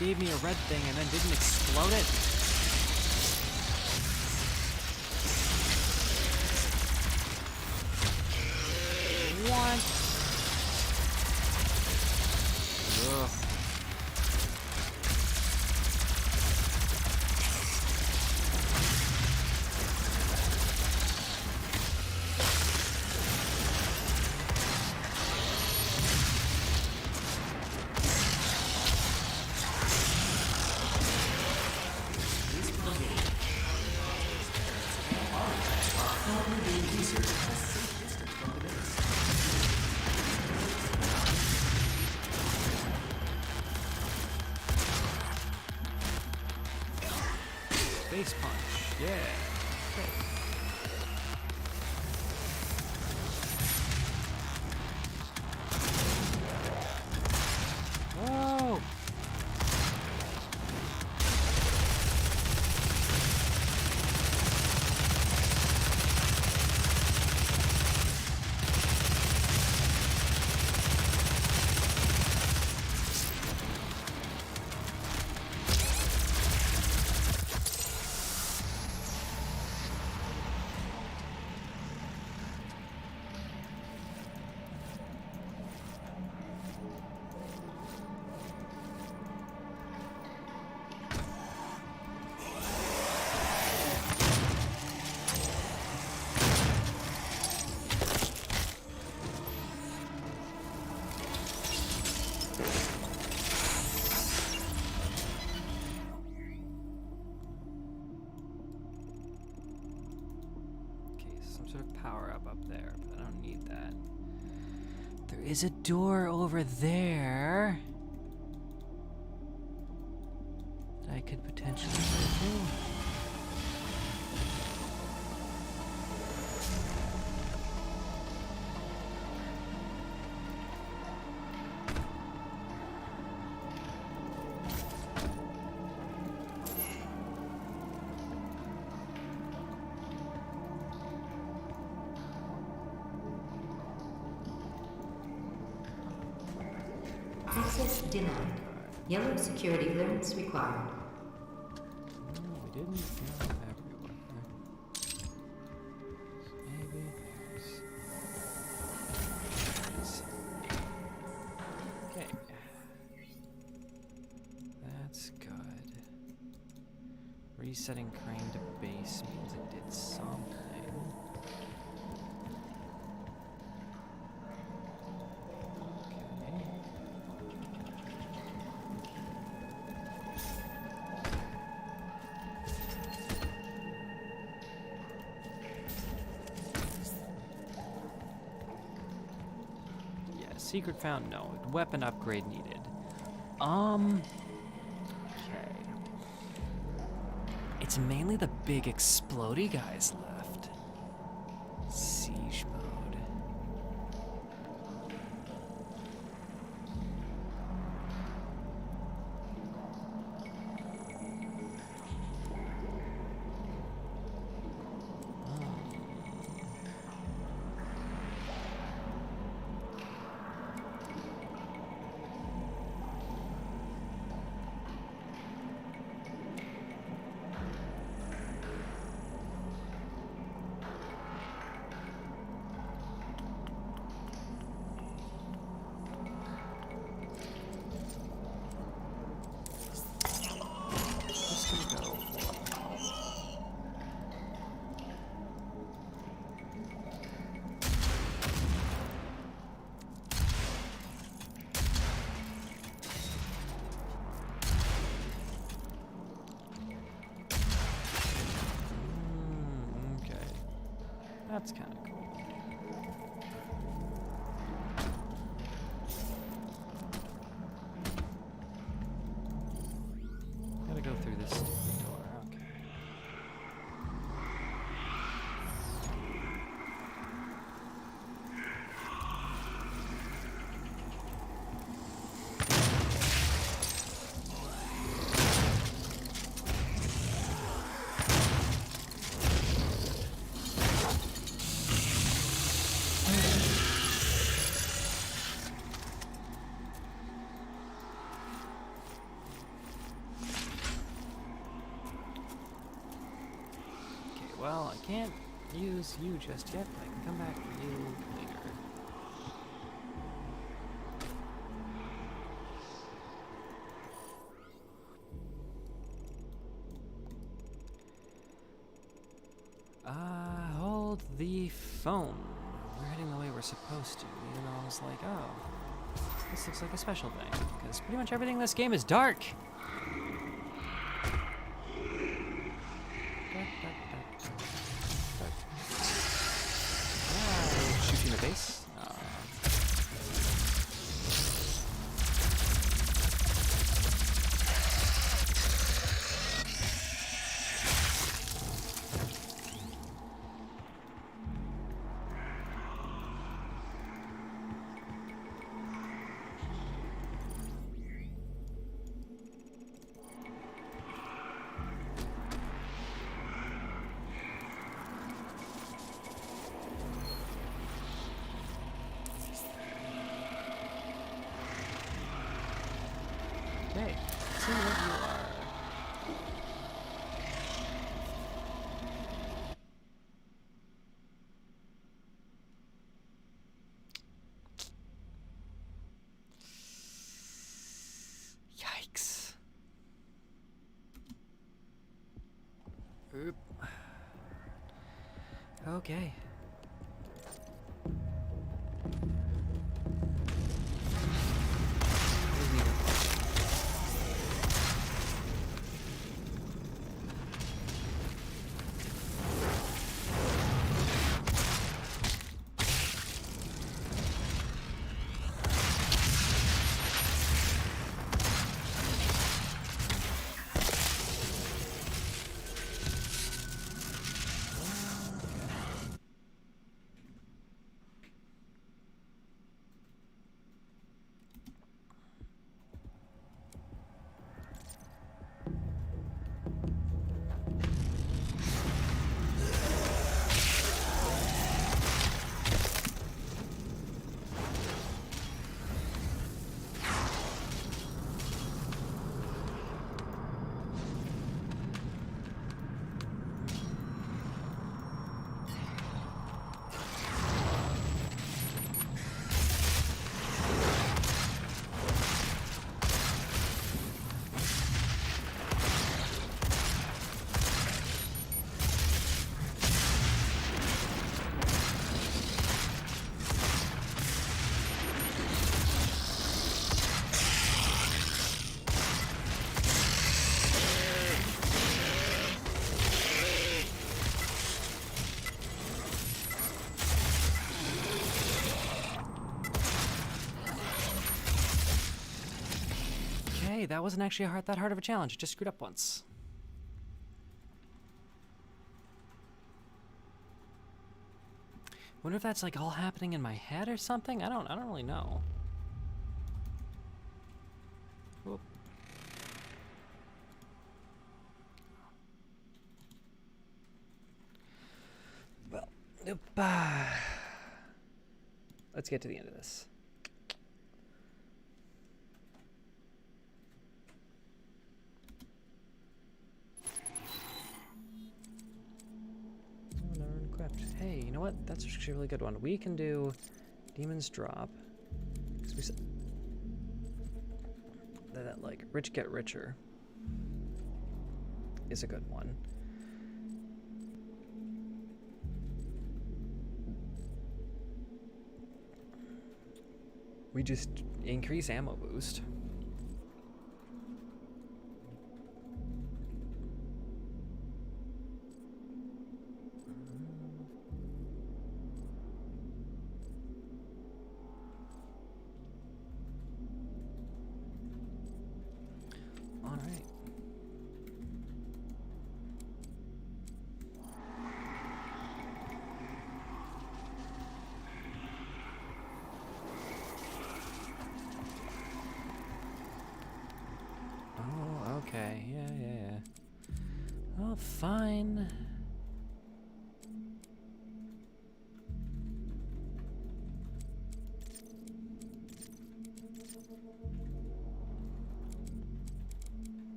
You gave me a red thing and then didn't explode it? What? Ugh. Face punch, yeah. Okay. Whoa! Sort of power up there, but I don't need that. There is a door over there that I could potentially go through. Access denied. Yellow security clearance required. No, we didn't go everywhere. Maybe there's... Okay. That's good. Resetting crane to base means it did something. Secret found? No. Weapon upgrade needed. Okay. It's mainly the big explodey guys left. Siege That's kind of cool. Gotta go through this door. Okay. Well, I can't use you just yet, but I can come back for you later. Hold the phone. We're heading the way we're supposed to, even though I was like, oh, this looks like a special thing, because pretty much everything in this game is dark. Shoot you in the face. Okay, let's see what you are. Yikes. Oop. Okay. Okay, that wasn't actually that hard of a challenge. I just screwed up once. Wonder if that's like all happening in my head or something. I don't really know. Whoop. Well, let's get to the end of this. Hey, you know what? That's actually a really good one. We can do Demon's Drop. 'Cause we said that like Rich Get Richer is a good one. We just increase ammo boost.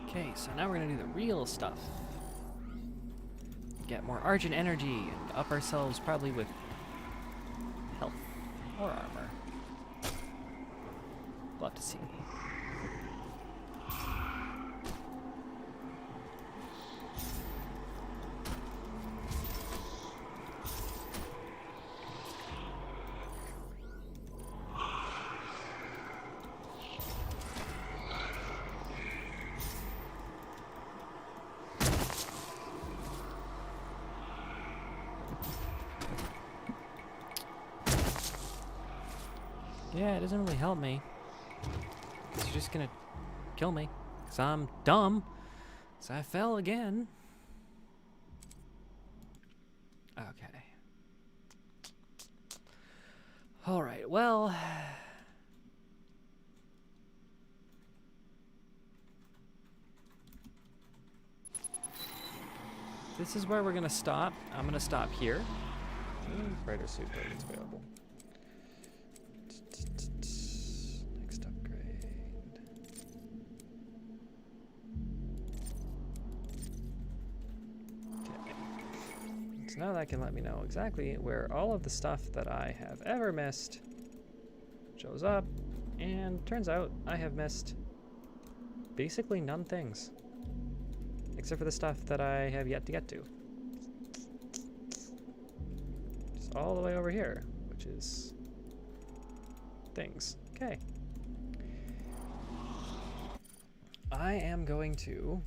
Okay, so now we're gonna do the real stuff. Get more Argent energy and up ourselves probably with health or armor. We'll have to see. Yeah, it doesn't really help me. Because you're just gonna kill me. Because I'm dumb. So I fell again. Okay. Alright, well. This is where we're gonna stop. I'm gonna stop here. Brighter suit it's available. Next upgrade. Okay. So now that can let me know exactly where all of the stuff that I have ever missed shows up, and turns out I have missed basically none things. Except for the stuff that I have yet to get to. Just all the way over here, which is things. Okay. I am going to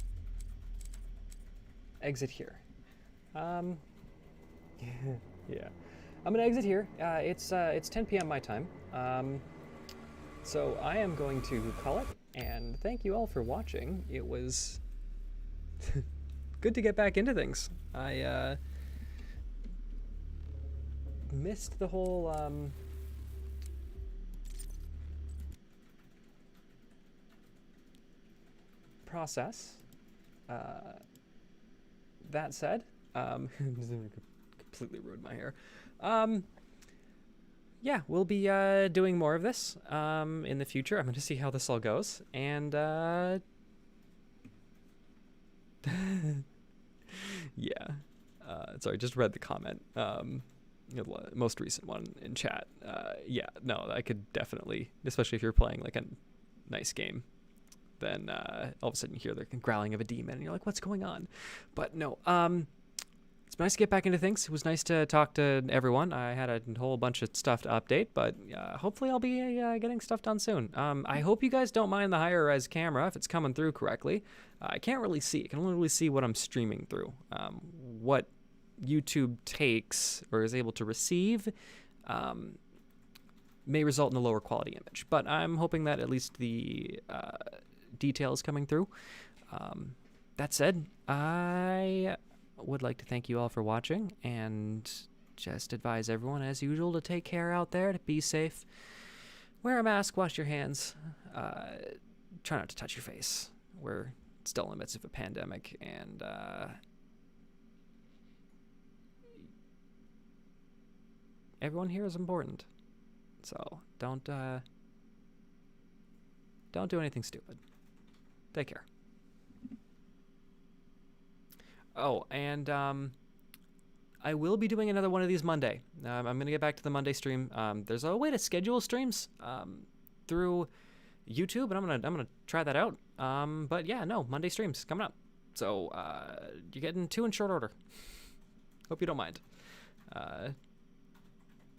exit here. Yeah. I'm gonna exit here. It's 10 p.m. my time. So I am going to call it, and thank you all for watching. It was good to get back into things. I missed the whole process. That said, completely ruined my hair. Yeah, we'll be doing more of this in the future. I'm going to see how this all goes, and yeah. Sorry, just read the comment. The most recent one in chat. Yeah, no, I could definitely, especially if you're playing like a nice game, then all of a sudden you hear the growling of a demon and you're like, what's going on? But no, it's nice to get back into things. It was nice to talk to everyone. I had a whole bunch of stuff to update, but hopefully I'll be getting stuff done soon. I hope you guys don't mind the higher res camera if it's coming through correctly. I can't really see. I can only really see what I'm streaming through. What YouTube takes or is able to receive may result in a lower quality image, but I'm hoping that at least the detail is coming through. That said, I would like to thank you all for watching and just advise everyone as usual to take care out there, to be safe, wear a mask, wash your hands, try not to touch your face. We're still in the midst of a pandemic, and everyone here is important. So don't do anything stupid. Take care. Oh, and I will be doing another one of these Monday. I'm going to get back to the Monday stream. There's a way to schedule streams through YouTube, and I'm gonna try that out. But yeah, no, Monday streams coming up. So you're getting 2 in short order. Hope you don't mind.